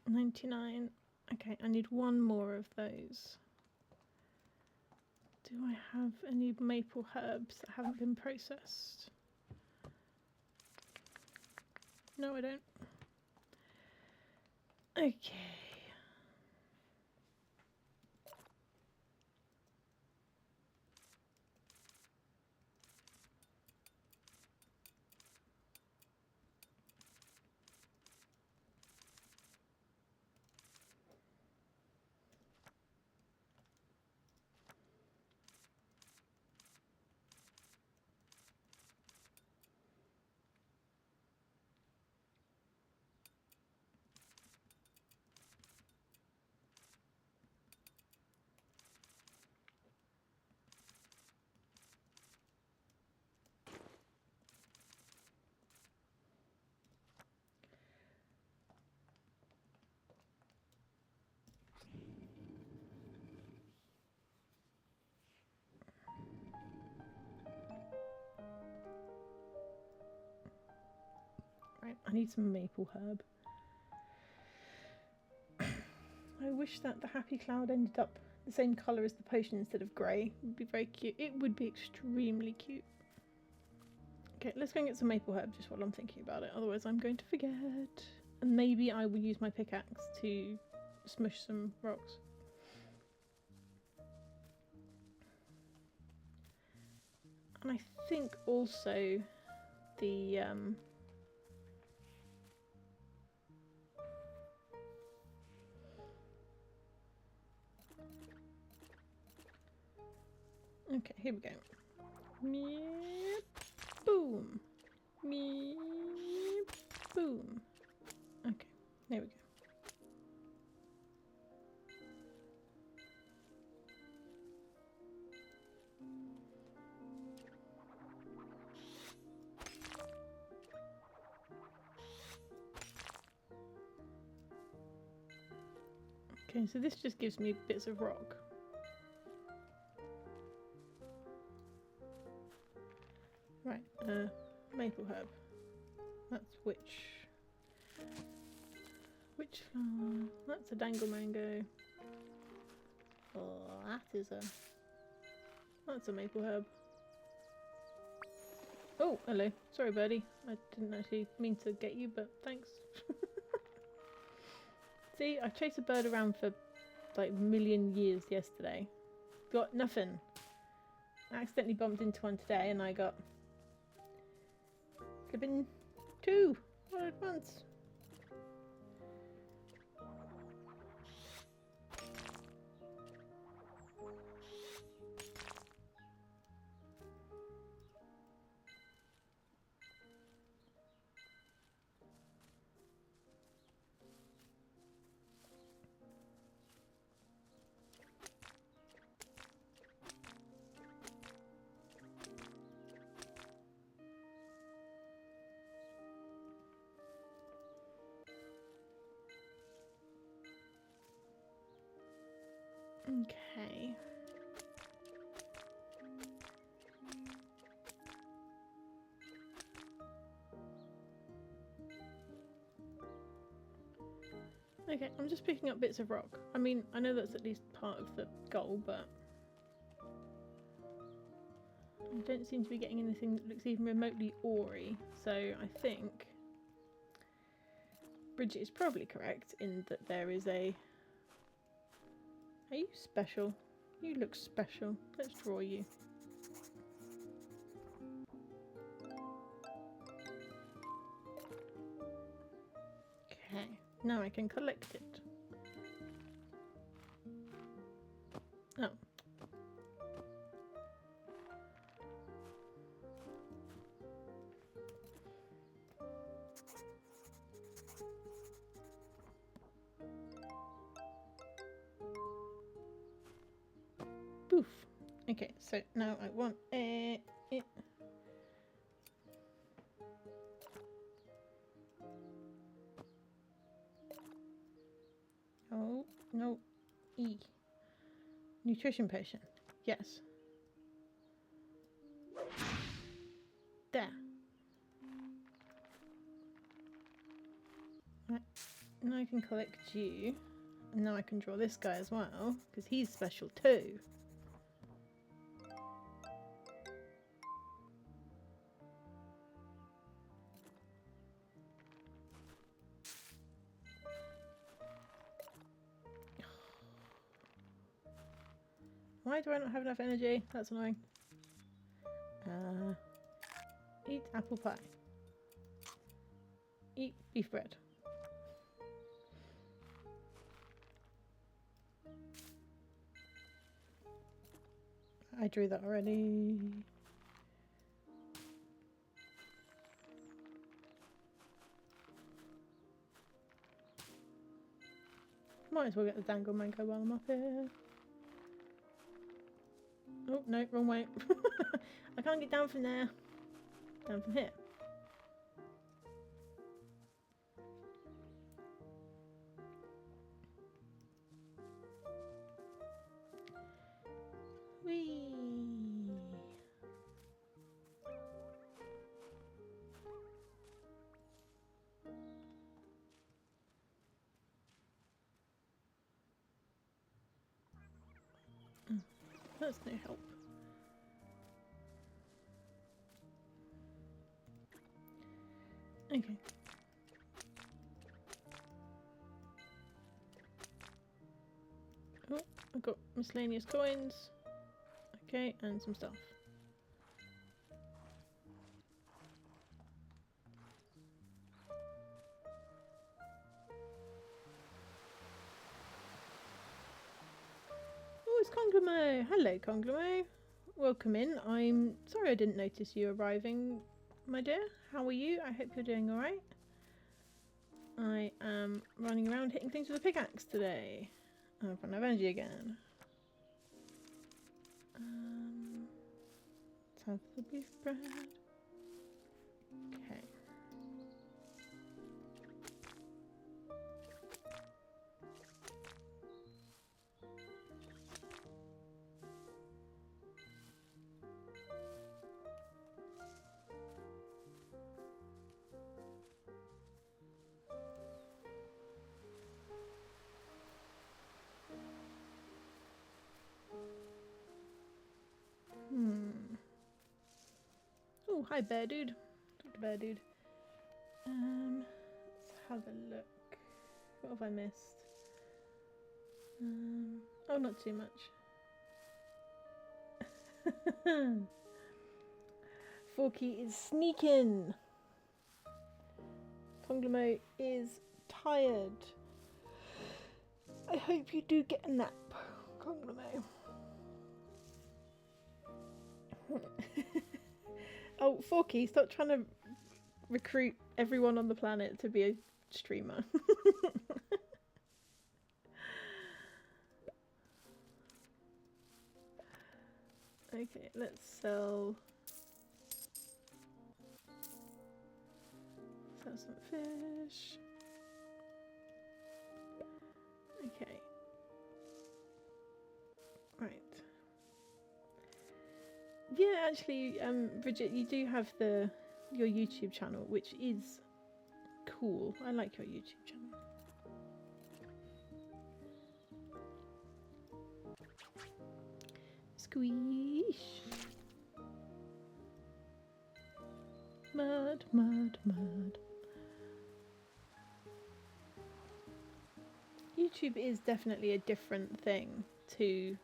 $99. Okay, I need 1 more of those. Do I have any maple herbs that haven't been processed? No, I don't. Okay. Right, I need some maple herb. I wish that the happy cloud ended up the same colour as the potion instead of grey. It would be very cute. It would be extremely cute. Okay, let's go and get some maple herb just while I'm thinking about it, otherwise I'm going to forget. And maybe I will use my pickaxe to smush some rocks. And I think also the okay, here we go. Meep, boom. Meep, boom. Okay, there we go. Okay, so this just gives me bits of rock. Right, maple herb. That's which flower? That's a dangle mango. Oh, that's a maple herb. Oh, hello. Sorry, birdie. I didn't actually mean to get you, but thanks. See, I chased a bird around for like a million years yesterday. Got nothing. I accidentally bumped into one today and I got flipping 2 all at once. Okay. Okay, I'm just picking up bits of rock. I mean, I know that's at least part of the goal, but I don't seem to be getting anything that looks even remotely ore-y, so I think Bridget is probably correct in that there is a... Are you special? You look special. Let's draw you. Okay, now I can collect it. Oh. Poof. Okay, so now I want it. Oh, no. E. Nutrition potion. Yes. There. Right. Now I can collect you. And now I can draw this guy as well, because he's special too. Why do I not have enough energy? That's annoying. Eat apple pie. Eat beef bread. I drew that already. Might as well get the dangle mango while I'm up here. Oh, no, wrong way. I can't get down from there. Down from here. Whee! That's no help. Okay. Oh, I've got miscellaneous coins. Okay, and some stuff. Oh, it's Conglemo! Hello, Conglemo. Welcome in. I'm sorry I didn't notice you arriving, my dear. How are you? I hope you're doing alright. I am running around hitting things with a pickaxe today. I've run out of energy again. Let's have the beef bread. Okay. Oh, hi bear dude. Talk to bear dude. Let's have a look. What have I missed? Oh, not too much. Forky is sneaking. Conglemo is tired. I hope you do get a nap, Conglemo. Oh, Forky, stop trying to recruit everyone on the planet to be a streamer. Okay, let's sell some fish. Okay. Right. Yeah, actually, Bridget, you do have your YouTube channel, which is cool. I like your YouTube channel. Squeeze. Mud, mud, mud. YouTube is definitely a different thing to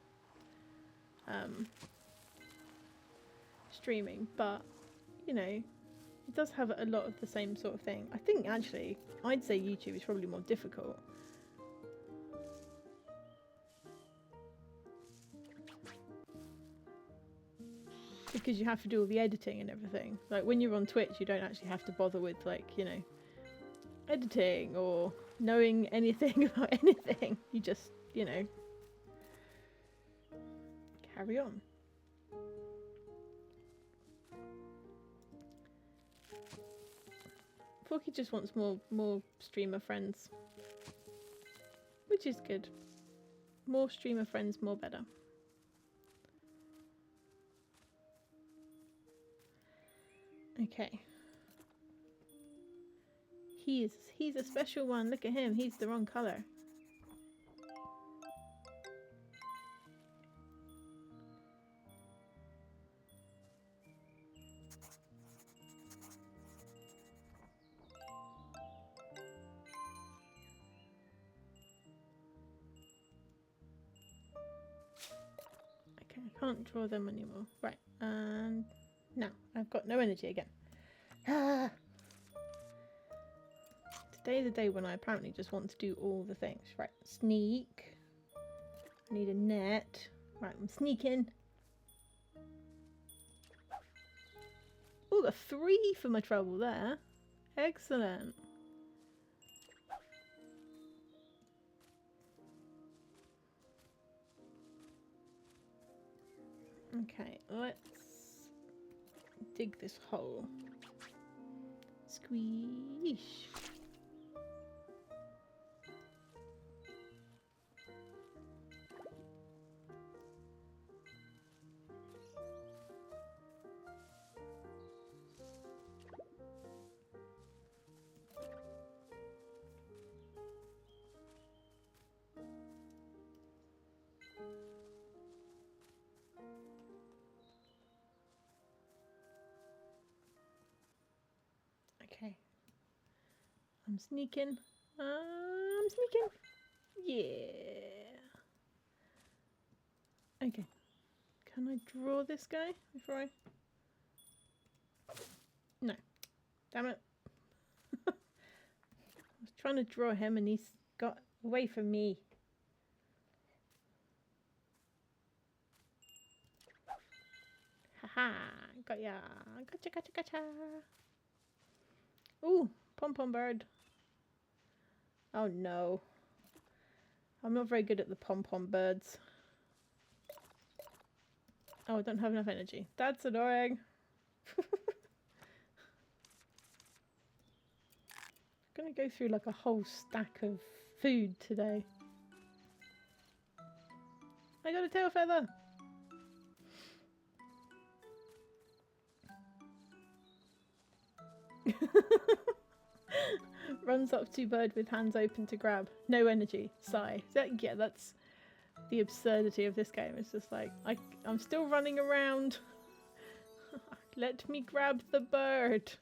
streaming, but you know, it does have a lot of the same sort of thing. I think actually, I'd say YouTube is probably more difficult. Because you have to do all the editing and everything. Like when you're on Twitch, you don't actually have to bother with, like, you know, editing or knowing anything about anything. You just, you know, carry on. Forky just wants more streamer friends, which is good. More streamer friends, more better. Okay. He's a special one. Look at him. He's the wrong colour. Okay, I can't draw them anymore. Right, and now I've got no energy again. Ah! Today's the day when I apparently just want to do all the things. Right, sneak. I need a net. Right, I'm sneaking. Oh, got 3 for my trouble there. Excellent. Okay, let's dig this hole. Squeeze. Okay. I'm sneaking. I'm sneaking. Yeah. Okay. Can I draw this guy before I... No. Damn it. I was trying to draw him and he's got away from me. Haha. Got ya. Gotcha, gotcha, gotcha. Ooh. Pom-pom bird. Oh no. I'm not very good at the pom-pom birds. Oh, I don't have enough energy. That's annoying. I'm gonna go through like a whole stack of food today. I got a tail feather. Runs up to bird with hands open to grab. No energy. Sigh. Yeah, that's the absurdity of this game. It's just like, I'm still running around. Let me grab the bird.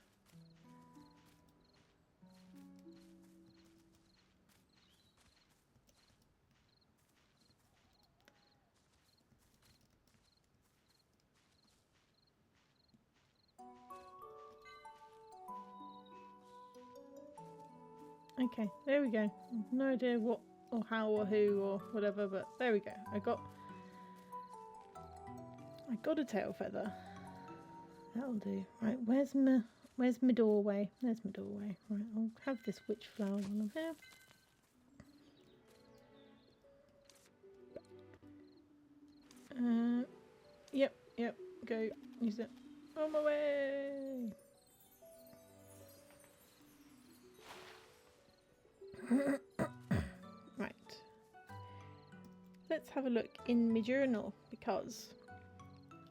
Okay, there we go. No idea what or how or who or whatever, but there we go. I got a tail feather. That'll do. Right, where's my doorway? There's my doorway. Right, I'll have this witch flower while I'm here. Yep, go. Use it. On my way! Right. Let's have a look in my journal because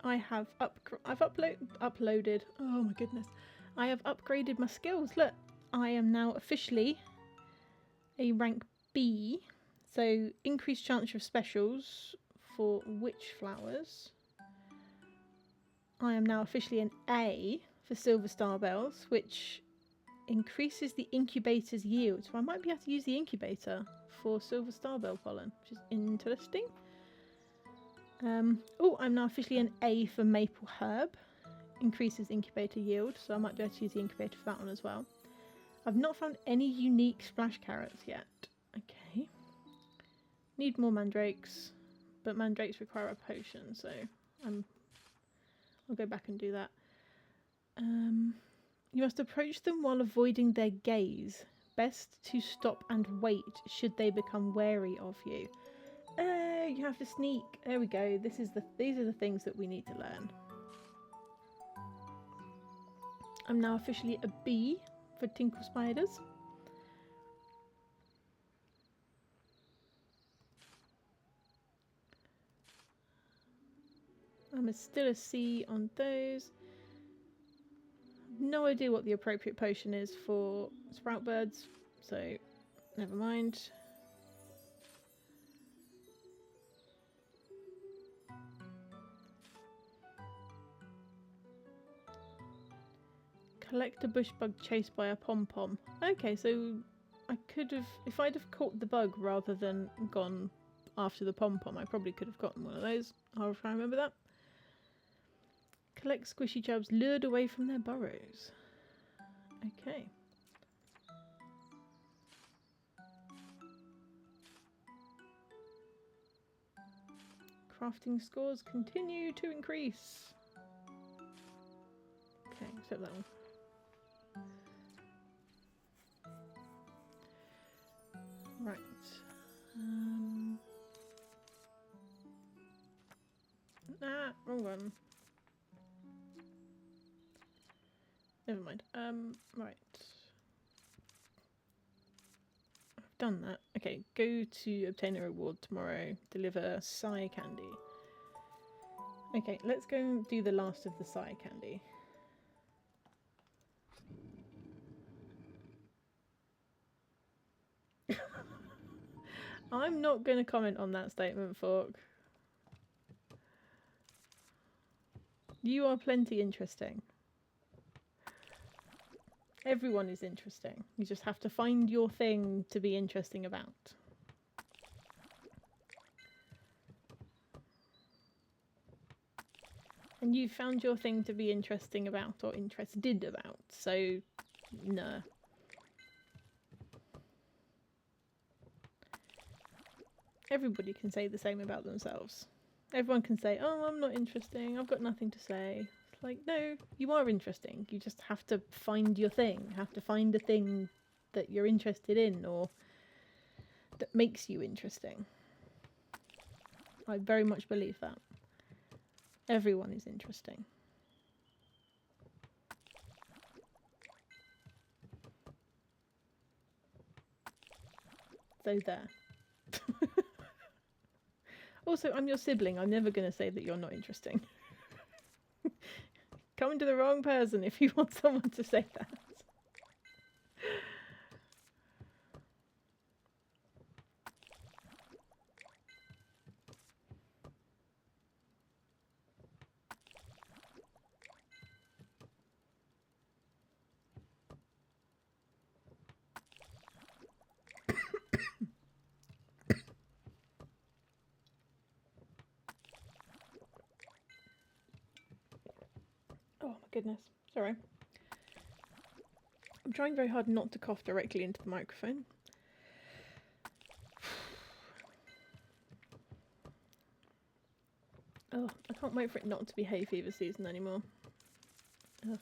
I have uploaded. Oh my goodness! I have upgraded my skills. Look, I am now officially a rank B, so increased chance of specials for witch flowers. I am now officially an A for silver star bells, which increases the incubator's yield. So I might be able to use the incubator for silver star bell pollen, which is interesting. Oh, I'm now officially an A for maple herb. Increases incubator yield, so I might be able to use the incubator for that one as well. I've not found any unique splash carrots yet. Okay. Need more mandrakes, but mandrakes require a potion, so I'll go back and do that. You must approach them while avoiding their gaze. Best to stop and wait should they become wary of you. You have to sneak. There we go. These are the things that we need to learn. I'm now officially a B for tinkle spiders. I'm still a C on those. No idea what the appropriate potion is for sprout birds, so never mind. Collect a bush bug chased by a pom-pom. Okay, so I could have, if I'd have caught the bug rather than gone after the pom-pom, I probably could have gotten one of those. I'll try and remember that. Collect squishy chubs lured away from their burrows. Okay. Crafting scores continue to increase. Okay, except that one. Right. Wrong one. Never mind. Right. I've done that. Okay, go to obtain a reward tomorrow. Deliver Psy candy. Okay, let's go and do the last of the Psy candy. I'm not going to comment on that statement, Fork. You are plenty interesting. Everyone is interesting. You just have to find your thing to be interesting about. And you found your thing to be interesting about or interested about, so no. Everybody can say the same about themselves. Everyone can say, oh, I'm not interesting, I've got nothing to say. It's like, no, you are interesting. You just have to find your thing. You have to find a thing that you're interested in or that makes you interesting. I very much believe that. Everyone is interesting. So there. Also, I'm your sibling. I'm never going to say that you're not interesting. Coming to the wrong person if you want someone to say that. Oh my goodness, sorry. I'm trying very hard not to cough directly into the microphone. Oh, I can't wait for it not to be hay fever season anymore. Ugh.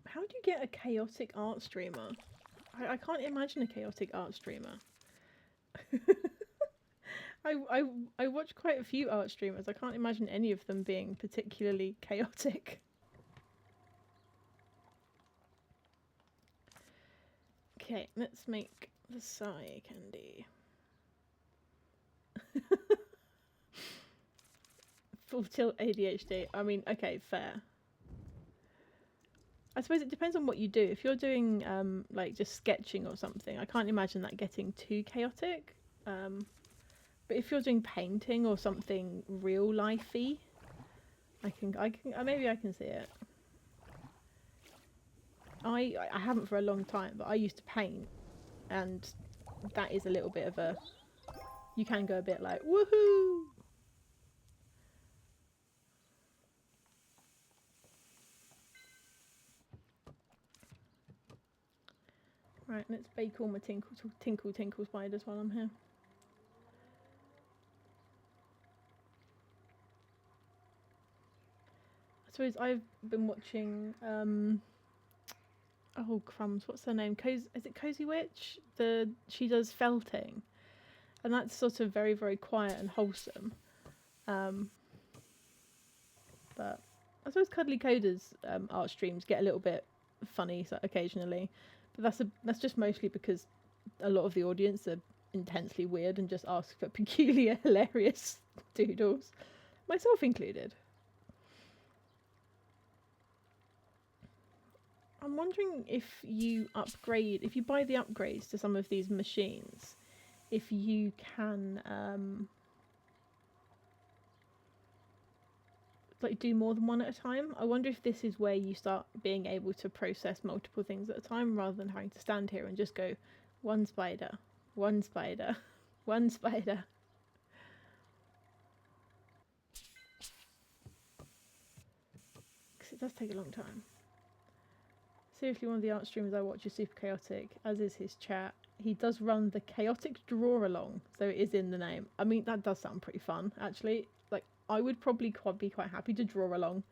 How do you get a chaotic art streamer? I can't imagine a chaotic art streamer. I watch quite a few art streamers. I can't imagine any of them being particularly chaotic. Okay, let's make the Sai candy. Full tilt ADHD. I mean, okay, fair. I suppose it depends on what you do. If you're doing like just sketching or something, I can't imagine that getting too chaotic. But if you're doing painting or something real lifey, maybe I can see it. I haven't for a long time, but I used to paint, and that is a little bit of a. You can go a bit like woohoo. Right, let's bake all my tinkle spiders while I'm here. I suppose I've been watching oh crumbs, what's her name? Is it Cozy Witch? She does felting, and that's sort of very, very quiet and wholesome. But I suppose Cuddly Coder's art streams get a little bit funny occasionally, but that's just mostly because a lot of the audience are intensely weird and just ask for peculiar, hilarious doodles, myself included. I'm wondering if you buy the upgrades to some of these machines, if you can like do more than one at a time. I wonder if this is where you start being able to process multiple things at a time rather than having to stand here and just go one spider, one spider, one spider. Because it does take a long time. Seriously, one of the art streamers I watch is super chaotic, as is his chat. He does run the chaotic draw along, so it is in the name. I mean, that does sound pretty fun, actually. Like, I would probably be quite happy to draw along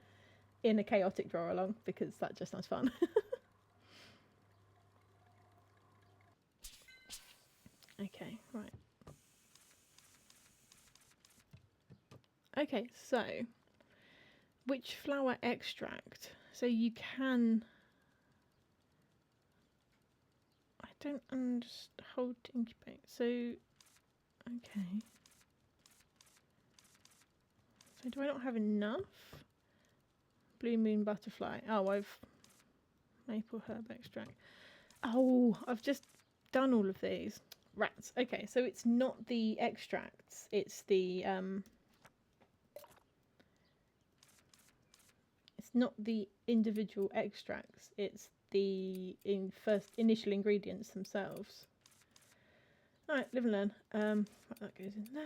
in a chaotic draw along, because that just sounds fun. Okay, right. Okay, so which flower extract? So you can. I don't understand. Hold to incubate. So, okay. So do I not have enough? Blue moon butterfly. Oh, I've maple herb extract. Oh, I've just done all of these. Rats. Okay, so it's not the extracts. It's the it's not the individual extracts, it's the initial ingredients themselves. Alright, live and learn. That goes in there.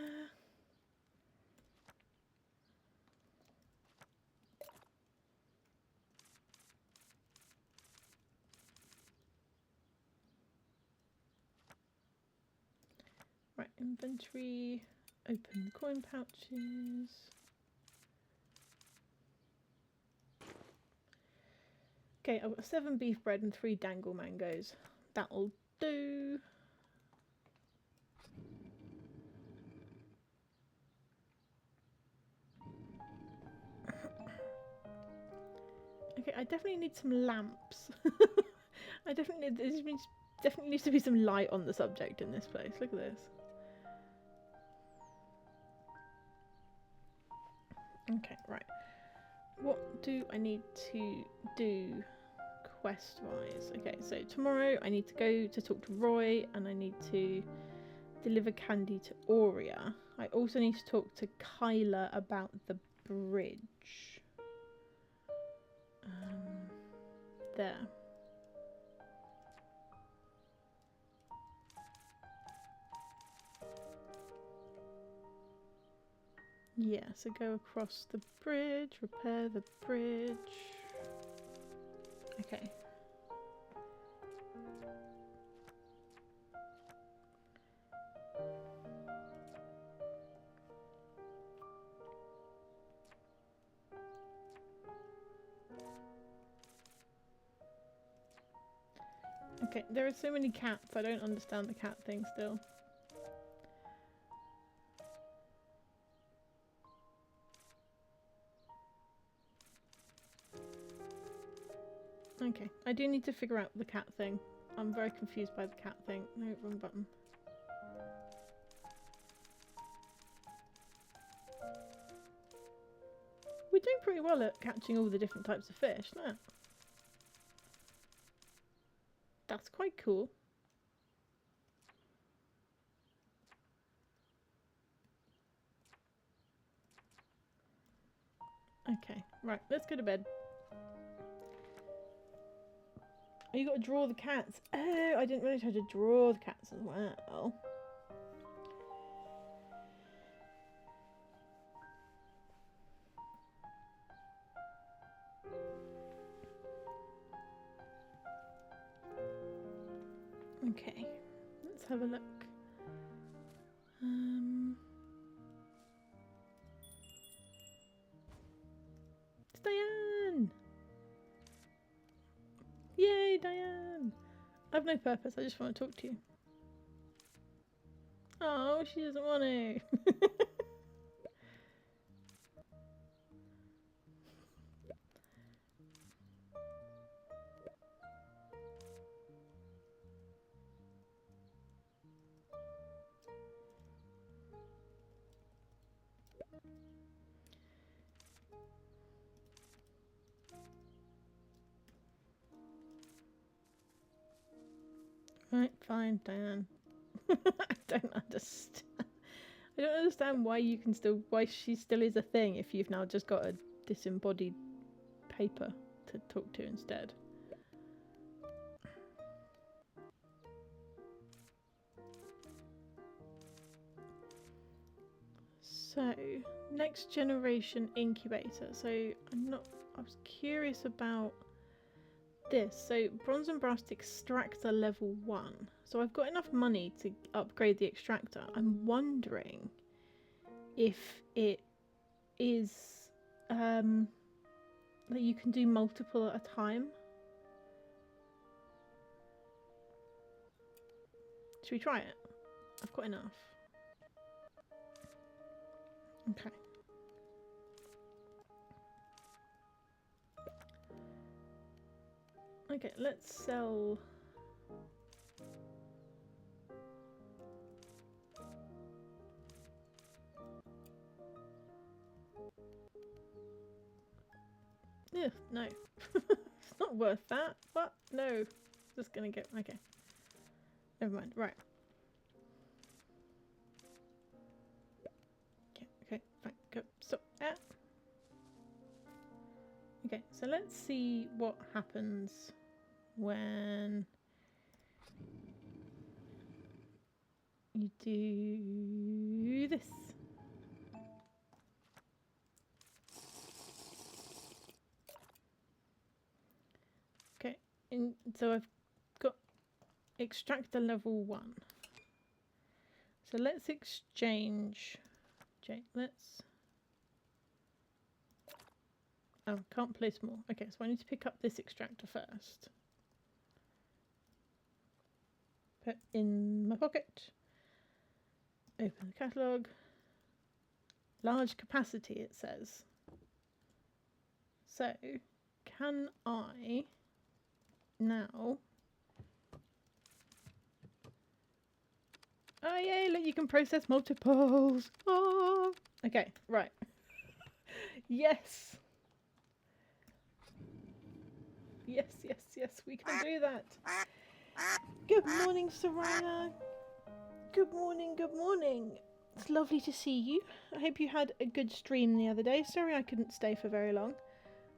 Right, inventory, open coin pouches. Okay, I've got 7 beef bread and 3 dangle mangoes. That'll do. Okay, I definitely need some lamps. I definitely definitely needs to be some light on the subject in this place. Look at this. Okay, right. What do I need to do quest-wise? Okay, so tomorrow I need to go to talk to Roy and I need to deliver candy to Aurea. I also need to talk to Kyla about the bridge. There. Yeah, so go across the bridge, repair the bridge. Okay. Okay, there are so many cats, I don't understand the cat thing still. Okay, I do need to figure out the cat thing. I'm very confused by the cat thing. No, wrong button. We're doing pretty well at catching all the different types of fish, no? That's quite cool. Okay, right, let's go to bed. Oh, you got to draw the cats. Oh, I didn't realise how to draw the cats as well. Okay, let's have a look. It's Diane! Yay, Diane! I have no purpose, I just want to talk to you. Oh, she doesn't want to. Right, fine, Diane. I don't understand. I don't understand why she still is a thing if you've now just got a disembodied paper to talk to instead. So, next generation incubator. So, I was curious about this. So, bronze and brass extractor level 1. So, I've got enough money to upgrade the extractor. I'm wondering if it is that you can do multiple at a time. Should we try it? I've got enough. Okay. Okay, let's sell. Ugh, no. It's not worth that. What? No. Just gonna get. Okay. Never mind. Right. Okay, fine. Go. Stop. Ah. Okay, so let's see what happens when you do this. Okay, and so I've got extractor level 1. So let's exchange. Let's. Oh, can't place more. Okay, so I need to pick up this extractor first. Put in my pocket. Open the catalogue. Large capacity, it says. So, can I now... Oh yay, look, you can process multiples. Oh, okay, right. Yes. Yes, yes, yes, we can do that. Good morning, Soraya. Good morning, good morning. It's lovely to see you. I hope you had a good stream the other day. Sorry I couldn't stay for very long.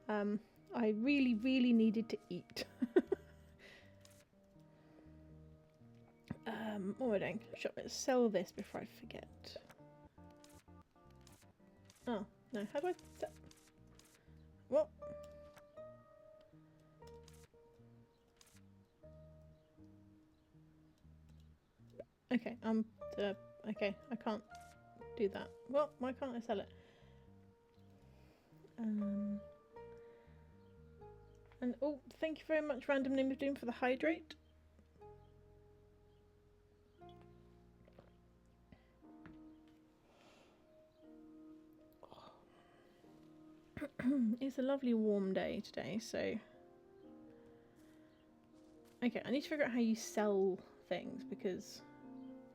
I really, really needed to eat. What am I doing? Shop, let's sell this before I forget. Oh, no, how do I sell? What? Okay, okay, I can't do that. Well, why can't I sell it? And oh, thank you very much, Random Name of Doom, for the hydrate. It's a lovely warm day today, so... Okay, I need to figure out how you sell things, because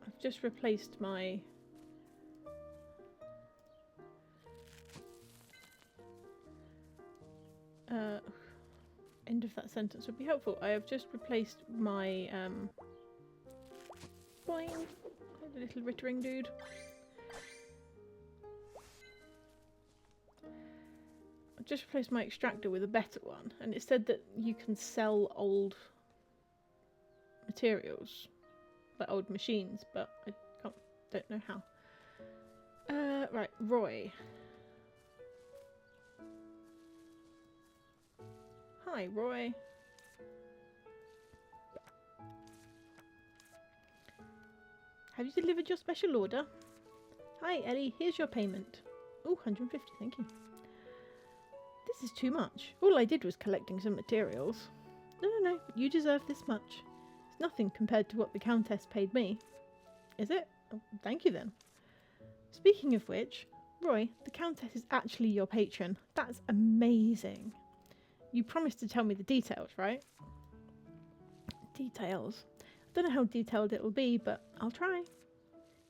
I've just replaced my... end of that sentence would be helpful. I have just replaced my... boing! The little rittering dude. I've just replaced my extractor with a better one, and it said that you can sell old materials, like old machines, but I don't know how. Right, Roy. Hi, Roy. Have you delivered your special order? Hi, Ellie, here's your payment. Oh, 150, thank you. This is too much. All I did was collecting some materials. No, you deserve this much. It's nothing compared to what the Countess paid me. Is it? Oh, thank you then. Speaking of which, Roy, the Countess is actually your patron. That's amazing. You promised to tell me the details, right? Details. I don't know how detailed it'll be, but I'll try.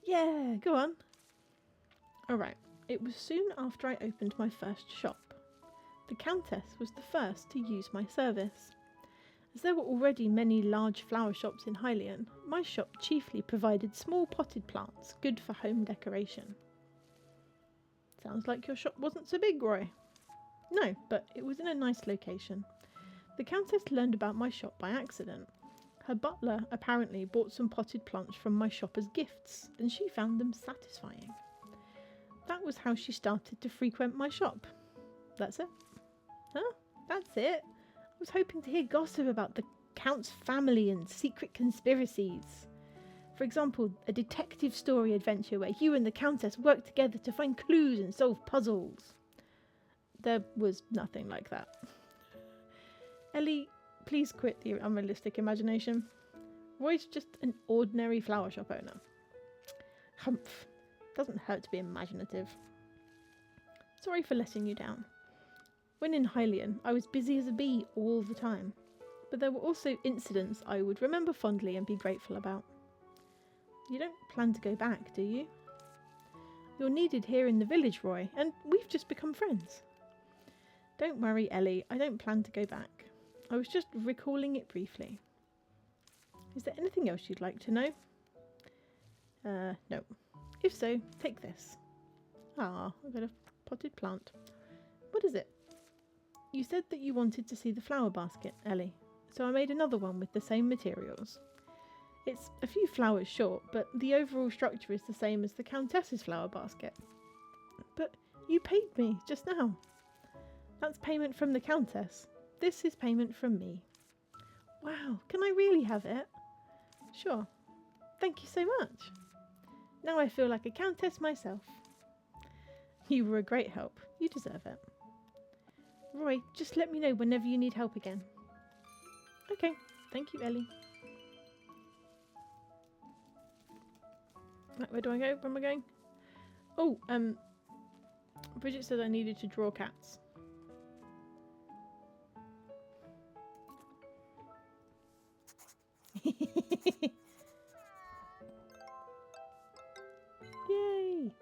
Yeah, go on. Alright, it was soon after I opened my first shop. The Countess was the first to use my service. As there were already many large flower shops in Hylian, my shop chiefly provided small potted plants, good for home decoration. Sounds like your shop wasn't so big, Roy. No, but it was in a nice location. The Countess learned about my shop by accident. Her butler apparently bought some potted plants from my shop as gifts, and she found them satisfying. That was how she started to frequent my shop. That's it. Huh? That's it? I was hoping to hear gossip about the Count's family and secret conspiracies. For example, a detective story adventure where you and the Countess work together to find clues and solve puzzles. There was nothing like that. Ellie, please quit the unrealistic imagination. Roy's just an ordinary flower shop owner. Humph. Doesn't hurt to be imaginative. Sorry for letting you down. When in Hylian, I was busy as a bee all the time. But there were also incidents I would remember fondly and be grateful about. You don't plan to go back, do you? You're needed here in the village, Roy, and we've just become friends. Don't worry, Ellie, I don't plan to go back. I was just recalling it briefly. Is there anything else you'd like to know? No. If so, take this. Ah, I've got a potted plant. What is it? You said that you wanted to see the flower basket, Ellie, so I made another one with the same materials. It's a few flowers short, but the overall structure is the same as the Countess's flower basket. But you paid me just now. That's payment from the Countess. This is payment from me. Wow, can I really have it? Sure. Thank you so much. Now I feel like a countess myself. You were a great help. You deserve it. Roy, just let me know whenever you need help again. Okay, thank you, Ellie. Right, where do I go? Where am I going? Oh, Bridget said I needed to draw cats. Yay!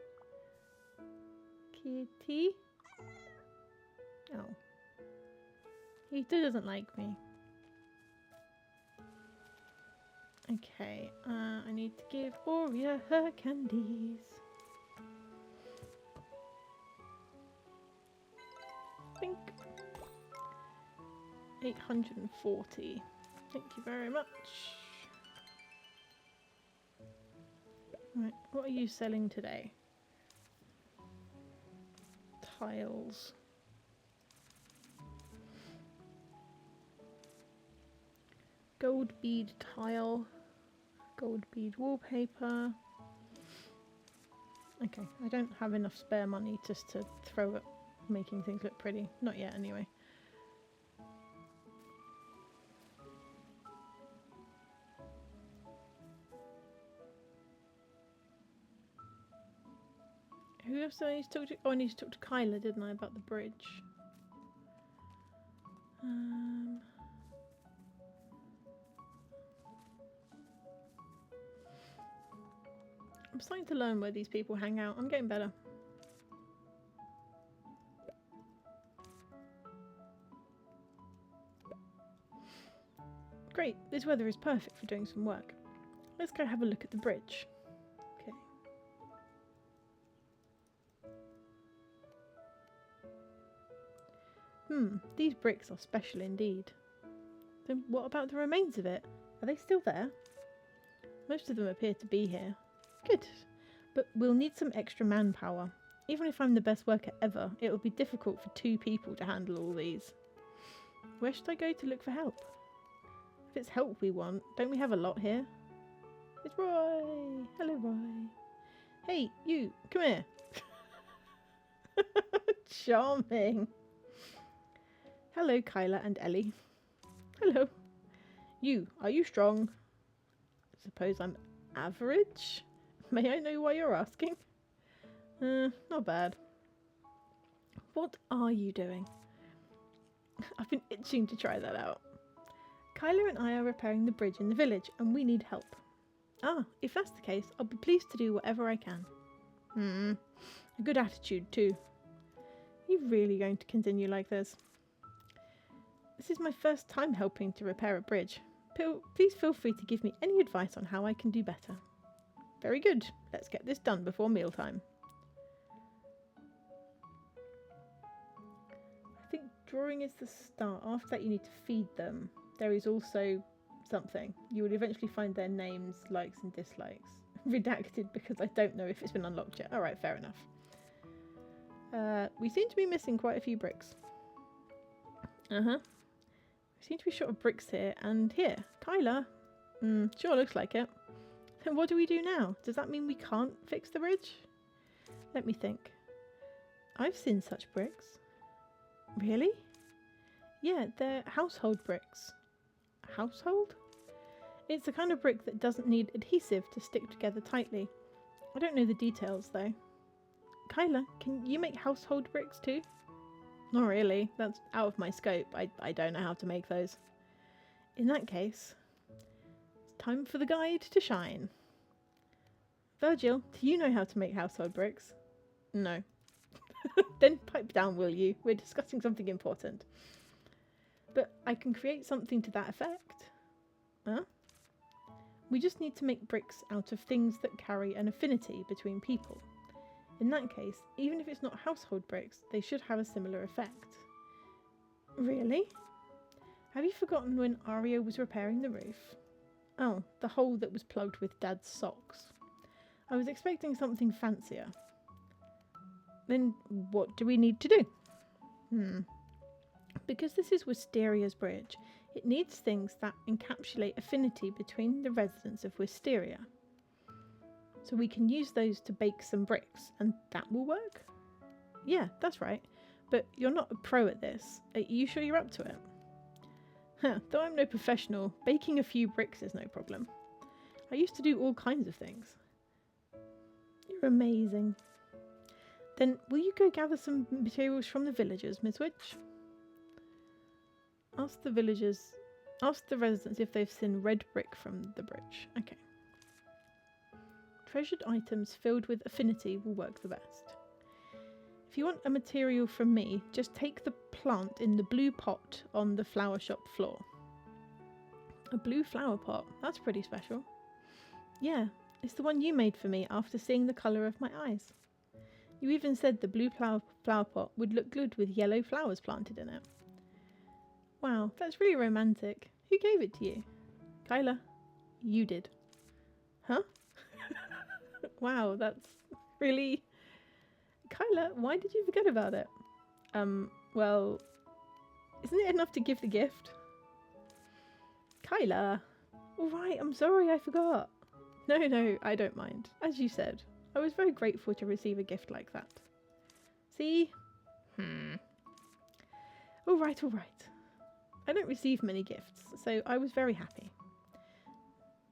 Kitty? Oh. He doesn't like me. Okay, I need to give Aurea her candies. Think 840. Thank you very much. Right, what are you selling today? Tiles. Gold bead tile. Gold bead wallpaper. Okay, I don't have enough spare money just to throw at making things look pretty. Not yet, anyway. Who else do I need to talk to? Oh, I need to talk to Kyla, didn't I, about the bridge? I'm starting to learn where these people hang out. I'm getting better. Great, this weather is perfect for doing some work. Let's go have a look at the bridge. Okay. These bricks are special indeed. Then what about the remains of it? Are they still there? Most of them appear to be here. Good, but we'll need some extra manpower. Even if I'm the best worker ever, it will be difficult for 2 people to handle all these. Where should I go to look for help? If it's help we want, don't we have a lot here? It's Roy! Hello, Roy. Hey, you, come here. Charming. Hello, Kyla and Ellie. Hello. You, are you strong? I suppose I'm average? May I know why you're asking? Not bad. What are you doing? I've been itching to try that out. Kyla and I are repairing the bridge in the village and we need help. Ah, if that's the case, I'll be pleased to do whatever I can. A good attitude too. Are you really going to continue like this? This is my first time helping to repair a bridge. Please feel free to give me any advice on how I can do better. Very good. Let's get this done before mealtime. I think drawing is the start. After that you need to feed them. There is also something. You will eventually find their names, likes and dislikes. Redacted because I don't know if it's been unlocked yet. Alright, fair enough. We seem to be missing quite a few bricks. We seem to be short of bricks here and here. Kyla? Sure looks like it. Then what do we do now? Does that mean we can't fix the bridge? Let me think. I've seen such bricks. Really? Yeah, they're household bricks. Household? It's the kind of brick that doesn't need adhesive to stick together tightly. I don't know the details though. Kyla, can you make household bricks too? Not really. That's out of my scope. I don't know how to make those. In that case, it's time for the guide to shine. Virgil, do you know how to make household bricks? No. Then pipe down, will you? We're discussing something important. But I can create something to that effect. Huh? We just need to make bricks out of things that carry an affinity between people. In that case, even if it's not household bricks, they should have a similar effect. Really? Have you forgotten when Aria was repairing the roof? Oh, the hole that was plugged with Dad's socks. I was expecting something fancier. Then what do we need to do? Because this is Wisteria's bridge, it needs things that encapsulate affinity between the residents of Wisteria. So we can use those to bake some bricks, and that will work? Yeah, that's right. But you're not a pro at this. Are you sure you're up to it? Though I'm no professional, baking a few bricks is no problem. I used to do all kinds of things. You're amazing. Then will you go gather some materials from the villagers, Miss Witch? Ask the residents if they've seen red brick from the bridge. Okay. Treasured items filled with affinity will work the best. If you want a material from me, just take the plant in the blue pot on the flower shop floor. A blue flower pot? That's pretty special. Yeah, it's the one you made for me after seeing the colour of my eyes. You even said the blue flower pot would look good with yellow flowers planted in it. Wow, that's really romantic. Who gave it to you? Kyla, you did. Huh? Wow, that's really... Kyla, why did you forget about it? Well, isn't it enough to give the gift? Kyla! Alright, I'm sorry, I forgot. No, I don't mind. As you said, I was very grateful to receive a gift like that. See? Alright. I don't receive many gifts, so I was very happy.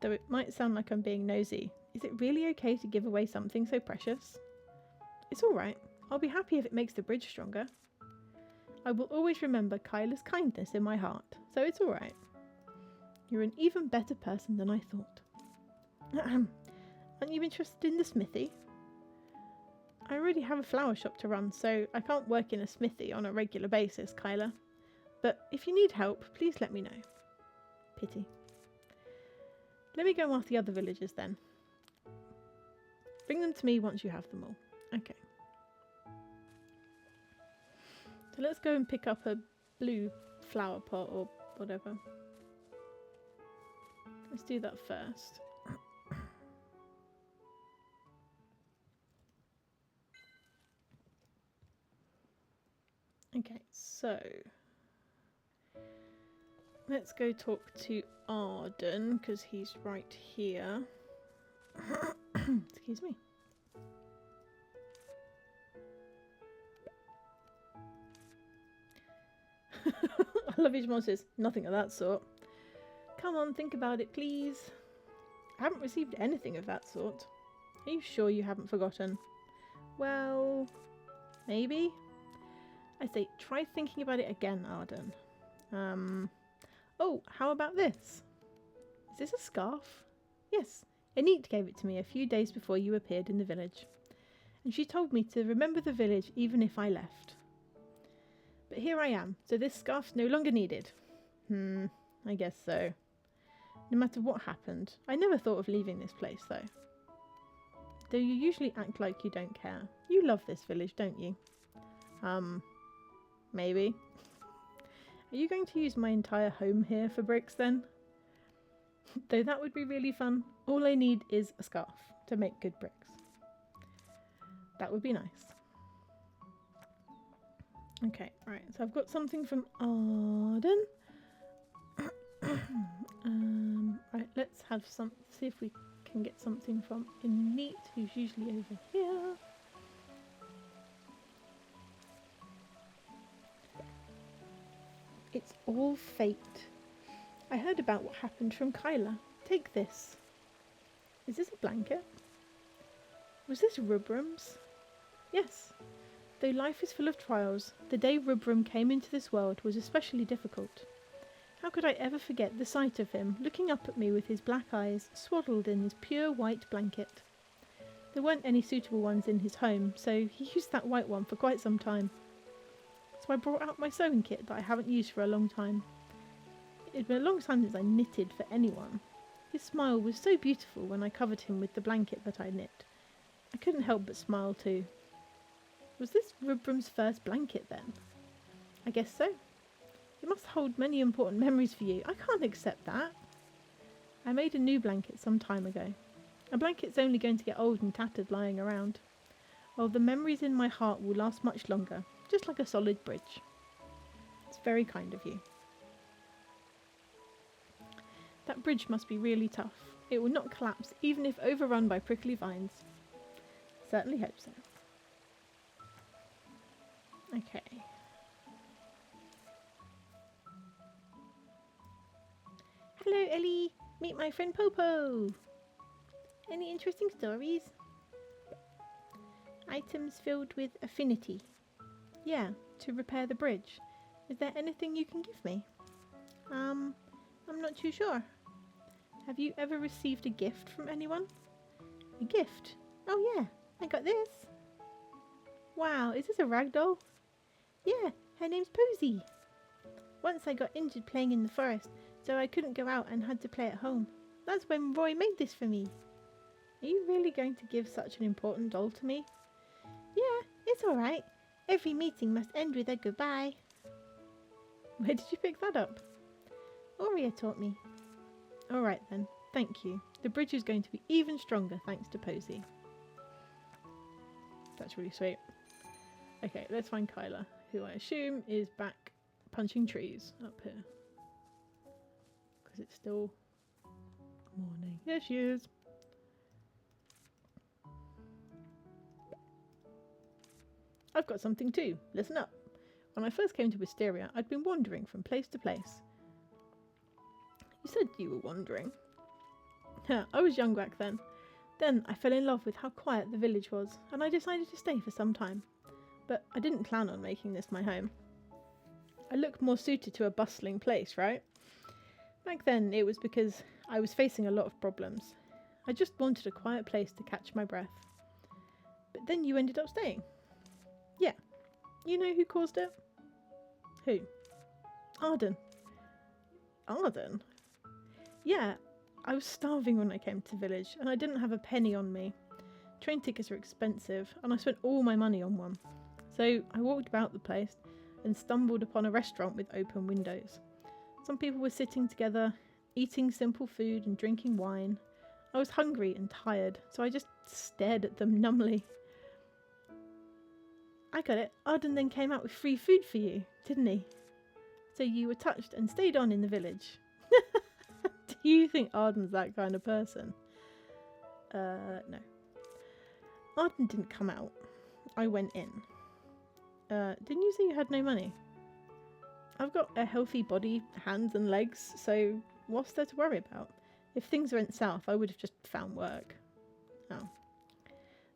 Though it might sound like I'm being nosy, is it really okay to give away something so precious? It's alright. I'll be happy if it makes the bridge stronger. I will always remember Kyla's kindness in my heart, so it's alright. You're an even better person than I thought. Aren't you interested in the smithy? I already have a flower shop to run, so I can't work in a smithy on a regular basis, Kyla. But if you need help, please let me know. Pity. Let me go ask the other villagers then. Bring them to me once you have them all. Okay. So let's go and pick up a blue flower pot or whatever. Let's do that first. Okay, so let's go talk to Arden because he's right here. Excuse me. I love his mom says, nothing of that sort. Come on, think about it, please. I haven't received anything of that sort. Are you sure you haven't forgotten? Well, maybe. I say, try thinking about it again, Arden. Oh, how about this? Is this a scarf? Yes, Anit gave it to me a few days before you appeared in the village. And she told me to remember the village even if I left. But here I am, so this scarf's no longer needed. I guess so. No matter what happened, I never thought of leaving this place, though. Though you usually act like you don't care. You love this village, don't you? Maybe. Are you going to use my entire home here for bricks, then? Though that would be really fun. All I need is a scarf to make good bricks. That would be nice. Okay, right, so I've got something from Arden. Right, let's have see if we can get something from Anit, who's usually over here. It's all fate. I heard about what happened from Kyla. Take this. Is this a blanket? Was this Rubrum's? Yes. Though life is full of trials, the day Rubrum came into this world was especially difficult. How could I ever forget the sight of him looking up at me with his black eyes swaddled in his pure white blanket? There weren't any suitable ones in his home, so he used that white one for quite some time. So I brought out my sewing kit that I haven't used for a long time. It had been a long time since I knitted for anyone. His smile was so beautiful when I covered him with the blanket that I knit. I couldn't help but smile too. Was this Rubrum's first blanket then? I guess so. It must hold many important memories for you. I can't accept that. I made a new blanket some time ago. A blanket's only going to get old and tattered lying around. Well, the memories in my heart will last much longer, just like a solid bridge. It's very kind of you. That bridge must be really tough. It will not collapse, even if overrun by prickly vines. Certainly hope so. Okay. Hello, Ellie. Meet my friend Popo. Any interesting stories? Items filled with affinity. Yeah, to repair the bridge. Is there anything you can give me? I'm not too sure. Have you ever received a gift from anyone? A gift? Oh yeah, I got this. Wow, is this a ragdoll? Yeah, her name's Posy. Once I got injured playing in the forest, so I couldn't go out and had to play at home. That's when Roy made this for me. Are you really going to give such an important doll to me? Yeah, it's alright. Every meeting must end with a goodbye. Where did you pick that up? Aurea taught me. Alright then, thank you. The bridge is going to be even stronger thanks to Posy. That's really sweet. Okay, let's find Kyla, who I assume is back punching trees up here. Because it's still morning. There she is. I've got something too. Listen up. When I first came to Wisteria, I'd been wandering from place to place. You said you were wandering. I was young back then. Then I fell in love with how quiet the village was, and I decided to stay for some time. But I didn't plan on making this my home. I look more suited to a bustling place, right? Back then, it was because I was facing a lot of problems. I just wanted a quiet place to catch my breath. But then you ended up staying. Yeah. You know who caused it? Who? Arden. Arden? Yeah, I was starving when I came to the village, and I didn't have a penny on me. Train tickets are expensive, and I spent all my money on one. So I walked about the place and stumbled upon a restaurant with open windows. Some people were sitting together, eating simple food and drinking wine. I was hungry and tired, so I just stared at them numbly. I got it. Arden then came out with free food for you, didn't he? So you were touched and stayed on in the village. Do you think Arden's that kind of person? No. Arden didn't come out. I went in. Didn't you say you had no money? I've got a healthy body, hands and legs, so what's there to worry about? If things went south, I would have just found work. Oh.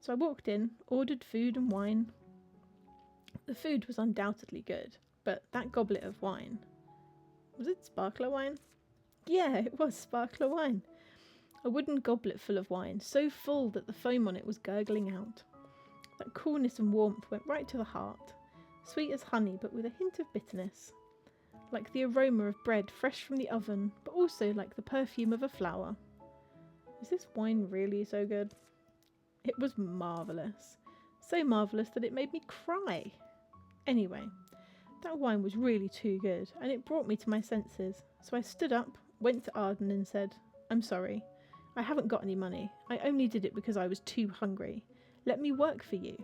So I walked in, ordered food and wine. The food was undoubtedly good, but that goblet of wine... Was it sparkler wine? Yeah, it was sparkler wine. A wooden goblet full of wine, so full that the foam on it was gurgling out. That coolness and warmth went right to the heart. Sweet as honey, but with a hint of bitterness. Like the aroma of bread fresh from the oven, but also like the perfume of a flower. Is this wine really so good? It was marvellous. So marvellous that it made me cry. Anyway, that wine was really too good, and it brought me to my senses. So I stood up, went to Arden and said, I'm sorry. I haven't got any money. I only did it because I was too hungry. Let me work for you.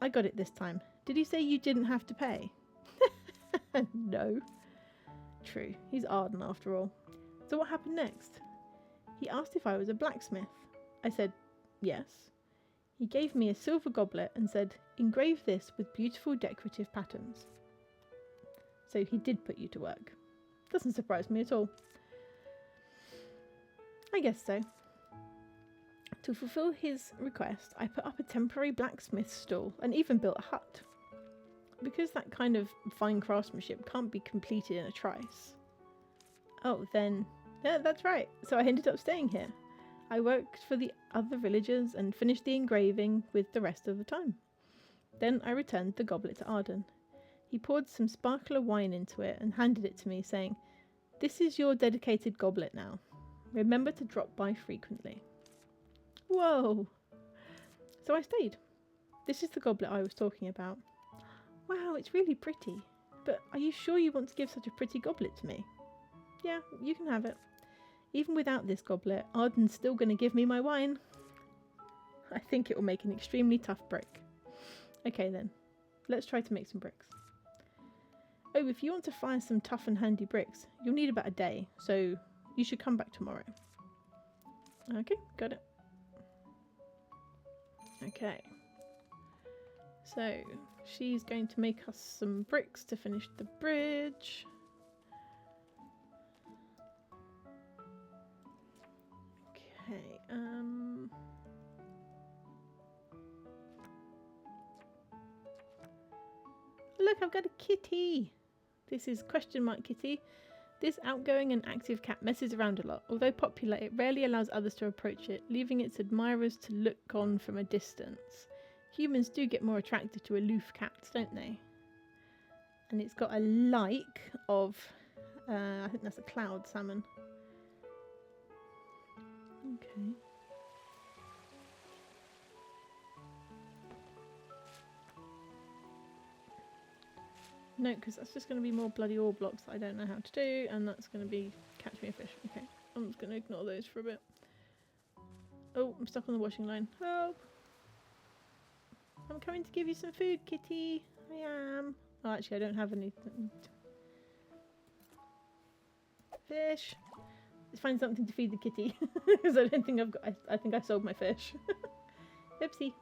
I got it this time. Did he say you didn't have to pay? No. True, he's Arden after all. So what happened next? He asked if I was a blacksmith. I said, yes. He gave me a silver goblet and said, engrave this with beautiful decorative patterns. So he did put you to work. Doesn't surprise me at all. I guess so. To fulfill his request, I put up a temporary blacksmith's stall and even built a hut. Because that kind of fine craftsmanship can't be completed in a trice. Oh, then... Yeah, that's right. So I ended up staying here. I worked for the other villagers and finished the engraving with the rest of the time. Then I returned the goblet to Arden. He poured some sparkler wine into it and handed it to me, saying, this is your dedicated goblet now. Remember to drop by frequently. Whoa! So I stayed. This is the goblet I was talking about. Wow, it's really pretty. But are you sure you want to give such a pretty goblet to me? Yeah, you can have it. Even without this goblet, Arden's still going to give me my wine. I think it will make an extremely tough brick. Okay then, let's try to make some bricks. Oh, if you want to fire some tough and handy bricks, you'll need about a day, so you should come back tomorrow. Okay, got it. Okay. So, she's going to make us some bricks to finish the bridge. Okay, Look, I've got a kitty! This is question mark kitty. This outgoing and active cat messes around a lot. Although popular, it rarely allows others to approach it, leaving its admirers to look on from a distance. Humans do get more attracted to aloof cats, don't they? And it's got a like of, I think that's a cloud salmon. Okay. No, because that's just going to be more bloody ore blocks that I don't know how to do, and that's going to be catch me a fish. Okay, I'm just going to ignore those for a bit. Oh, I'm stuck on the washing line. Help! I'm coming to give you some food, kitty. I am. Oh, actually, I don't have anything. Fish. Let's find something to feed the kitty, because I don't think I've got. I think I sold my fish. Oopsie.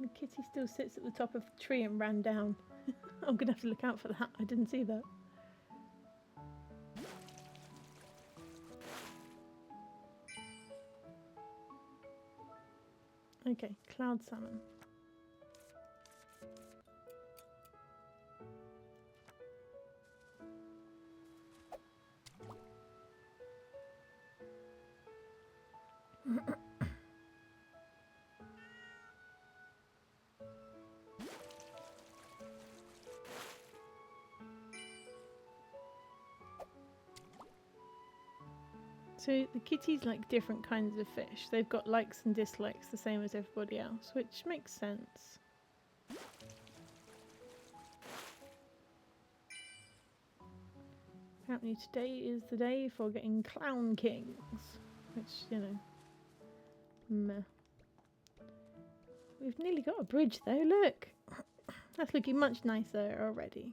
The kitty still sits at the top of the tree and ran down. I'm gonna have to look out for that. I didn't see that. Okay, cloud salmon. So the kitties like different kinds of fish. They've got likes and dislikes the same as everybody else, which makes sense. Apparently today is the day for getting clown kings, which, you know, meh. We've nearly got a bridge though, look! That's looking much nicer already.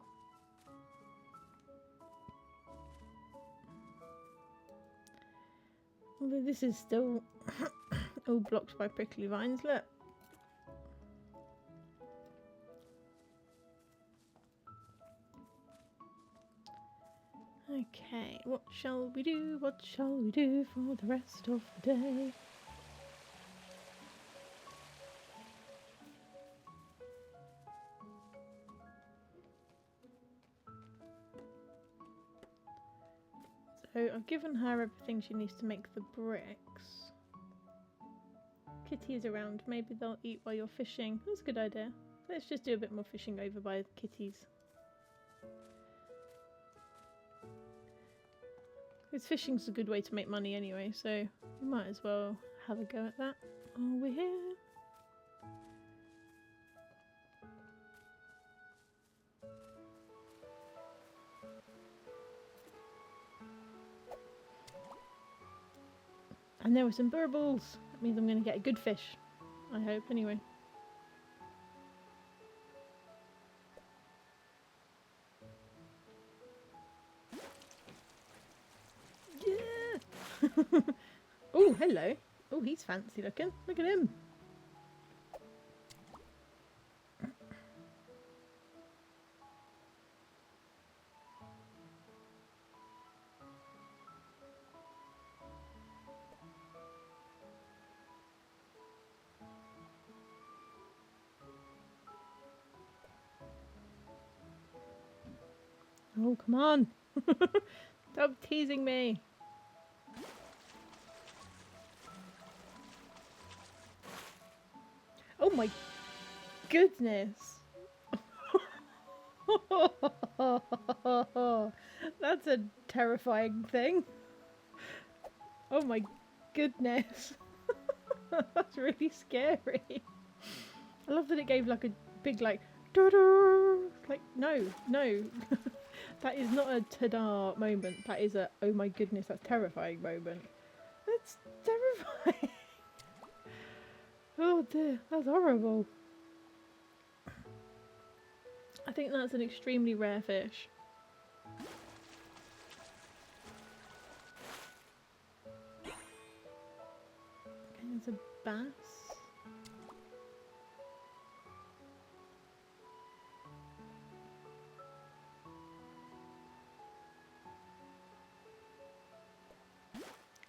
Although this is still all blocked by prickly vines, look. Okay, what shall we do? What shall we do for the rest of the day? So I've given her everything she needs to make the bricks. Kitty is around. Maybe they'll eat while you're fishing. That's a good idea. Let's just do a bit more fishing over by kitties. Because fishing's a good way to make money anyway, so we might as well have a go at that. Oh, we're here. And there were some burbles. That means I'm going to get a good fish. I hope, anyway. Yeah! Oh, hello. Oh, he's fancy looking. Look at him. Oh, come on. Stop teasing me. Oh my goodness. That's a terrifying thing. Oh my goodness. That's really scary. I love that it gave like a big like doo-doo. Like no. That is not a ta-da moment. That is a oh my goodness, that's terrifying moment. That's terrifying. Oh dear, that's horrible. I think that's an extremely rare fish. Okay, it's a bass.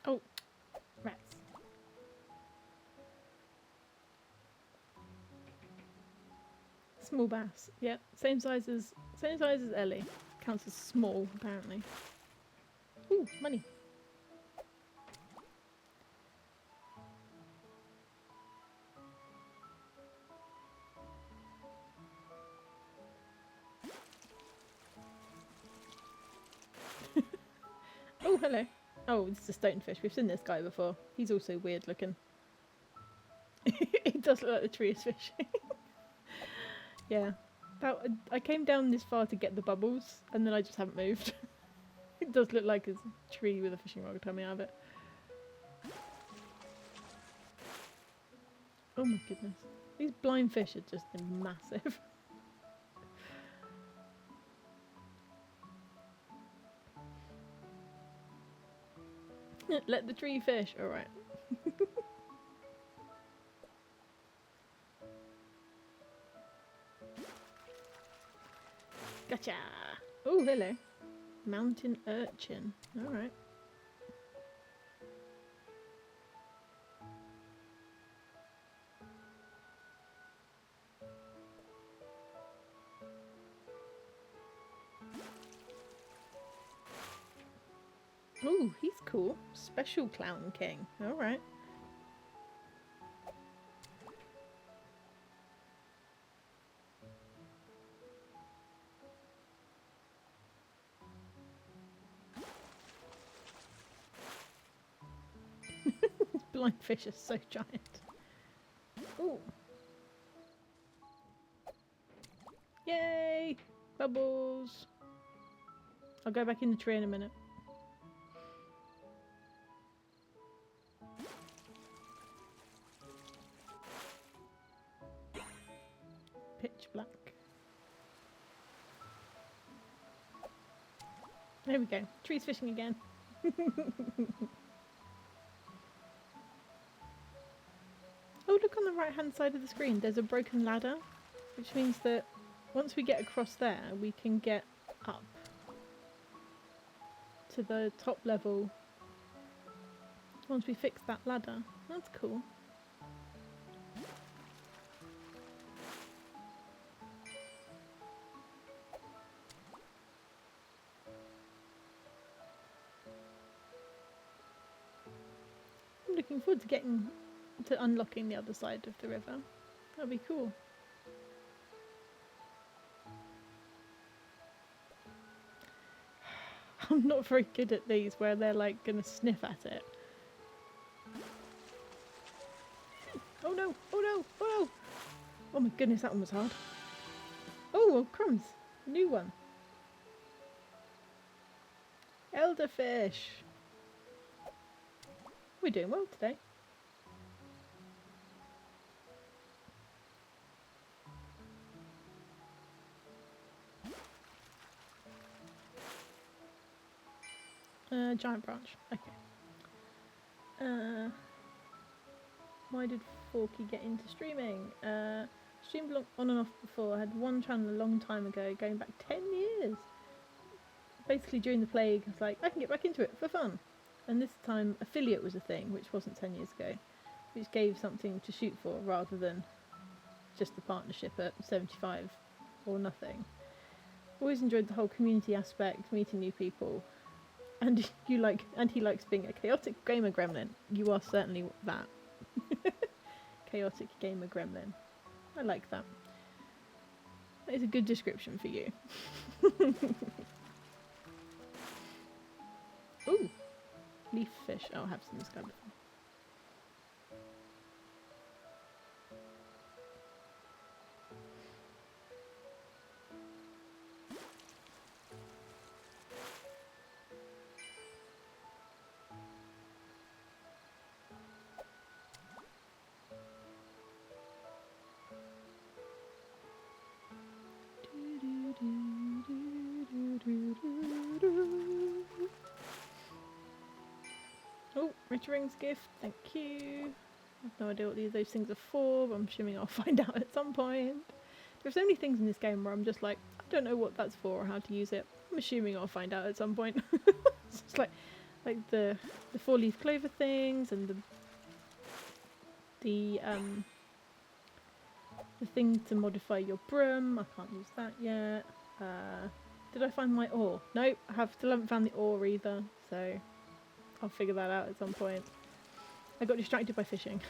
Oh, rats. Small bass. Yeah, same size as Ellie. Counts as small, apparently. Ooh, money. Oh, hello. Oh, this is a stonefish. We've seen this guy before. He's also weird looking. He does look like the tree is fishing. Yeah. I came down this far to get the bubbles, and then I just haven't moved. It does look like a tree with a fishing rod coming out of it. Oh my goodness. These blind fish are just massive. Let the tree fish. Alright. Gotcha! Oh, hello. Mountain urchin. Alright. Oh, he's cool. Special Clown King. Alright. Blind fish are so giant. Ooh. Yay! Bubbles! I'll go back in the tree in a minute. Pitch black. There we go. Tree's fishing again. Oh, look on the right hand side of the screen. There's a broken ladder, which means that once we get across there, we can get up to the top level once we fix that ladder. That's cool. I'm looking forward to unlocking the other side of the river. That'll be cool. I'm not very good at these where they're like gonna sniff at it. Oh no! Oh no! Oh no! Oh my goodness, that one was hard. Oh, well, crumbs! New one. Elderfish! We're doing well today. Giant branch. Okay. Why did Forky get into streaming? Streamed on and off before. I had one channel a long time ago, going back 10 years. Basically during the plague, I was like, I can get back into it for fun. And this time affiliate was a thing, which wasn't 10 years ago, which gave something to shoot for rather than just the partnership at 75 or nothing. Always enjoyed the whole community aspect, meeting new people. And he likes being a chaotic gamer gremlin. You are certainly that. Chaotic gamer gremlin. I like that. That is a good description for you. Ooh, leaf fish. Oh, I have seen this guy before. Oh, Rittering's gift, thank you. I have no idea what those things are for, but I'm assuming I'll find out at some point. There's so many things in this game where I'm just like, I don't know what that's for or how to use it. I'm assuming I'll find out at some point. It's just like the 4-leaf clover things and the thing to modify your broom. I can't use that yet. Did I find my ore? Nope, I still haven't found the ore either, so I'll figure that out at some point. I got distracted by fishing.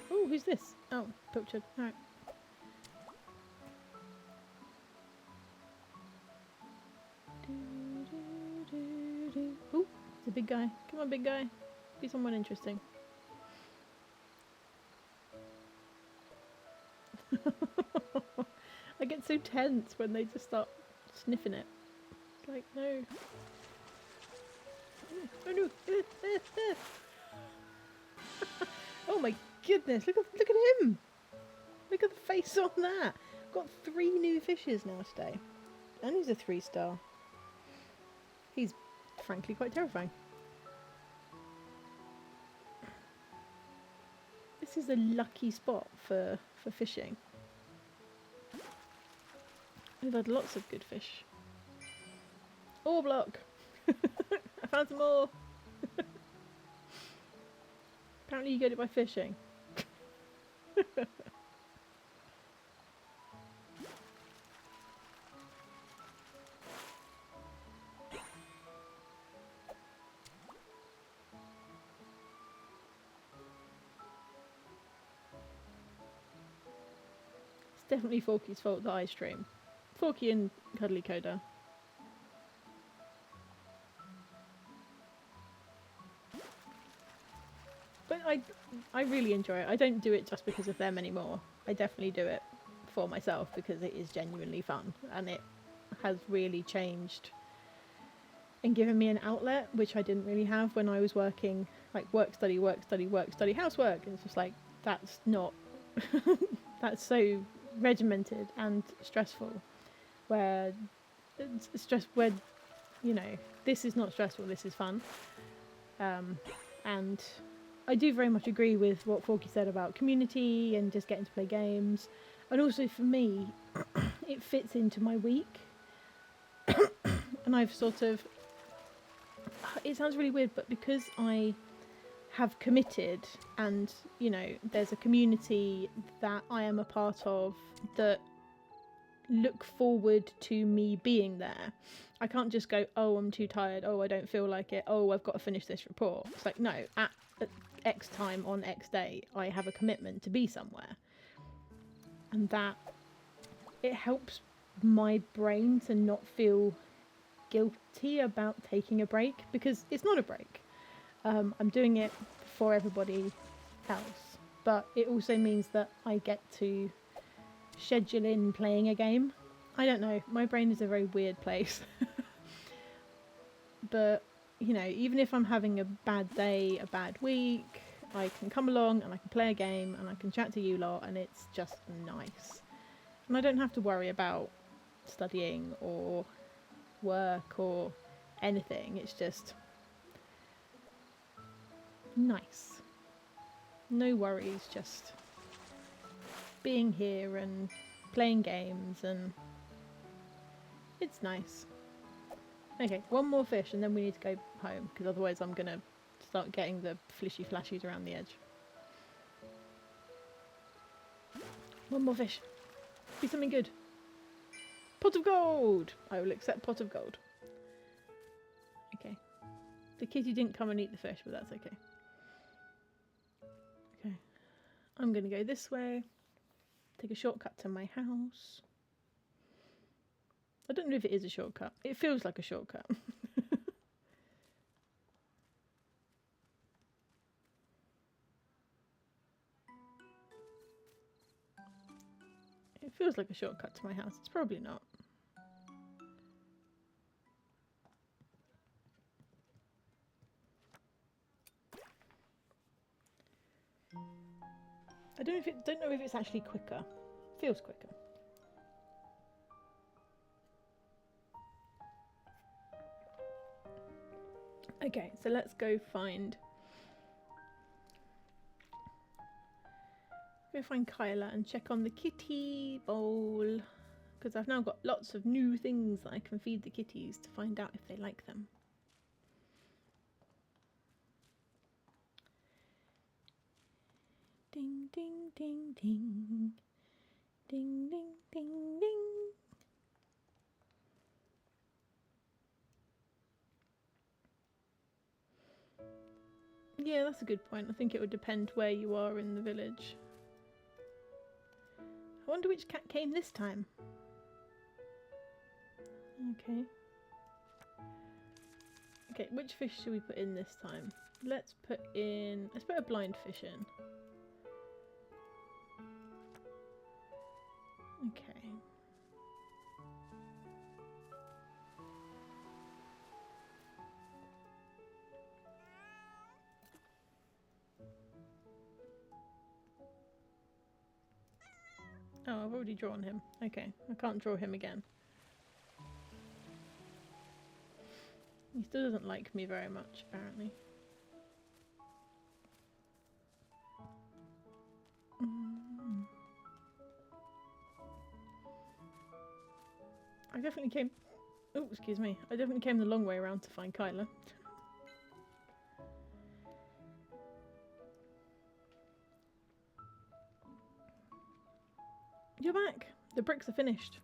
Oh, who's this? Oh, pilchard. Alright. Oh, it's a big guy. Come on, big guy. Be someone interesting. I get so tense when they just start sniffing it. It's like, no. Oh no. Oh my goodness, look at him! Look at the face on that! Got 3 new fishes now today. And he's a 3-star. He's frankly quite terrifying. This is a lucky spot for fishing. We've had lots of good fish. Ore block! I found some more! Apparently you get it by fishing. It's definitely Forky's fault that I stream. Forky and Cuddly Coda. But I really enjoy it. I don't do it just because of them anymore. I definitely do it for myself because it is genuinely fun and it has really changed and given me an outlet which I didn't really have when I was working, like work, study, housework. And it's just like, that's not, that's so regimented and stressful, where it's just where, you know, this is not stressful, this is fun. And I do very much agree with what Forky said about community and just getting to play games. And also for me, it fits into my week. And I've sort of, it sounds really weird, but because I have committed and, you know, there's a community that I am a part of that look forward to me being there. I can't just go, oh, I'm too tired, oh, I don't feel like it, oh, I've got to finish this report. It's like, no, at X time on X day, I have a commitment to be somewhere. And that, it helps my brain to not feel guilty about taking a break, because it's not a break. I'm doing it for everybody else, but it also means that I get to schedule in playing a game. I don't know, my brain is a very weird place. But, you know, even if I'm having a bad day, a bad week, I can come along and I can play a game and I can chat to you lot, and it's just nice. And I don't have to worry about studying or work or anything. It's just nice. No worries, just being here and playing games and It's nice. Okay, one more fish and then we need to go home, because otherwise I'm going to start getting the flishy flashies around the edge. One more fish. Be something good. Pot of gold! I will accept pot of gold. Okay. The kitty didn't come and eat the fish, but that's okay. Okay. I'm going to go this way. Take a shortcut to my house. I don't know if it is a shortcut. It feels like a shortcut. It feels like a shortcut to my house. It's probably not. I don't know if it's actually quicker. Feels quicker. Okay, so let's go find Kyla and check on the kitty bowl, because I've now got lots of new things that I can feed the kitties to find out if they like them. Ding ding ding ding. Ding ding ding ding. Yeah, that's a good point. I think it would depend where you are in the village. I wonder which cat came this time. Okay. Okay, which fish should we put in this time? Let's put a blind fish in. Okay. Oh, I've already drawn him. Okay, I can't draw him again. He still doesn't like me very much, apparently. I definitely came... Oh, excuse me. I definitely came the long way around to find Kyla. You're back! The bricks are finished.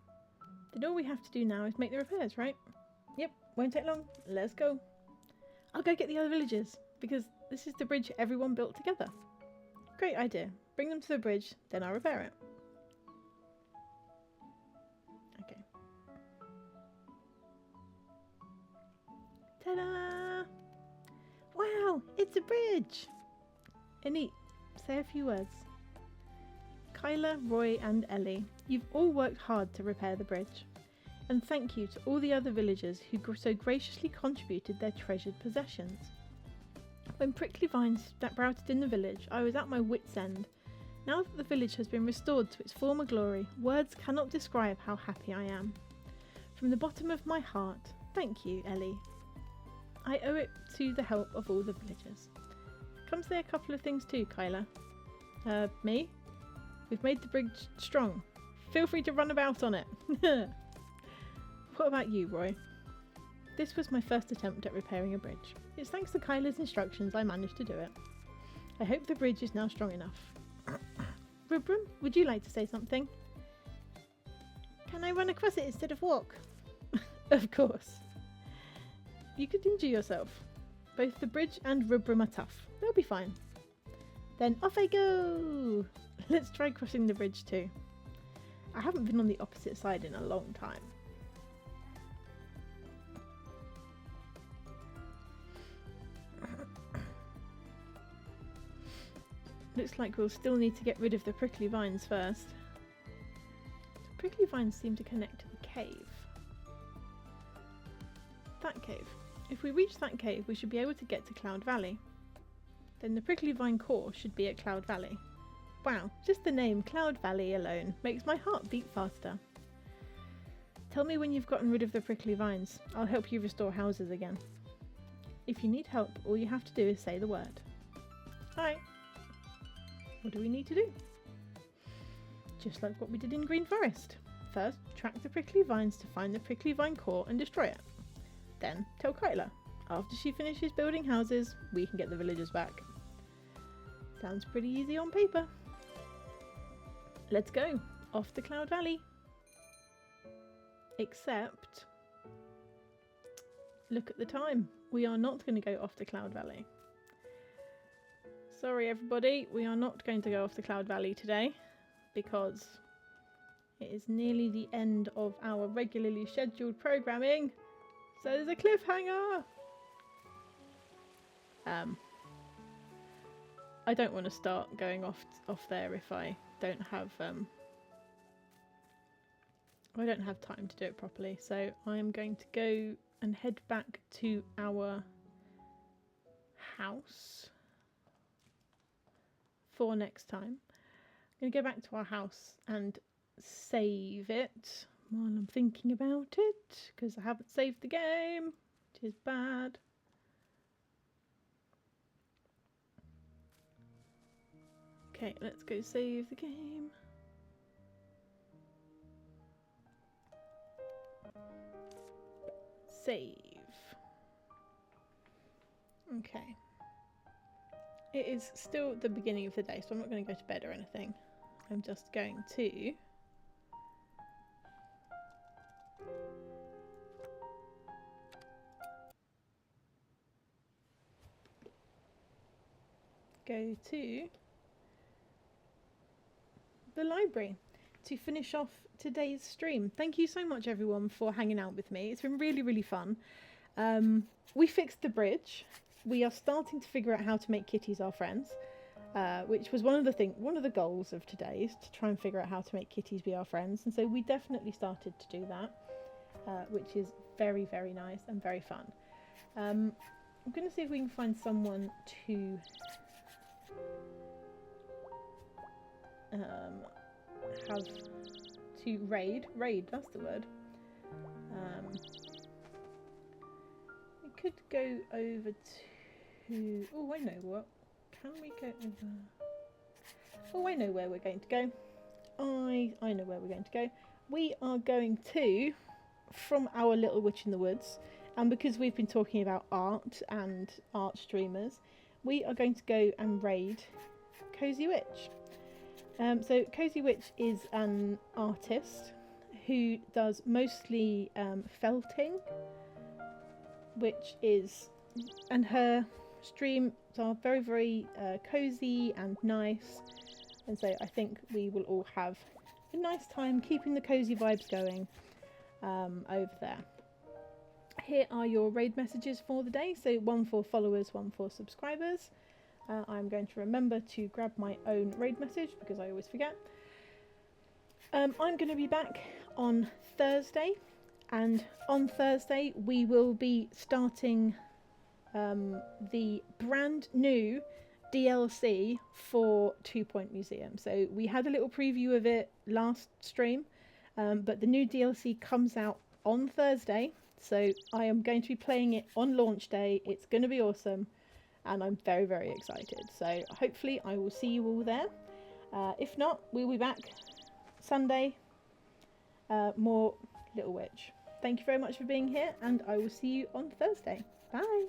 Then all we have to do now is make the repairs, right? Yep, won't take long. Let's go. I'll go get the other villagers, because this is the bridge everyone built together. Great idea. Bring them to the bridge, then I'll repair it. Okay. Ta-da! Wow, it's a bridge! Anit, say a few words. Kyla, Roy and Ellie, you've all worked hard to repair the bridge. And thank you to all the other villagers who so graciously contributed their treasured possessions. When prickly vines sprouted in the village, I was at my wit's end. Now that the village has been restored to its former glory, words cannot describe how happy I am. From the bottom of my heart, thank you, Ellie. I owe it to the help of all the villagers. Come say a couple of things too, Kyla. Me? We've made the bridge strong. Feel free to run about on it. What about you, Roy? This was my first attempt at repairing a bridge. It's thanks to Kyla's instructions I managed to do it. I hope the bridge is now strong enough. Rubrum, would you like to say something? Can I run across it instead of walk? Of course. You could injure yourself. Both the bridge and Rubrum are tough. They'll be fine. Then off I go! Let's try crossing the bridge too. I haven't been on the opposite side in a long time. Looks like we'll still need to get rid of the prickly vines first. The prickly vines seem to connect to the cave. That cave. If we reach that cave, we should be able to get to Cloud Valley. Then the prickly vine core should be at Cloud Valley. Wow, just the name Cloud Valley alone makes my heart beat faster. Tell me when you've gotten rid of the prickly vines. I'll help you restore houses again. If you need help, all you have to do is say the word. Alright. What do we need to do? Just like what we did in Green Forest. First, track the prickly vines to find the prickly vine core and destroy it. Then, tell Kyla. After she finishes building houses, we can get the villagers back. Sounds pretty easy on paper. Let's go. Off to Cloud Valley. Except, look at the time. We are not going to go off to Cloud Valley. Sorry everybody, we are not going to go off to Cloud Valley today because it is nearly the end of our regularly scheduled programming. So there's a cliffhanger. I don't want to start going off there if I don't have time to do it properly. So I am going to go and head back to our house for next time. I'm going to go back to our house and save it while I'm thinking about it, because I haven't saved the game, which is bad. Okay, let's go save the game. Save. Okay. It is still the beginning of the day, so I'm not going to go to bed or anything. I'm just going to go to the library to finish off today's stream. Thank you so much everyone for hanging out with me. It's been really, really fun. We fixed the bridge. We are starting to figure out how to make kitties our friends, which was one of the goals of today, is to try and figure out how to make kitties be our friends. And so we definitely started to do that, which is very, very nice and very fun. I'm going to see if we can find someone to have to raid, that's the word. We could go over to, oh I know what, can we go over, oh I know where we're going to go, I know where we're going to go. We are going to, from our little witch in the woods, and because we've been talking about art and art streamers, we are going to go and raid Cozy Witch. So Cozy Witch is an artist who does mostly felting, which is, and her streams are very, very cozy and nice, and so I think we will all have a nice time keeping the cozy vibes going over there. Here are your raid messages for the day, so one for followers, one for subscribers. I'm going to remember to grab my own raid message because I always forget. I'm going to be back on Thursday, and on Thursday we will be starting the brand new DLC for 2 Point Museum. So we had a little preview of it last stream, but the new DLC comes out on Thursday, so I am going to be playing it on launch day. It's going to be awesome. And I'm very, very excited. So hopefully I will see you all there. If not, we'll be back Sunday. More Little Witch. Thank you very much for being here, and I will see you on Thursday. Bye.